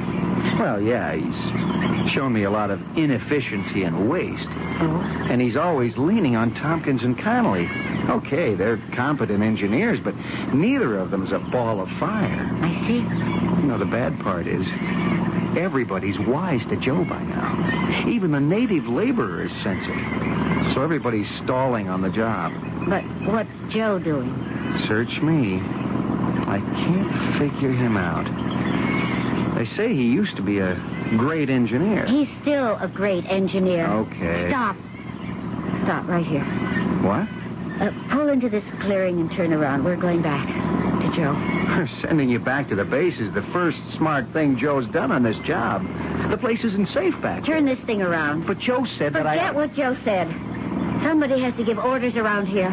Well, yeah, he's shown me a lot of inefficiency and waste. Oh? And he's always leaning on Tompkins and Connolly. Okay, they're competent engineers, but neither of them's a ball of fire. I see. You know, the bad part is everybody's wise to Joe by now. Even the native laborers sense it. So everybody's stalling on the job. But what's Joe doing? Search me. I can't figure him out. They say he used to be a great engineer. He's still a great engineer. Okay. Stop. Stop right here. What? Pull into this clearing and turn around. We're going back to Joe. Sending you back to the base is the first smart thing Joe's done on this job. The place isn't safe back Turn this thing around. But Joe said that Forget what Joe said. Somebody has to give orders around here.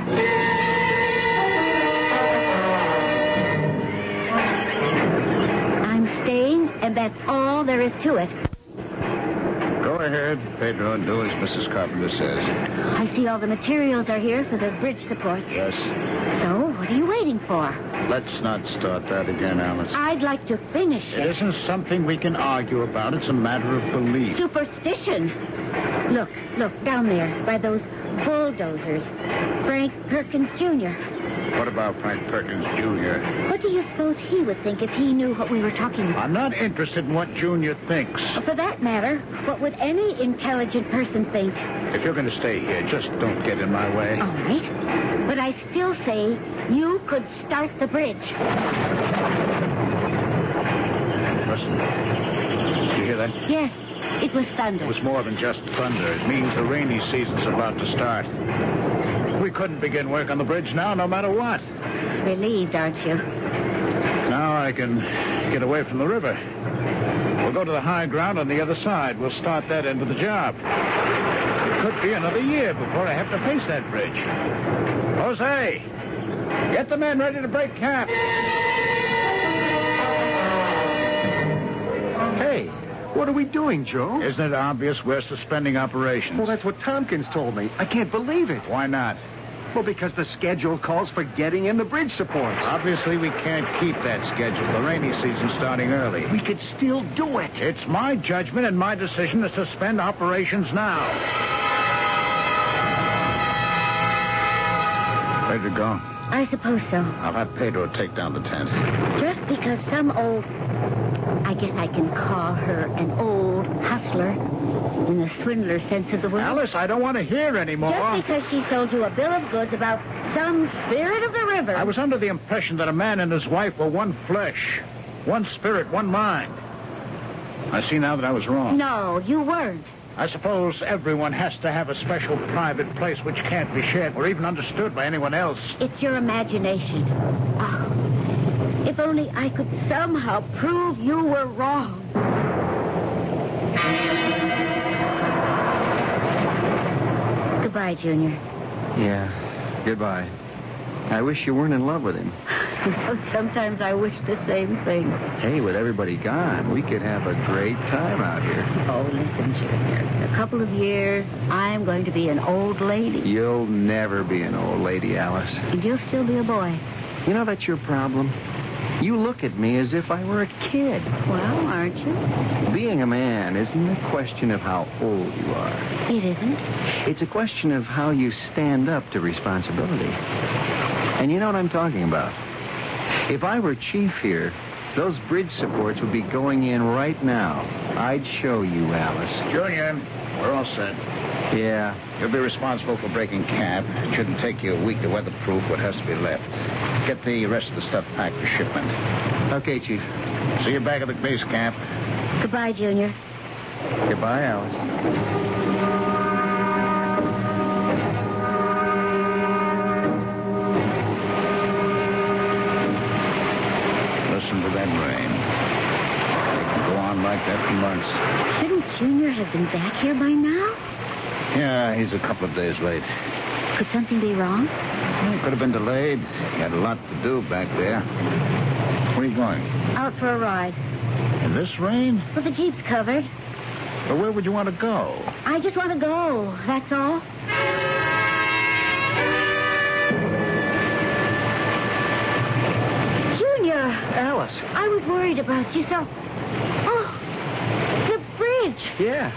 I'm staying, and that's all there is to it. Go ahead, Pedro, and do as Mrs. Carpenter says. I see all the materials are here for the bridge supports. Yes. So, what are you waiting for? Let's not start that again, Alice. I'd like to finish it. It isn't something we can argue about. It's a matter of belief. Superstition. Look, down there, by those bulldozers. Frank Perkins Jr. What about Frank Perkins, Jr.? What do you suppose he would think if he knew what we were talking about? I'm not interested in what Junior thinks. For that matter, what would any intelligent person think? If you're going to stay here, just don't get in my way. All right. But I still say you could start the bridge. Listen. Did you hear that? Yes, it was thunder. It was more than just thunder. It means the rainy season's about to start. We couldn't begin work on the bridge now, no matter what. Relieved, aren't you? Now I can get away from the river. We'll go to the high ground on the other side. We'll start that end of the job. It could be another year before I have to face that bridge. Jose, get the men ready to break camp. Hey, what are we doing, Joe? Isn't it obvious we're suspending operations? Well, that's what Tompkins told me. I can't believe it. Why not? Well, because the schedule calls for getting in the bridge supports. Obviously, we can't keep that schedule. The rainy season's starting early. We could still do it. It's my judgment and my decision to suspend operations now. Ready to go? I suppose so. I'll have Pedro take down the tent. Just because some old... I guess I can call her an old hustler in the swindler sense of the word. Alice, I don't want to hear anymore. Just because she sold you a bill of goods about some spirit of the river. I was under the impression that a man and his wife were one flesh, one spirit, one mind. I see now that I was wrong. No, you weren't. I suppose everyone has to have a special private place which can't be shared or even understood by anyone else. It's your imagination. Oh, if only I could somehow prove you were wrong. Goodbye, Junior. Yeah, goodbye. I wish you weren't in love with him. Sometimes I wish the same thing. Hey, with everybody gone, we could have a great time out here. Oh, listen, Junior. In a couple of years, I'm going to be an old lady. You'll never be an old lady, Alice. And you'll still be a boy. You know, that's your problem. You look at me as if I were a kid. Well, aren't you? Being a man isn't a question of how old you are. It isn't? It's a question of how you stand up to responsibility. And you know what I'm talking about. If I were chief here, those bridge supports would be going in right now. I'd show you, Alice. Junior, we're all set. Yeah. You'll be responsible for breaking camp. It shouldn't take you a week to weatherproof what has to be left. Get the rest of the stuff packed for shipment. Okay, Chief. See you back at the base camp. Goodbye, Junior. Goodbye, Alice. Listen to that rain. It can go on like that for months. Shouldn't Junior have been back here by now? Yeah, he's a couple of days late. Could something be wrong? Well, it could have been delayed. He had a lot to do back there. Where are you going? Out for a ride. In this rain? Well, the Jeep's covered. Well, where would you want to go? I just want to go, that's all. Junior! Alice. I was worried about you, so... Oh, the bridge. Yeah.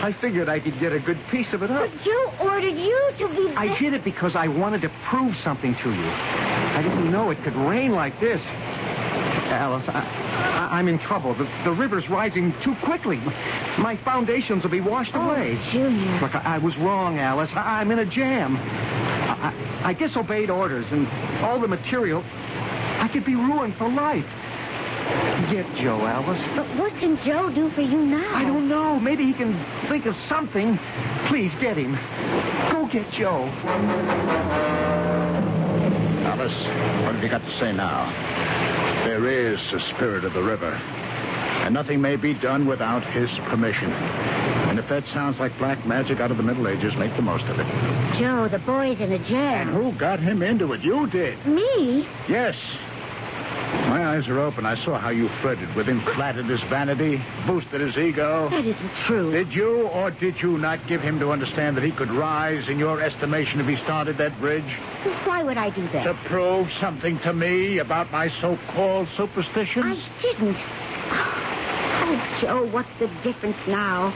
I figured I could get a good piece of it up. But Joe ordered you to be... I did it because I wanted to prove something to you. I didn't know it could rain like this. Alice, I'm in trouble. The river's rising too quickly. My foundations will be washed away. Junior. Look, I was wrong, Alice. I'm in a jam. I disobeyed orders and all the material. I could be ruined for life. Get Joe, Alice. But what can Joe do for you now? I don't know. Maybe he can think of something. Please, get him. Go get Joe. Alice, what have you got to say now? There is a spirit of the river, and nothing may be done without his permission. And if that sounds like black magic out of the Middle Ages, make the most of it. Joe, the boy's in a jam. And who got him into it? You did. Me? Yes. My eyes are open. I saw how you flirted with him, flattered his vanity, boosted his ego. That isn't true. Did you or did you not give him to understand that he could rise in your estimation if he started that bridge? Why would I do that? To prove something to me about my so-called superstitions? I didn't. Oh, Joe, what's the difference now?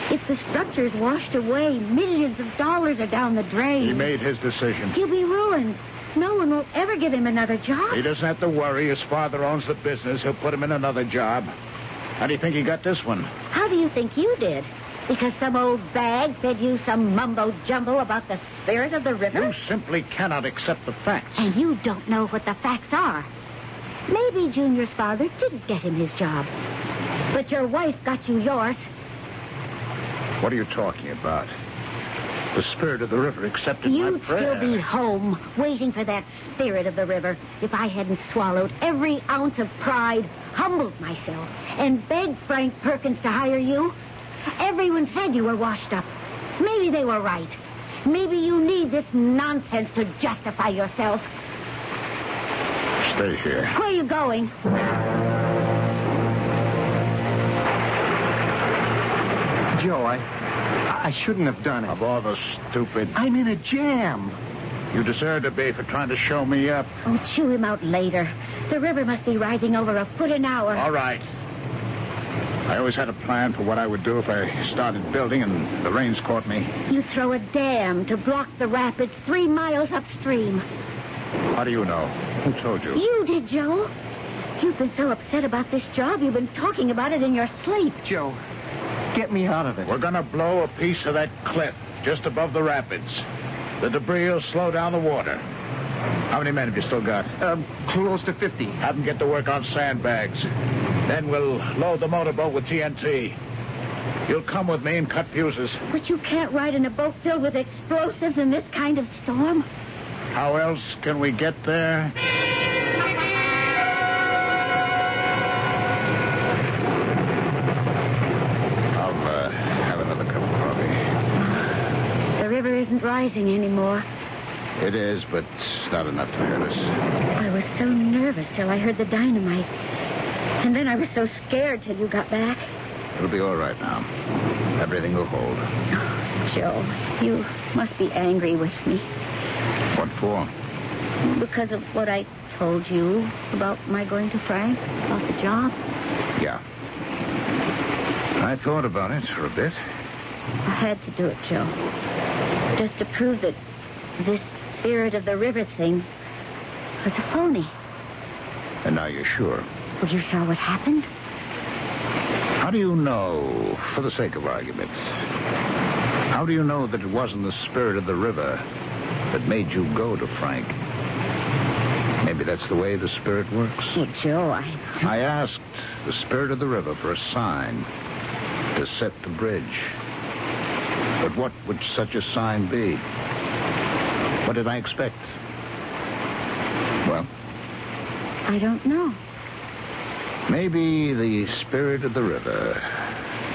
If the structure's washed away, millions of dollars are down the drain. He made his decision. He'll be ruined. No one will ever give him another job. He doesn't have to worry. His father owns the business. He'll put him in another job. How do you think he got this one? How do you think you did? Because some old bag fed you some mumbo-jumbo about the spirit of the river? You simply cannot accept the facts. And you don't know what the facts are. Maybe Junior's father didn't get him his job. But your wife got you yours. What are you talking about? The spirit of the river accepted my prayer. You'd still be home, waiting for that spirit of the river, if I hadn't swallowed every ounce of pride, humbled myself, and begged Frank Perkins to hire you. Everyone said you were washed up. Maybe they were right. Maybe you need this nonsense to justify yourself. Stay here. Where are you going? Joe, I shouldn't have done it. Of all the stupid... I'm in a jam. You deserve to be for trying to show me up. Oh, chew him out later. The river must be rising over a foot an hour. All right. I always had a plan for what I would do if I started building and the rains caught me. You throw a dam to block the rapids 3 miles upstream. How do you know? Who told you? You did, Joe. You've been so upset about this job, you've been talking about it in your sleep. Joe, get me out of it. We're going to blow a piece of that cliff just above the rapids. The debris will slow down the water. How many men have you still got? Close to 50. Have them get to work on sandbags. Then we'll load the motorboat with TNT. You'll come with me and cut fuses. But you can't ride in a boat filled with explosives in this kind of storm. How else can we get there? I'll have another cup of coffee. The river isn't rising anymore. It is, but it's not enough to hurt us. I was so nervous till I heard the dynamite. And then I was so scared till you got back. It'll be all right now. Everything will hold. Oh, Joe, you must be angry with me. What for? Because of what I told you about my going to Frank, about the job. Yeah. I thought about it for a bit. I had to do it, Joe. Just to prove that this spirit of the river thing was a phony. And now you're sure? Well, you saw what happened? How do you know, for the sake of argument, how do you know that it wasn't the spirit of the river that made you go to Frank? Maybe that's the way the spirit works. Oh, Joe, I asked the spirit of the river for a sign to set the bridge. But what would such a sign be? What did I expect? Well? I don't know. Maybe the spirit of the river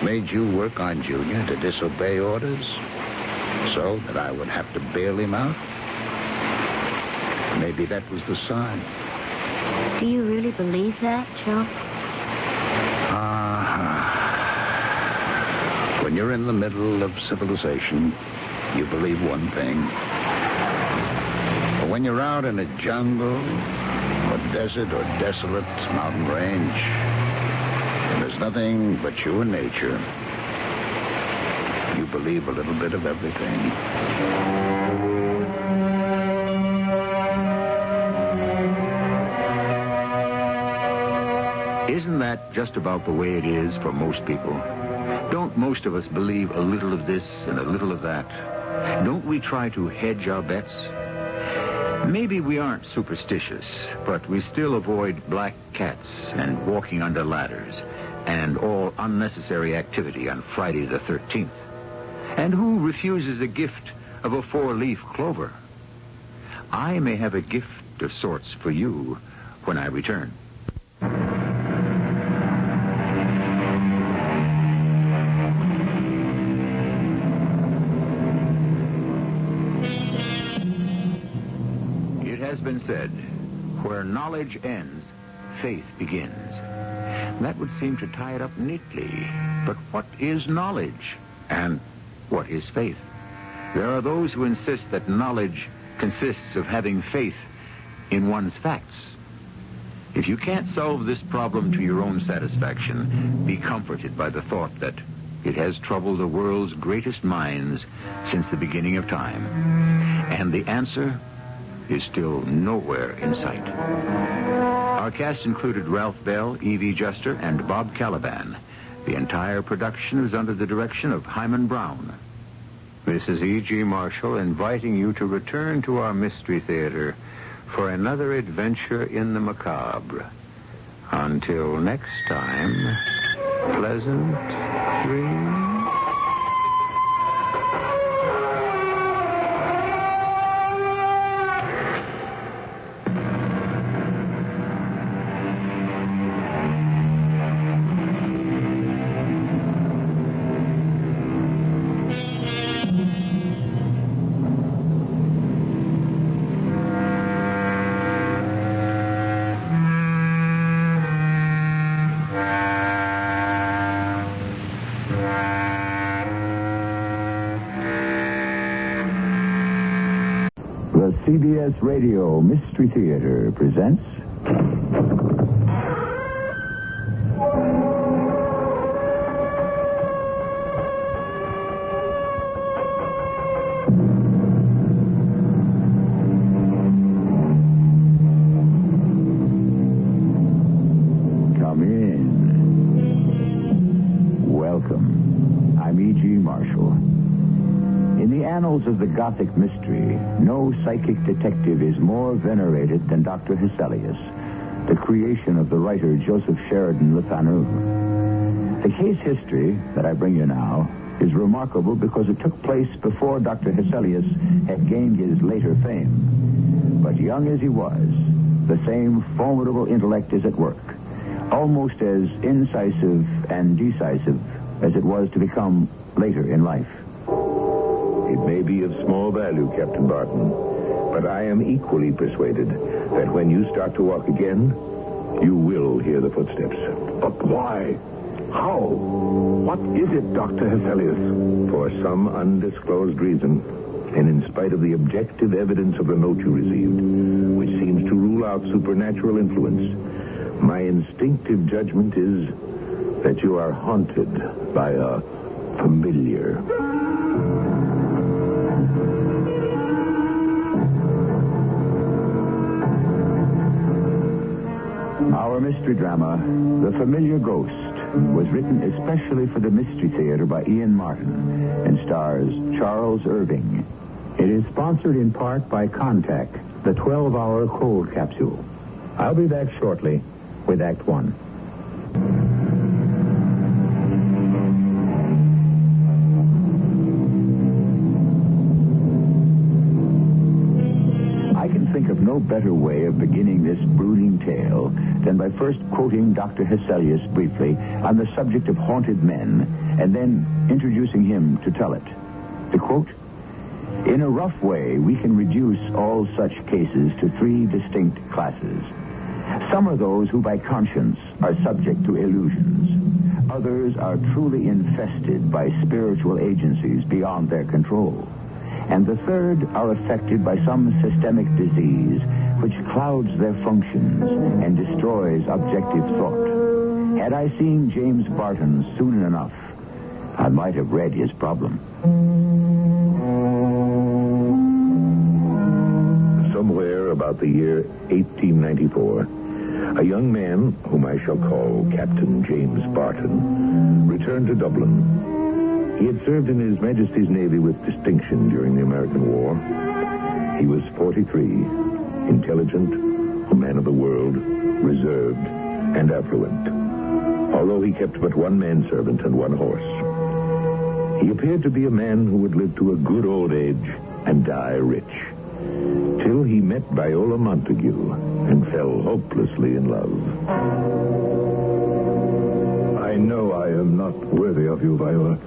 made you work on Junior to disobey orders so that I would have to bail him out. Maybe that was the sign. Do you really believe that, Joe? When you're in the middle of civilization, you believe one thing. But when you're out in a jungle, or desert, or desolate mountain range, and there's nothing but you and nature, you believe a little bit of everything. Isn't that just about the way it is for most people? Don't most of us believe a little of this and a little of that? Don't we try to hedge our bets? Maybe we aren't superstitious, but we still avoid black cats and walking under ladders and all unnecessary activity on Friday the 13th. And who refuses the gift of a 4-leaf clover? I may have a gift of sorts for you when I return. It has been said, where knowledge ends, faith begins. That would seem to tie it up neatly. But what is knowledge? And what is faith? There are those who insist that knowledge consists of having faith in one's facts. If you can't solve this problem to your own satisfaction, be comforted by the thought that it has troubled the world's greatest minds since the beginning of time. And the answer is still nowhere in sight. Our cast included Ralph Bell, Evie Juster, and Bob Caliban. The entire production is under the direction of Hyman Brown. This is E.G. Marshall inviting you to return to our Mystery Theater for another adventure in the macabre. Until next time, pleasant dreams. The CBS Radio Mystery Theater presents... Come in. Welcome. I'm E.G. Marshall. In the annals of the Gothic mystery, no psychic detective is more venerated than Dr. Hesselius, the creation of the writer Joseph Sheridan Le Fanu. The case history that I bring you now is remarkable because it took place before Dr. Hesselius had gained his later fame. But young as he was, the same formidable intellect is at work, almost as incisive and decisive as it was to become later in life. It may be of small value, Captain Barton, but I am equally persuaded that when you start to walk again, you will hear the footsteps. But why? How? What is it, Dr. Hesselius? For some undisclosed reason, and in spite of the objective evidence of the note you received, which seems to rule out supernatural influence, my instinctive judgment is that you are haunted by a familiar. Our mystery drama, The Familiar Ghost, was written especially for the Mystery Theater by Ian Martin and stars Charles Irving. It is sponsored in part by Contact, the 12-hour cold capsule. I'll be back shortly with Act One. Think of no better way of beginning this brooding tale than by first quoting Dr. Hesselius briefly on the subject of haunted men and then introducing him to tell it. The quote, "In a rough way, we can reduce all such cases to three distinct classes. Some are those who by conscience are subject to illusions. Others are truly infested by spiritual agencies beyond their control. And the third are affected by some systemic disease which clouds their functions and destroys objective thought. Had I seen James Barton soon enough, I might have read his problem." Somewhere about the year 1894, a young man, whom I shall call Captain James Barton, returned to Dublin. He had served in His Majesty's Navy with distinction during the American War. He was 43, intelligent, a man of the world, reserved, and affluent, although he kept but one manservant and one horse. He appeared to be a man who would live to a good old age and die rich, till he met Viola Montague and fell hopelessly in love. I know I am not worthy of you, Viola.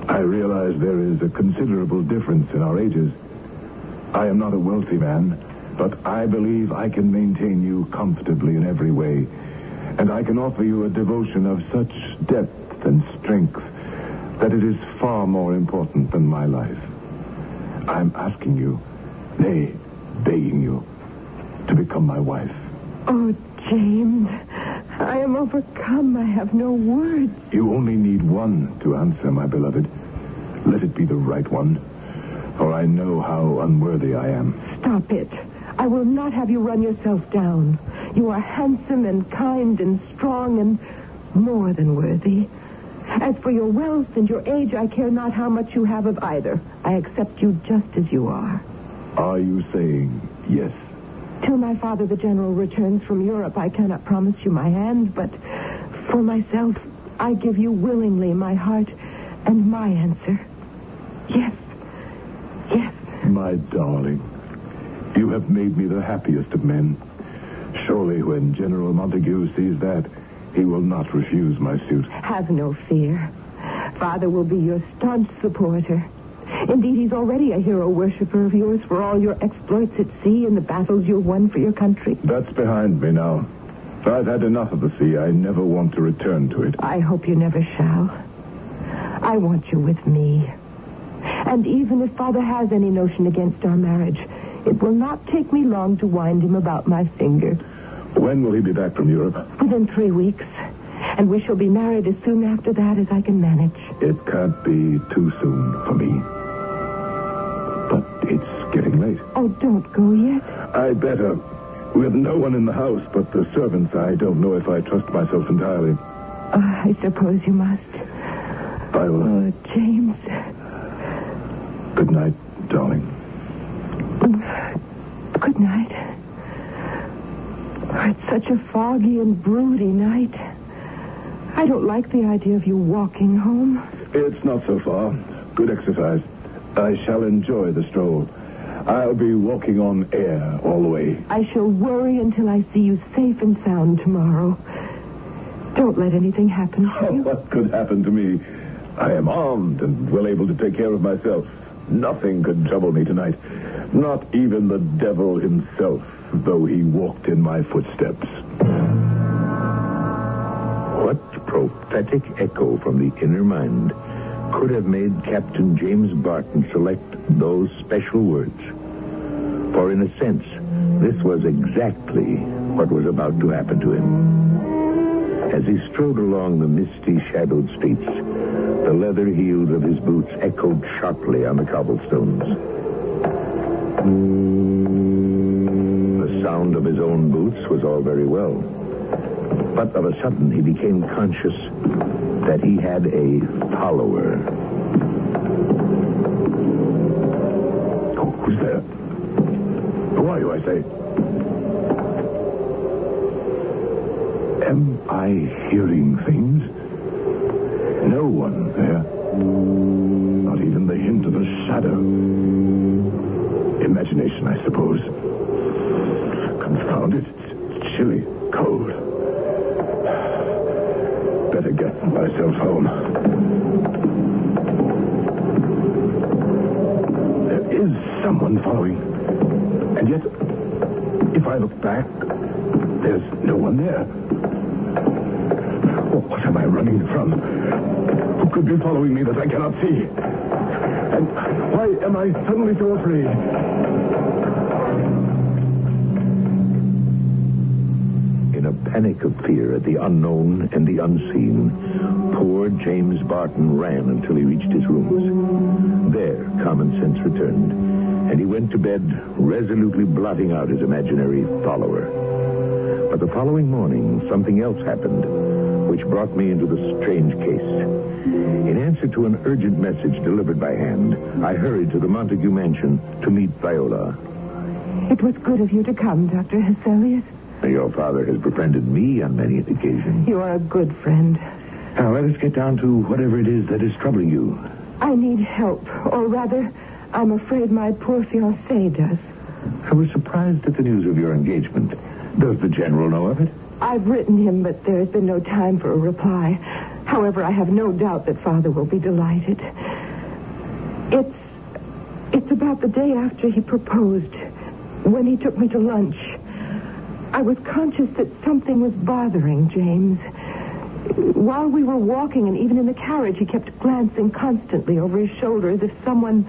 I realize there is a considerable difference in our ages. I am not a wealthy man, But I believe I can maintain you comfortably in every way. And I can offer you a devotion of such depth and strength that it is far more important than my life. I'm asking you, nay, begging you, to become my wife. Oh, James, I am overcome. I have no words. You only need one to answer, my beloved. Let it be the right one, for I know how unworthy I am. Stop it. I will not have you run yourself down. You are handsome and kind and strong and more than worthy. As for your wealth and your age, I care not how much you have of either. I accept you just as you are. Are you saying yes? Till my father, the general, returns from Europe, I cannot promise you my hand, but for myself, I give you willingly my heart and my answer. Yes. Yes. My darling, you have made me the happiest of men. Surely when General Montague sees that, he will not refuse my suit. Have no fear. Father will be your staunch supporter. Indeed, he's already a hero worshiper of yours for all your exploits at sea and the battles you've won for your country. That's behind me now. I've had enough of the sea. I never want to return to it. I hope you never shall. I want you with me. And even if Father has any notion against our marriage, it will not take me long to wind him about my finger. When will he be back from Europe? Within 3 weeks. And we shall be married as soon after that as I can manage. It can't be too soon for me. But it's getting late. Oh, don't go yet. I'd better. With no one in the house but the servants, I don't know if I trust myself entirely. I suppose you must. I will. Oh, James. Good night, darling. Good night. Oh, it's such a foggy and broody night. I don't like the idea of you walking home. It's not so far. Good exercise. I shall enjoy the stroll. I'll be walking on air all the way. I shall worry until I see you safe and sound tomorrow. Don't let anything happen to you. What could happen to me? I am armed and well able to take care of myself. Nothing could trouble me tonight. Not even the devil himself, though he walked in my footsteps. What prophetic echo from the inner mind could have made Captain James Barton select those special words? For in a sense, this was exactly what was about to happen to him. As he strode along the misty, shadowed streets, the leather heels of his boots echoed sharply on the cobblestones. The sound of his own boots was all very well. But of a sudden, he became conscious that he had a follower. Oh, who's there? Who are you, I say? Am I hearing things? No one there. Not even the hint of a shadow. Imagination, I suppose. Confound it. It's chilly, cold. Better get myself home. There is someone following. And yet, if I look back, there's no one there. What am I running from? Who could be following me that I cannot see? And why am I suddenly so afraid? In a panic of fear at the unknown and the unseen, poor James Barton ran until he reached his rooms. There, common sense returned, and he went to bed, resolutely blotting out his imaginary follower. But the following morning, something else happened, which brought me into the strange case. In answer to an urgent message delivered by hand, I hurried to the Montague mansion to meet Viola. It was good of you to come, Dr. Hesselius. Your father has befriended me on many occasions. You are a good friend. Now, let us get down to whatever it is that is troubling you. I need help, or rather, I'm afraid my poor fiancé does. I was surprised at the news of your engagement. Does the general know of it? I've written him, but there has been no time for a reply. However, I have no doubt that Father will be delighted. It's about the day after he proposed. When he took me to lunch, I was conscious that something was bothering James. While we were walking and even in the carriage, he kept glancing constantly over his shoulder as if someone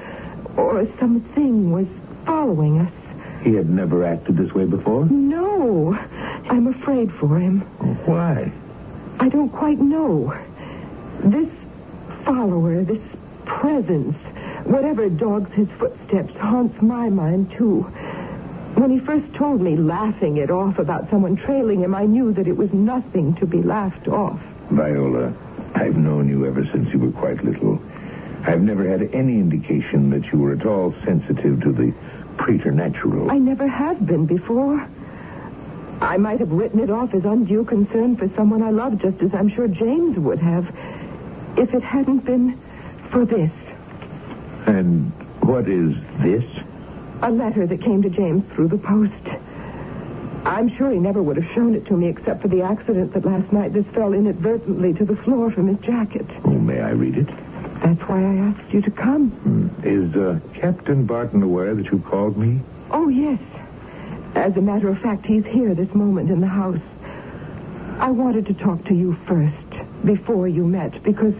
or something was following us. He had never acted this way before? No. I'm afraid for him. Why? I don't quite know. This follower, this presence, whatever dogs his footsteps, haunts my mind, too. When he first told me, laughing it off about someone trailing him, I knew that it was nothing to be laughed off. Viola, I've known you ever since you were quite little. I've never had any indication that you were at all sensitive to the preternatural. I never have been before. I might have written it off as undue concern for someone I love, just as I'm sure James would have, if it hadn't been for this. And what is this? A letter that came to James through the post. I'm sure he never would have shown it to me except for the accident that last night this fell inadvertently to the floor from his jacket. Oh, may I read it? That's why I asked you to come. Is Captain Barton aware that you called me? Oh, yes. As a matter of fact, he's here this moment in the house. I wanted to talk to you first, before you met, because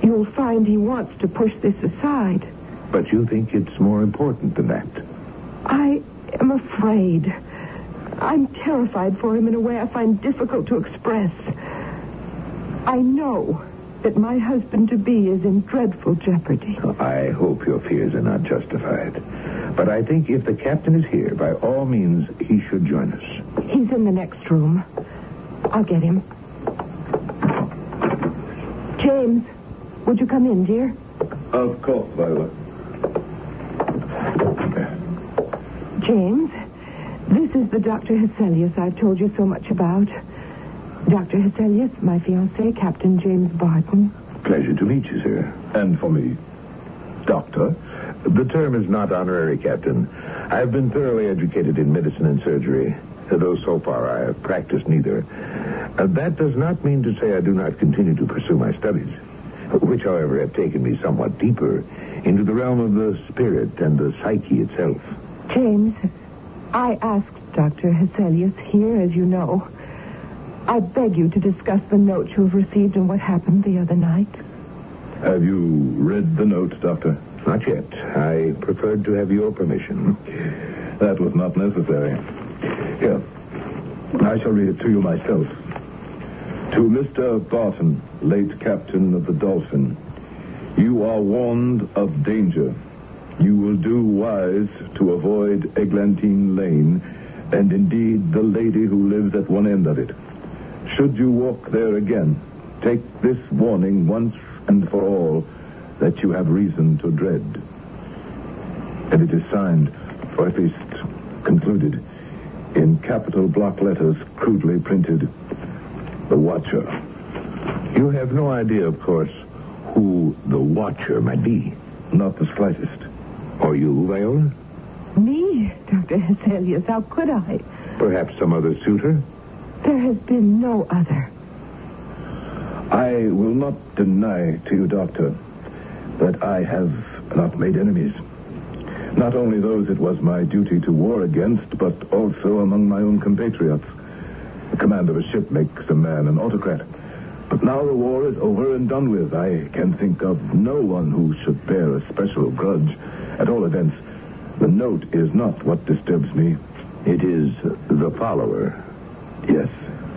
you'll find he wants to push this aside. But you think it's more important than that? I am afraid. I'm terrified for him in a way I find difficult to express. I know that my husband-to-be is in dreadful jeopardy. I hope your fears are not justified. But I think if the captain is here, by all means, he should join us. He's in the next room. I'll get him. James, would you come in, dear? Of course, Viola. James, this is the Dr. Hesselius I've told you so much about. Dr. Hesselius, my fiancé, Captain James Barton. Pleasure to meet you, sir. And for me. Doctor? The term is not honorary, Captain. I've been thoroughly educated in medicine and surgery, though so far I have practiced neither. That does not mean to say I do not continue to pursue my studies, which, however, have taken me somewhat deeper into the realm of the spirit and the psyche itself. James, I asked Dr. Hesselius here, as you know. I beg you to discuss the note you have received and what happened the other night. Have you read the note, Doctor? Not yet. I preferred to have your permission. That was not necessary. Here. I shall read it to you myself. To Mr. Barton, late captain of the Dolphin, you are warned of danger. You will do wise to avoid Eglantine Lane, and indeed the lady who lives at one end of it. Should you walk there again, take this warning once and for all that you have reason to dread. And it is signed, or at least concluded, in capital block letters crudely printed, The Watcher. You have no idea, of course, who the Watcher might be. Not the slightest. Or you, Viola? Me, Dr. Hesselius, how could I? Perhaps some other suitor? There has been no other. I will not deny to you, Doctor, that I have not made enemies. Not only those it was my duty to war against, but also among my own compatriots. The command of a ship makes a man an autocrat. But now the war is over and done with. I can think of no one who should bear a special grudge. At all events, the note is not what disturbs me. It is the follower. Yes.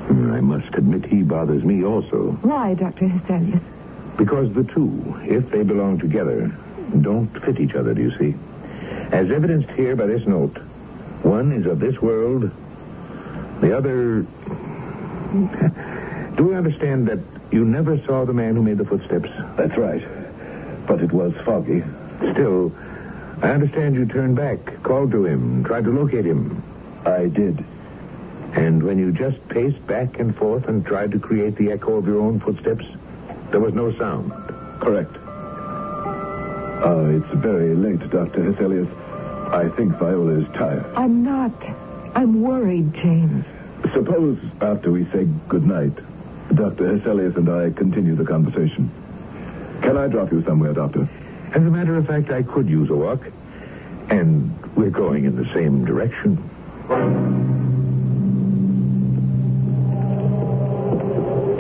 I must admit he bothers me also. Why, Dr. Hesselius? Because the two, if they belong together, don't fit each other, do you see? As evidenced here by this note, one is of this world, the other... Do you understand that you never saw the man who made the footsteps? That's right. But it was foggy. Still, I understand you turned back, called to him, tried to locate him. I did. And when you just paced back and forth and tried to create the echo of your own footsteps, there was no sound. Correct. It's very late, Dr. Hesselius. I think Viola is tired. I'm not. I'm worried, James. Suppose, after we say goodnight, Dr. Hesselius and I continue the conversation. Can I drop you somewhere, Doctor? As a matter of fact, I could use a walk. And We're going in the same direction.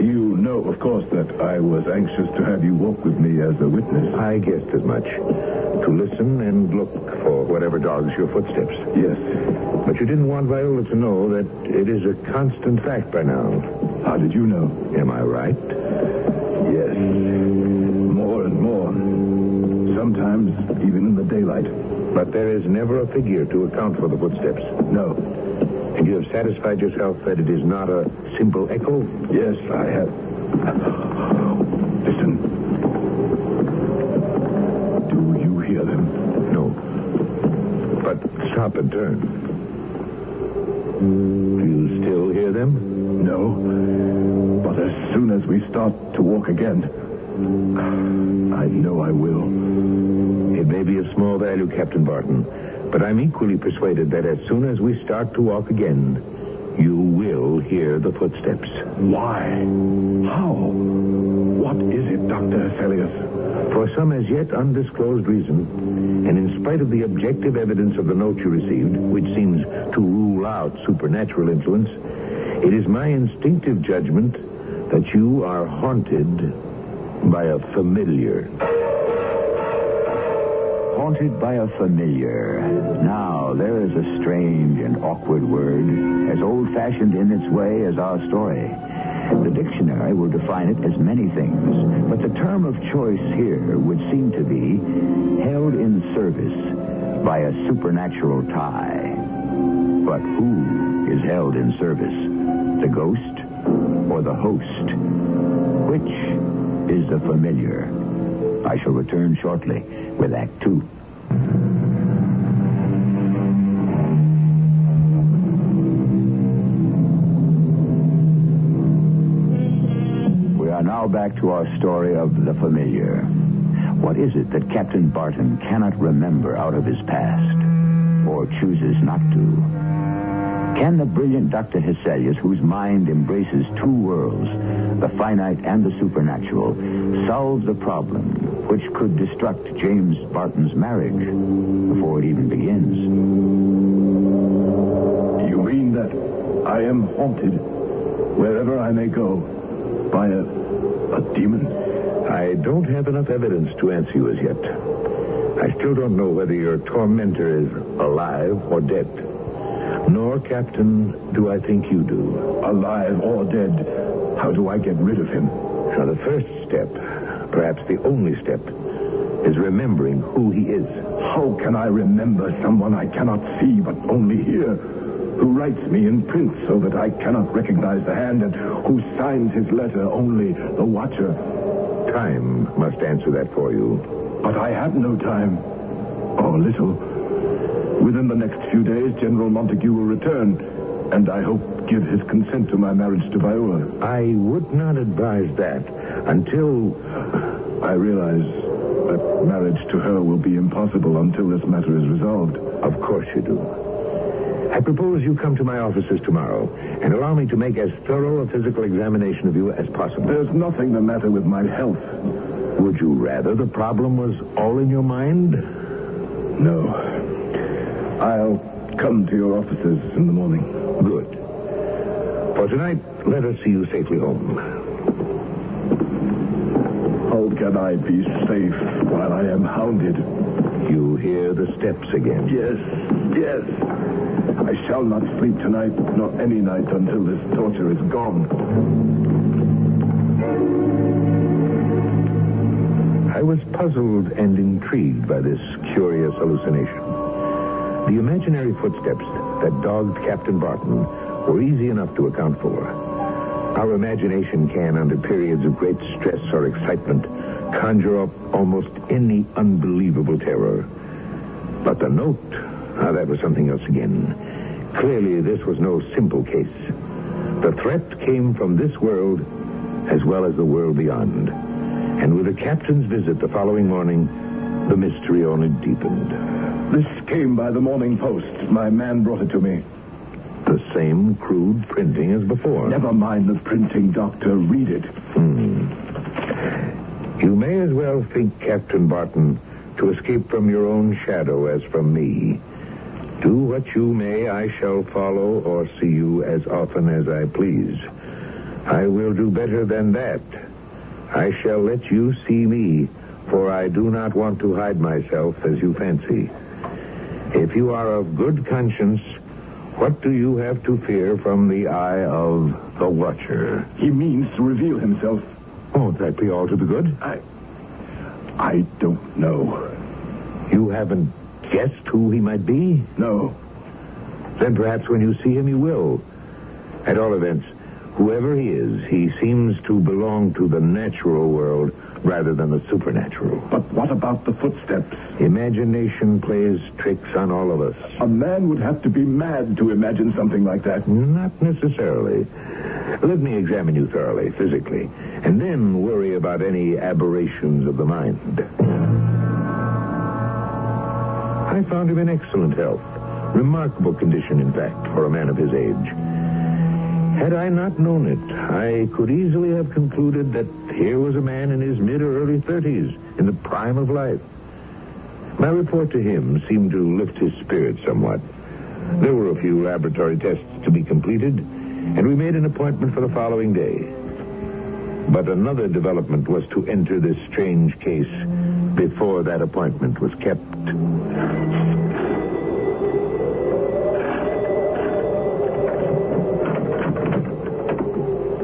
You know, of course, that I was anxious to have you walk with me as a witness. I guessed as much. To listen and look for whatever dogs your footsteps. Yes. But you didn't want Viola to know that it is a constant fact by now. How did you know? Am I right? Yes. More and more. Sometimes even in the daylight. But there is never a figure to account for the footsteps. No. And you have satisfied yourself that it is not a simple echo? Yes, I have. Listen. Do you hear them? No. But stop and turn. Do you still hear them? No. But as soon as we start to walk again, I know I will. It may be of small value, Captain Barton, but I'm equally persuaded that as soon as we start to walk again, you will hear the footsteps. Why? How? What is it, Dr. Hesselius? For some as yet undisclosed reason, and in spite of the objective evidence of the note you received, which seems to rule out supernatural influence, it is my instinctive judgment that you are haunted by a familiar. Haunted by a familiar. Now, there is a strange and awkward word, as old-fashioned in its way as our story. The dictionary will define it as many things, but the term of choice here would seem to be held in service by a supernatural tie. But who is held in service? The ghost or the host? Which is the familiar? I shall return shortly with Act 2. We are now back to our story of the familiar. What is it that Captain Barton cannot remember out of his past, or chooses not to? Can the brilliant Dr. Hesselius, whose mind embraces two worlds, the finite and the supernatural, solve the problem which could destruct James Barton's marriage before it even begins? You mean that I am haunted wherever I may go by a demon? I don't have enough evidence to answer you as yet. I still don't know whether your tormentor is alive or dead. Nor, Captain, do I think you do. Alive or dead, how do I get rid of him? Now, the first step, perhaps the only step, is remembering who he is. How can I remember someone I cannot see but only hear, who writes me in print so that I cannot recognize the hand, and who signs his letter only the watcher? Time must answer that for you. But I have no time, or little. Within the next few days, General Montague will return, and I hope give his consent to my marriage to Viola. I would not advise that until... I realize that marriage to her will be impossible until this matter is resolved. Of course you do. I propose you come to my offices tomorrow and allow me to make as thorough a physical examination of you as possible. There's nothing the matter with my health. Would you rather the problem was all in your mind? No. I'll come to your offices in the morning. Good. For tonight, let us see you safely home. How can I be safe while I am hounded? You hear the steps again. Yes. I shall not sleep tonight, nor any night until this torture is gone. I was puzzled and intrigued by this curious hallucination. The imaginary footsteps that dogged Captain Barton were easy enough to account for. Our imagination can, under periods of great stress or excitement, conjure up almost any unbelievable terror. But the note, that was something else again. Clearly, this was no simple case. The threat came from this world as well as the world beyond. And with the captain's visit the following morning, the mystery only deepened. This came by the morning post. My man brought it to me. The same crude printing as before. Never mind the printing, Doctor. Read it. You may as well think, Captain Barton, to escape from your own shadow as from me. Do what you may, I shall follow or see you as often as I please. I will do better than that. I shall let you see me, for I do not want to hide myself as you fancy. If you are of good conscience, what do you have to fear from the eye of the Watcher? He means to reveal himself. Won't that be all to the good? I don't know. You haven't guessed who he might be? No. Then perhaps when you see him, you will. At all events, whoever he is, he seems to belong to the natural world rather than the supernatural. But what about the footsteps? Imagination plays tricks on all of us. A man would have to be mad to imagine something like that. Not necessarily. Let me examine you thoroughly, physically, and then worry about any aberrations of the mind. I found him in excellent health. Remarkable condition, in fact, for a man of his age. Had I not known it, I could easily have concluded that here was a man in his mid or early 30s, in the prime of life. My report to him seemed to lift his spirits somewhat. There were a few laboratory tests to be completed, and we made an appointment for the following day. But another development was to enter this strange case before that appointment was kept.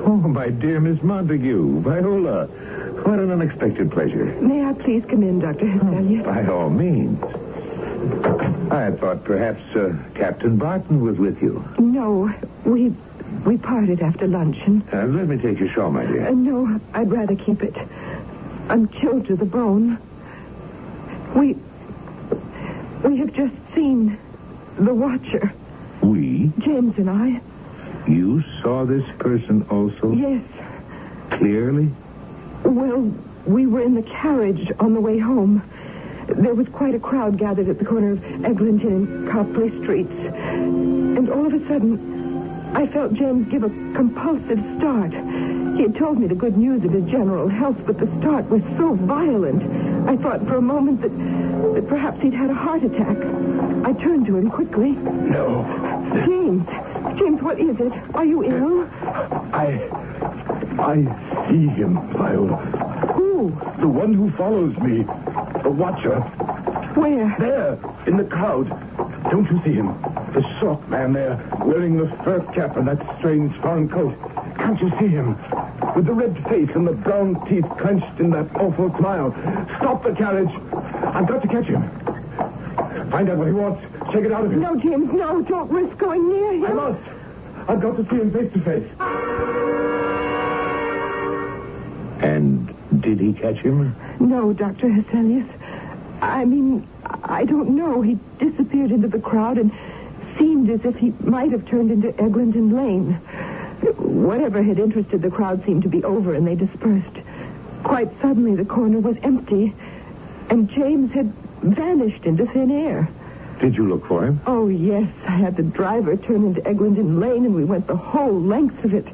Oh, my dear Miss Montague, Viola, what an unexpected pleasure. May I please come in, Dr. Hesselius? By all means. I had thought perhaps Captain Barton was with you. No, we parted after luncheon. Let me take your shawl, my dear. No, I'd rather keep it. I'm chilled to the bone. We have just seen the Watcher. We? James and I. You saw this person also? Yes. Clearly? Well, we were in the carriage on the way home. There was quite a crowd gathered at the corner of Eglinton and Copley Streets. And all of a sudden, I felt James give a compulsive start. He had told me the good news of his general health, but the start was so violent. I thought for a moment that perhaps he'd had a heart attack. I turned to him quickly. No. James, what is it? Are you ill? I see him, Viola. Who? The one who follows me. The Watcher. Where? There, in the crowd. Don't you see him? The short man there, wearing the fur cap and that strange foreign coat. Can't you see him? With the red face and the brown teeth clenched in that awful smile. Stop the carriage. I've got to catch him. Find out what he wants. Shake it out of him. No, James, no. Don't risk going near him. I must. I've got to see him face to face. And did he catch him? No, Dr. Hesselius. I mean, I don't know. He disappeared into the crowd and seemed as if he might have turned into Eglinton Lane. Whatever had interested the crowd seemed to be over, and they dispersed. Quite suddenly, the corner was empty, and James had vanished into thin air. Did you look for him? Oh, yes. I had the driver turn into Eglinton Lane, and we went the whole length of it.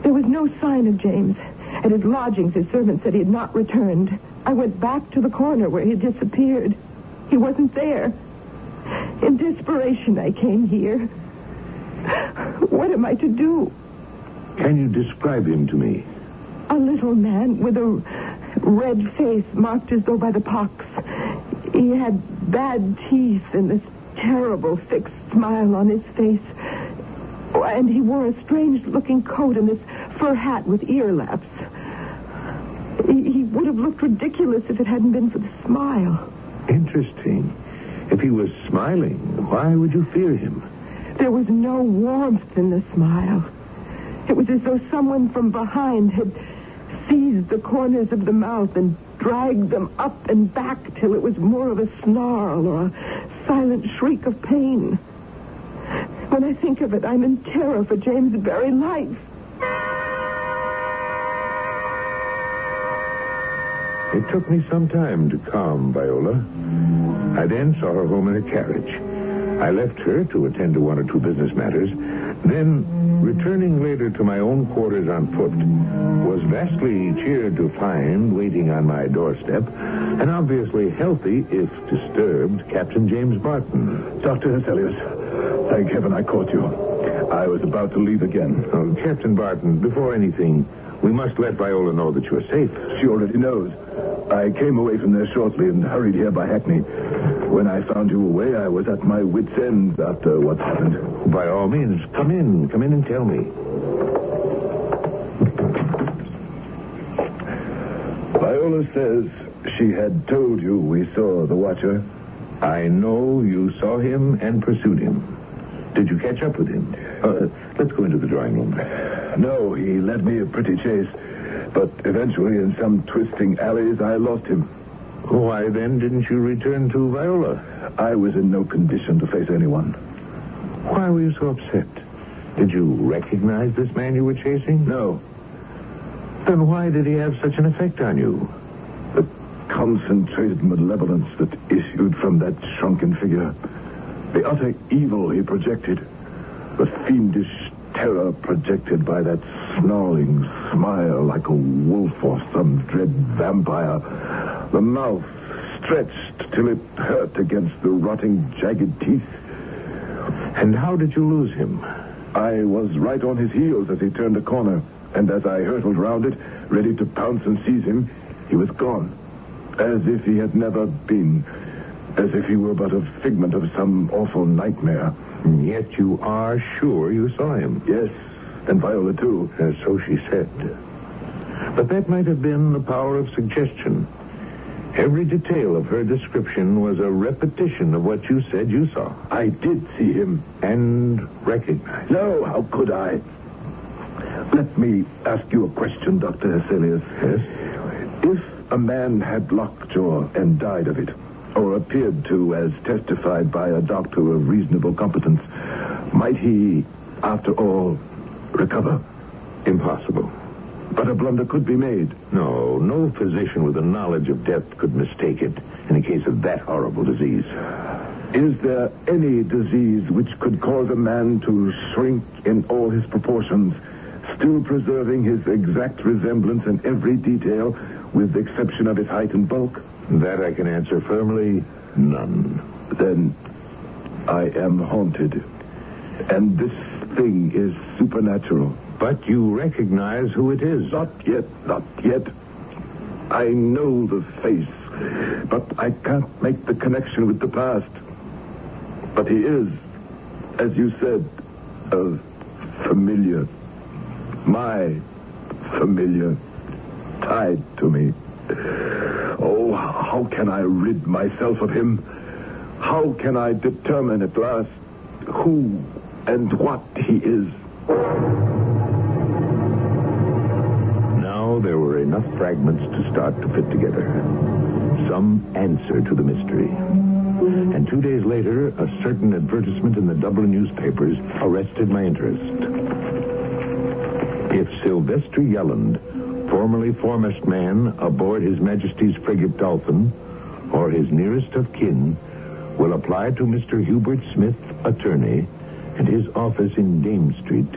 There was no sign of James. At his lodgings, his servant said he had not returned. I went back to the corner where he had disappeared. He wasn't there. In desperation, I came here. What am I to do? Can you describe him to me? A little man with a red face marked as though by the pox. He had bad teeth and this terrible fixed smile on his face. And he wore a strange-looking coat and this fur hat with ear laps. He would have looked ridiculous if it hadn't been for the smile. Interesting. If he was smiling, why would you fear him? There was no warmth in the smile. It was as though someone from behind had seized the corners of the mouth and dragged them up and back till it was more of a snarl or a silent shriek of pain. When I think of it, I'm in terror for James' very life. It took me some time to calm Viola. I then saw her home in a carriage. I left her to attend to one or two business matters, Then, returning later to my own quarters on foot, was vastly cheered to find, waiting on my doorstep, an obviously healthy, if disturbed, Captain James Barton. Dr. Hesselius, thank heaven I caught you. I was about to leave again. Oh, Captain Barton, before anything, we must let Viola know that you are safe. She already knows. I came away from there shortly and hurried here by hackney. When I found you away, I was at my wits' end after what happened. By all means, come in. Come in and tell me. Viola says she had told you we saw the Watcher. I know you saw him and pursued him. Did you catch up with him? Let's go into the drawing room. No, he led me a pretty chase. But eventually, in some twisting alleys, I lost him. Why, then, didn't you return to Viola? I was in no condition to face anyone. Why were you so upset? Did you recognize this man you were chasing? No. Then why did he have such an effect on you? The concentrated malevolence that issued from that shrunken figure. The utter evil he projected. The fiendish terror projected by that snarling smile like a wolf or some dread vampire. The mouth stretched till it hurt against the rotting, jagged teeth. And how did you lose him? I was right on his heels as he turned a corner, and as I hurtled round it, ready to pounce and seize him, he was gone. As if he had never been. As if he were but a figment of some awful nightmare. And yet you are sure you saw him? Yes, and Viola, too. So she said. But that might have been the power of suggestion. Every detail of her description was a repetition of what you said you saw. I did see him. And recognized. No, how could I? Let me ask you a question, Dr. Hesselius. Yes? If a man had lockjaw and died of it, or appeared to, as testified by a doctor of reasonable competence, might he, after all, recover? Impossible. But a blunder could be made. No physician with a knowledge of death could mistake it in a case of that horrible disease. Is there any disease which could cause a man to shrink in all his proportions, still preserving his exact resemblance in every detail, with the exception of his height and bulk? That I can answer firmly, none. Then I am haunted. And this thing is supernatural. But you recognize who it is. Not yet. I know the face, but I can't make the connection with the past. But he is, as you said, a familiar. My familiar. Tied to me. Oh, how can I rid myself of him? How can I determine at last who and what he is? Now there were enough fragments to start to fit together. Some answer to the mystery. And 2 days later, a certain advertisement in the Dublin newspapers arrested my interest. If Sylvester Yelland, formerly foremast man aboard His Majesty's frigate Dolphin, or his nearest of kin, will apply to Mr. Hubert Smith, attorney, and his office in Dame Street,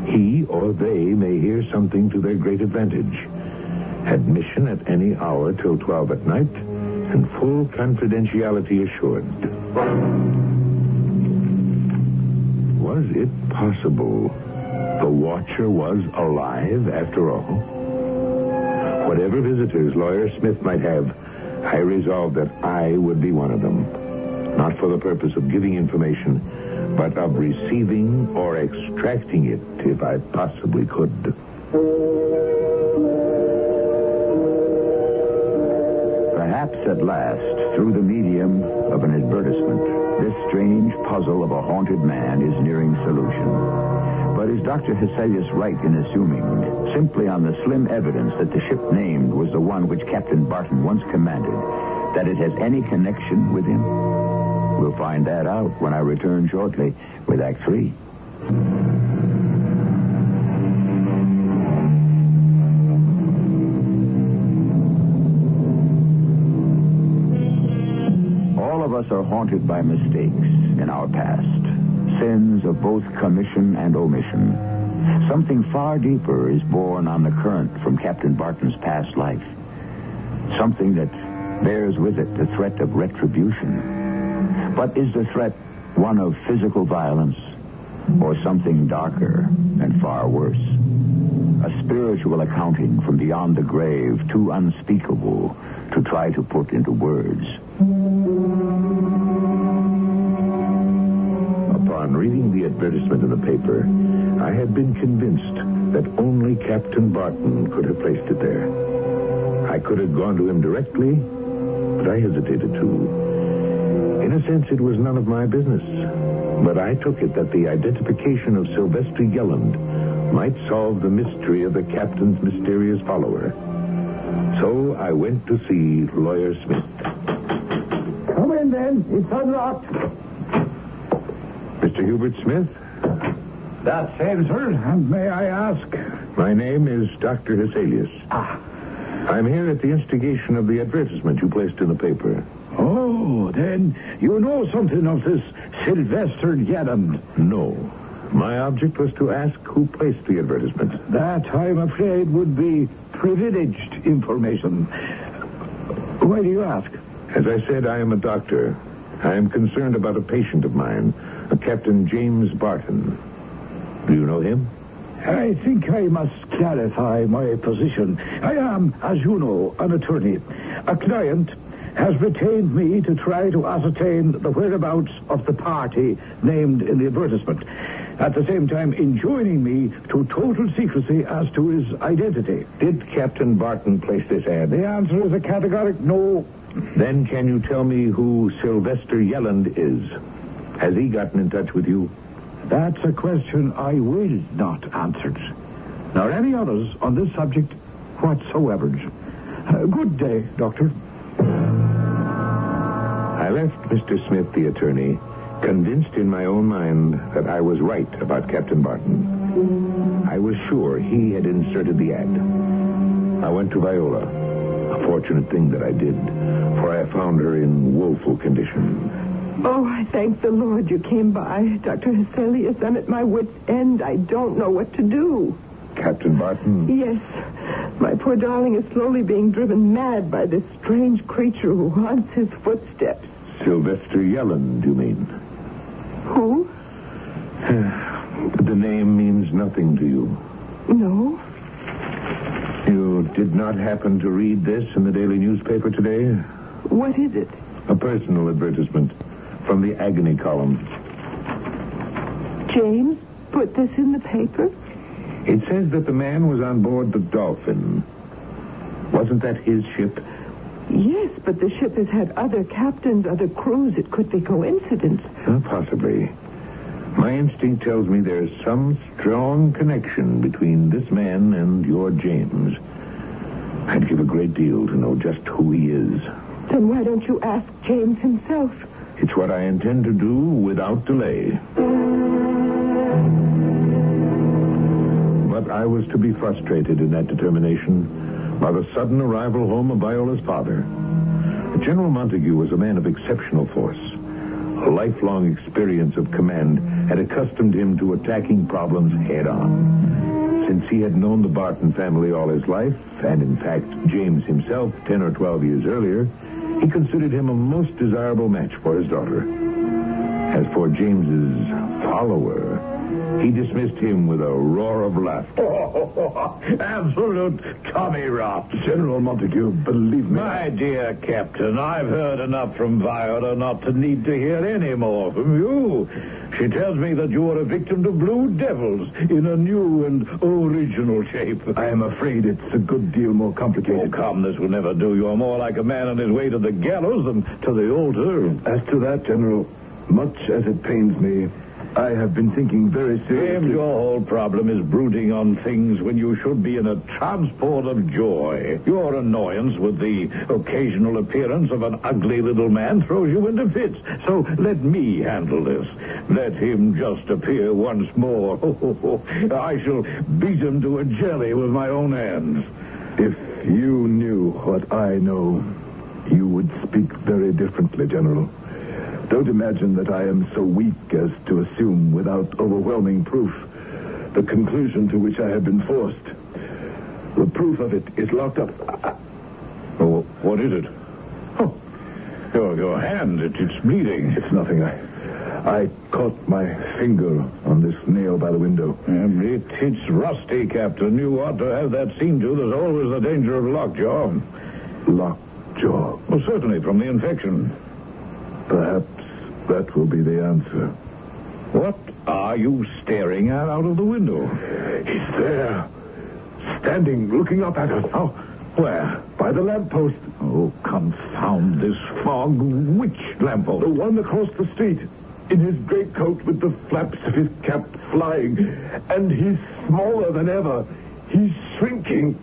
he or they may hear something to their great advantage. Admission at any hour till 12 at night, and full confidentiality assured. Was it possible the Watcher was alive after all? Whatever visitors Lawyer Smith might have, I resolved that I would be one of them. Not for the purpose of giving information, but of receiving or extracting it if I possibly could. Perhaps at last, through the medium of an advertisement, this strange puzzle of a haunted man is nearing solution. But is Dr. Hesselius right in assuming, simply on the slim evidence that the ship named was the one which Captain Barton once commanded, that it has any connection with him? We'll find that out when I return shortly with Act 3. All of us are haunted by mistakes in our past. Sins of both commission and omission. Something far deeper is born on the current from Captain Barton's past life. Something that bears with it the threat of retribution. But is the threat one of physical violence or something darker and far worse? A spiritual accounting from beyond the grave, too unspeakable to try to put into words. Upon reading the advertisement in the paper, I had been convinced that only Captain Barton could have placed it there. I could have gone to him directly, but I hesitated to. In a sense, it was none of my business. But I took it that the identification of Sylvester Yelland might solve the mystery of the captain's mysterious follower. So I went to see Lawyer Smith. Come in, then. It's unlocked. Mr. Hubert Smith? That's same, sir. And may I ask? My name is Dr. Hesselius. I'm here at the instigation of the advertisement you placed in the paper. Oh, then you know something of this Sylvester Yelland. No. My object was to ask who placed the advertisement. That, I'm afraid, would be privileged information. Why do you ask? As I said, I am a doctor. I am concerned about a patient of mine, a Captain James Barton. Do you know him? I think I must clarify my position. I am, as you know, an attorney. A client has retained me to try to ascertain the whereabouts of the party named in the advertisement, at the same time enjoining me to total secrecy as to his identity. Did Captain Barton place this ad? The answer is a categoric no. Then can you tell me who Sylvester Yelland is? Has he gotten in touch with you? That's a question I will not answer, nor any others on this subject whatsoever. Good day, Doctor. I left Mr. Smith, the attorney, convinced in my own mind that I was right about Captain Barton. I was sure he had inserted the ad. I went to Viola. A fortunate thing that I did, for I found her in woeful condition. Oh, I thank the Lord you came by, Dr. Hesselius. I'm at my wit's end. I don't know what to do. Captain Barton? Yes. My poor darling is slowly being driven mad by this strange creature who haunts his footsteps. Sylvester Yelland, you mean? Who? The name means nothing to you. No. You did not happen to read this in the daily newspaper today? What is it? A personal advertisement from the agony column. James put this in the paper? It says that the man was on board the Dolphin. Wasn't that his ship? Yes, but the ship has had other captains, other crews. It could be coincidence. Possibly. My instinct tells me there's some strong connection between this man and your James. I'd give a great deal to know just who he is. Then why don't you ask James himself? It's what I intend to do without delay. But I was to be frustrated in that determination by the sudden arrival home of Viola's father. General Montague was a man of exceptional force. A lifelong experience of command had accustomed him to attacking problems head-on. Since he had known the Barton family all his life, and in fact James himself 10 or 12 years earlier, he considered him a most desirable match for his daughter. As for James's follower, he dismissed him with a roar of laughter. Absolute Tommy rot. General Montague, believe me. My dear Captain, I've heard enough from Viola not to need to hear any more from you. She tells me that you are a victim to blue devils in a new and original shape. I am afraid it's a good deal more complicated. Oh, come, this will never do. You're more like a man on his way to the gallows than to the altar. As to that, General, much as it pains me, I have been thinking very seriously. James, your whole problem is brooding on things when you should be in a transport of joy. Your annoyance with the occasional appearance of an ugly little man throws you into fits. So let me handle this. Let him just appear once more. I shall beat him to a jelly with my own hands. If you knew what I know, you would speak very differently, General. Don't imagine that I am so weak as to assume without overwhelming proof the conclusion to which I have been forced. The proof of it is locked up. Oh, what is it? Oh, your hand, it's bleeding. It's nothing. I caught my finger on this nail by the window. It's rusty, Captain. You ought to have that seen to. There's always the danger of lockjaw. Lockjaw? Well, certainly, from the infection. Perhaps that will be the answer. What are you staring at out of the window? He's there. Standing, looking up at us. Oh, where? By the lamppost. Oh, confound this fog. Which lamppost? The one across the street. In his greatcoat with the flaps of his cap flying. And he's smaller than ever. He's shrinking.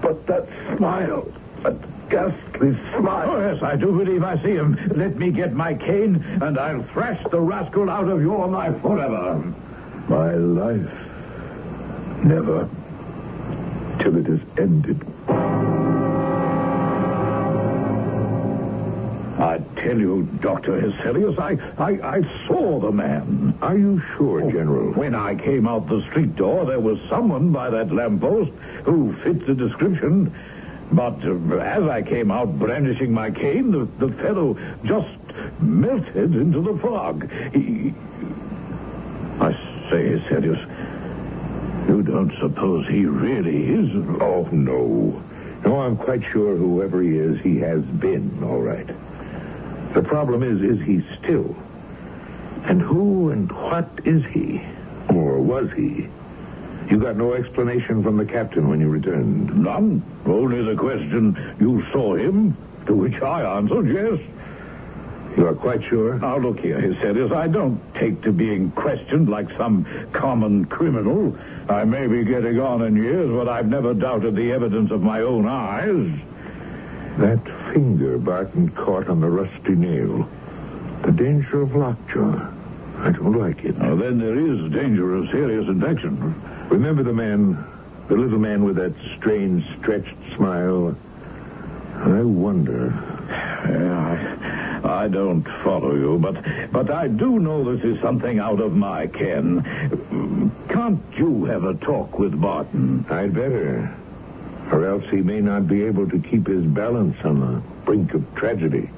But that smile, that ghastly smile. Oh, yes, I do believe I see him. Let me get my cane, and I'll thrash the rascal out of your life forever. My life? Never. Till it is ended. I tell you, Dr. Hesselius, I saw the man. Are you sure, General? When I came out the street door, there was someone by that lamppost who fit the description. But as I came out brandishing my cane, the fellow just melted into the fog. I say, Hesselius, you don't suppose he really is? Oh, no. No, I'm quite sure whoever he is, he has been, all right. The problem is he still? And who and what is he? Or was he? You got no explanation from the captain when you returned? None. Only the question, you saw him? To which I answered yes. You are quite sure? Now, look here, Hesselius, I don't take to being questioned like some common criminal. I may be getting on in years, but I've never doubted the evidence of my own eyes. That finger Barton caught on the rusty nail. The danger of lockjaw. I don't like it. Now, then there is danger of serious infection. Remember the little man with that strange, stretched smile? I wonder. I don't follow you, but I do know this is something out of my ken. Can't you have a talk with Barton? I'd better. Or else he may not be able to keep his balance on the brink of tragedy.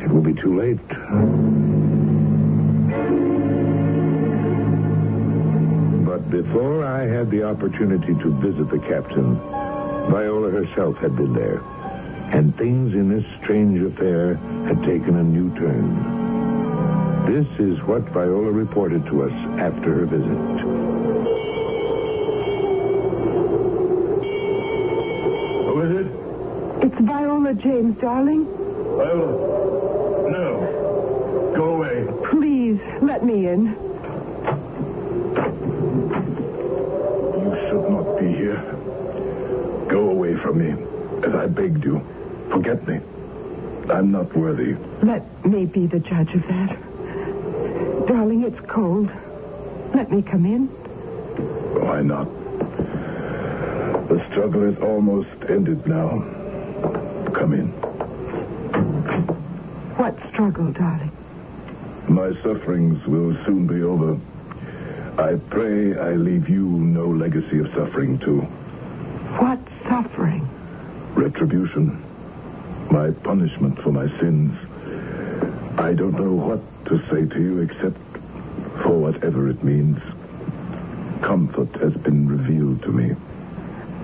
It will be too late. But before I had the opportunity to visit the captain, Viola herself had been there. And things in this strange affair had taken a new turn. This is what Viola reported to us after her visit. Who is it? It's Viola James, darling. Viola. No. Go away. Please, let me in. You should not be here. Go away from me, as I begged you. Forget me. I'm not worthy. Let me be the judge of that. Darling, it's cold. Let me come in. Why not? The struggle is almost ended now. Come in. What struggle, darling? My sufferings will soon be over. I pray I leave you no legacy of suffering, too. What suffering? Retribution. My punishment for my sins. I don't know what to say to you except for whatever it means. Comfort has been revealed to me.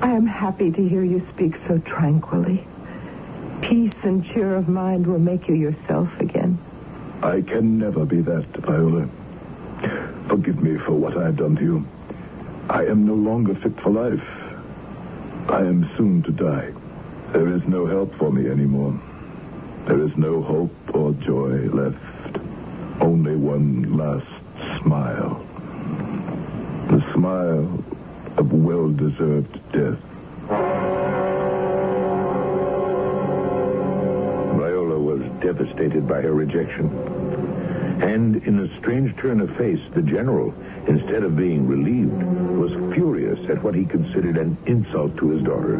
I am happy to hear you speak so tranquilly. Peace and cheer of mind will make you yourself again. I can never be that, Viola. Forgive me for what I have done to you. I am no longer fit for life. I am soon to die. There is no help for me anymore. There is no hope or joy left. Only one last smile. The smile of well-deserved death. Viola was devastated by her rejection. And in a strange turn of face, the general, instead of being relieved, was furious at what he considered an insult to his daughter.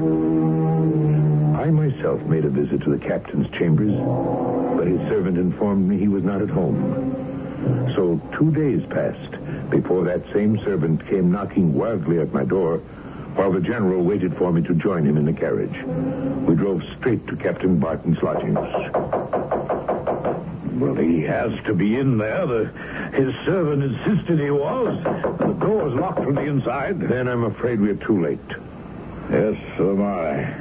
I myself made a visit to the captain's chambers, but his servant informed me he was not at home. So 2 days passed before that same servant came knocking wildly at my door, while the general waited for me to join him in the carriage. We drove straight to Captain Barton's lodgings. Well, he has to be in there. His servant insisted he was. The door's locked from the inside. Then I'm afraid we're too late. Yes, so am I.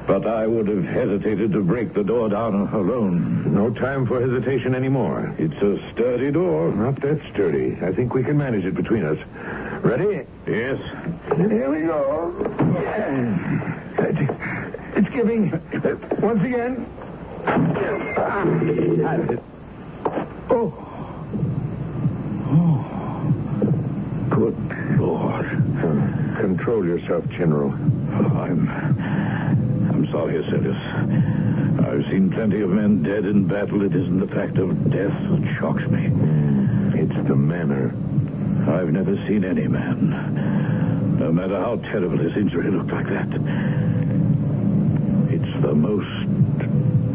But I would have hesitated to break the door down alone. No time for hesitation anymore. It's a sturdy door. Not that sturdy. I think we can manage it between us. Ready? Yes. Here we go. It's giving. Once again. Oh. Good Lord. Control yourself, General. I'm sorry I said this. I've seen plenty of men dead in battle. It isn't the fact of death that shocks me. It's the manner. I've never seen any man, no matter how terrible his injury, look like that. It's the most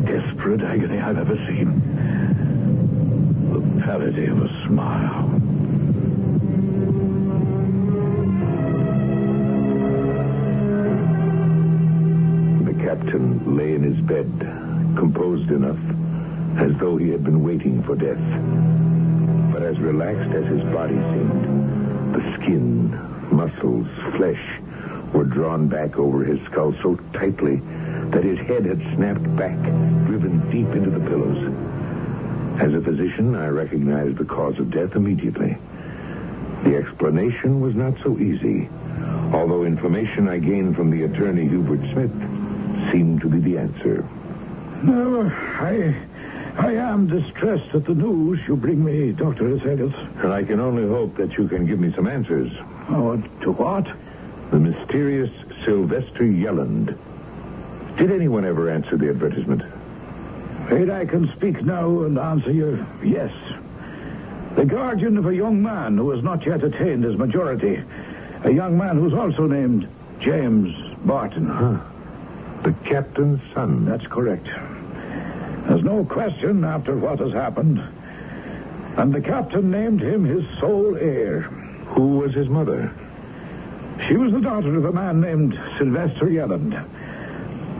desperate agony I've ever seen. The parody of a smile. The captain lay in his bed, composed enough, as though he had been waiting for death. But as relaxed as his body seemed, the skin, muscles, flesh were drawn back over his skull so tightly that his head had snapped back, driven deep into the pillows. As a physician, I recognized the cause of death immediately. The explanation was not so easy, although information I gained from the attorney Hubert Smith seemed to be the answer. No, I am distressed at the news you bring me, Dr. Heselius. And I can only hope that you can give me some answers. Oh, to what? The mysterious Sylvester Yelland. Did anyone ever answer the advertisement? Wait, I can speak now and answer you yes. The guardian of a young man who has not yet attained his majority. A young man who's also named James Barton. Huh. The captain's son. That's correct. There's no question after what has happened. And the captain named him his sole heir. Who was his mother? She was the daughter of a man named Sylvester Yelland.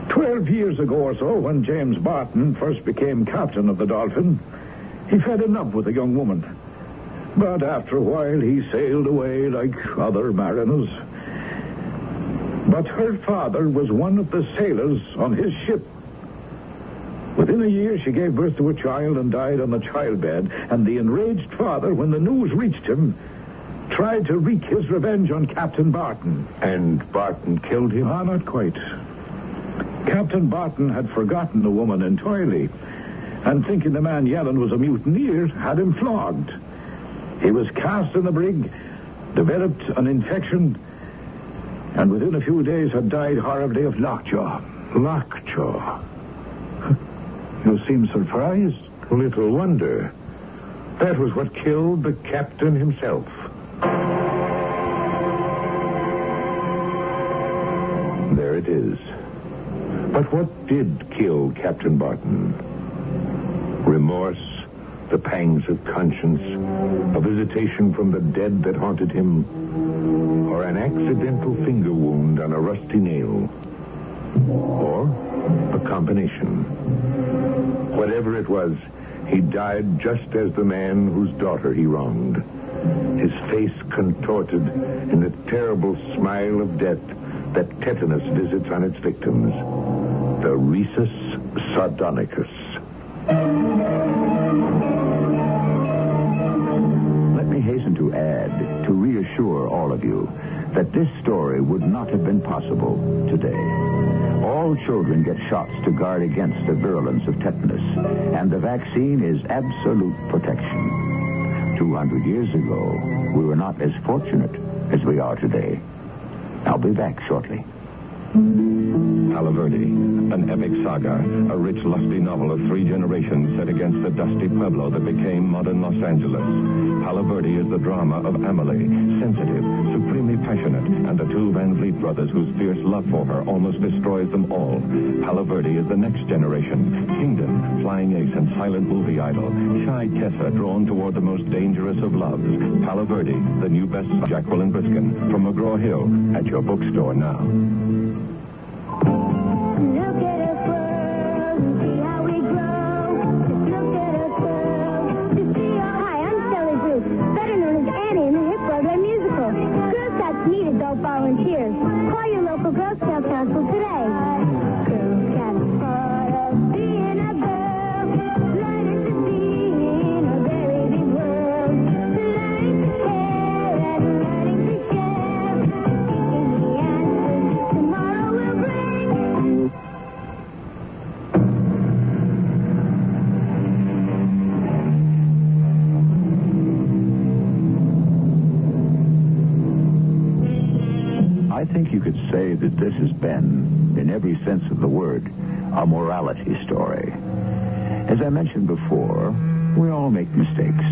12 years ago or so, when James Barton first became captain of the Dolphin, he fell in love with a young woman. But after a while, he sailed away like other mariners. But her father was one of the sailors on his ship. Within a year, she gave birth to a child and died on the childbed. And the enraged father, when the news reached him, tried to wreak his revenge on Captain Barton. And Barton killed him? Ah, not quite. Captain Barton had forgotten the woman entirely, and thinking the man Yelland was a mutineer, had him flogged. He was cast in the brig, developed an infection, and within a few days had died horribly of lockjaw. Lockjaw? You seem surprised. Little wonder. That was what killed the captain himself. There it is. But what did kill Captain Barton? Remorse, the pangs of conscience, a visitation from the dead that haunted him, or an accidental finger wound on a rusty nail, or a combination. Whatever it was, he died just as the man whose daughter he wronged, his face contorted in the terrible smile of death that tetanus visits on its victims, the rhesus sardonicus. Let me hasten to add, to reassure all of you, that this story would not have been possible today. All children get shots to guard against the virulence of tetanus, and the vaccine is absolute protection. 200 years ago, we were not as fortunate as we are today. I'll be back shortly. Palo Verde, an epic saga, a rich, lusty novel of 3 generations set against the dusty pueblo that became modern Los Angeles. Palo Verde is the drama of Amelie, sensitive, supremely passionate, and the 2 Van Vliet brothers whose fierce love for her almost destroys them all. Palo Verde is the next generation. Kingdom, flying ace and silent movie idol. Shy Tessa drawn toward the most dangerous of loves. Palo Verde, the new best Jacqueline Briskin, from McGraw-Hill, at your bookstore now. Look at us grow, see how we grow. Just look at us grow. To see hi, I'm Shelley Bruce, better known as Annie in the hit Broadway musical. Girl Scouts need adult volunteers. Call your local Girl Scout council today. Girl Scouts part of being a girl. Learning to be in a very big world. Learning to care and learning to share. Seeking the answers tomorrow will bring. I think you could say that this has been, in every sense of the word, a morality story. As I mentioned before, we all make mistakes.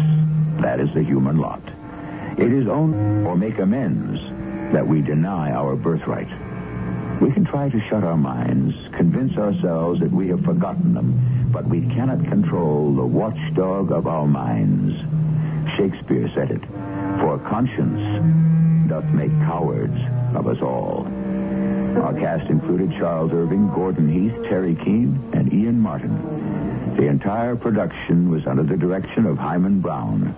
That is the human lot. It is only or make amends that we deny our birthright. We can try to shut our minds, convince ourselves that we have forgotten them, but we cannot control the watchdog of our minds. Shakespeare said it, for conscience doth make cowards of us all. Our cast included Charles Irving, Gordon Heath, Terry Keane, and Ian Martin. The entire production was under the direction of Hyman Brown.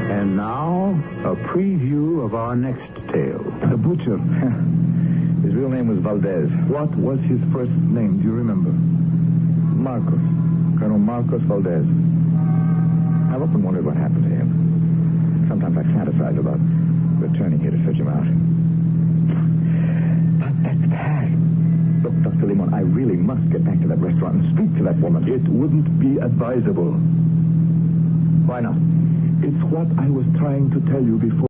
And now, a preview of our next tale. The butcher. His real name was Valdez. What was his first name? Do you remember? Marcos. Colonel Marcos Valdez. I've often wondered what happened to him. Sometimes I fantasize about returning here to search him out. But that's past. Look, Dr. Limon, I really must get back to that restaurant and speak to that woman. It wouldn't be advisable. Why not? It's what I was trying to tell you before.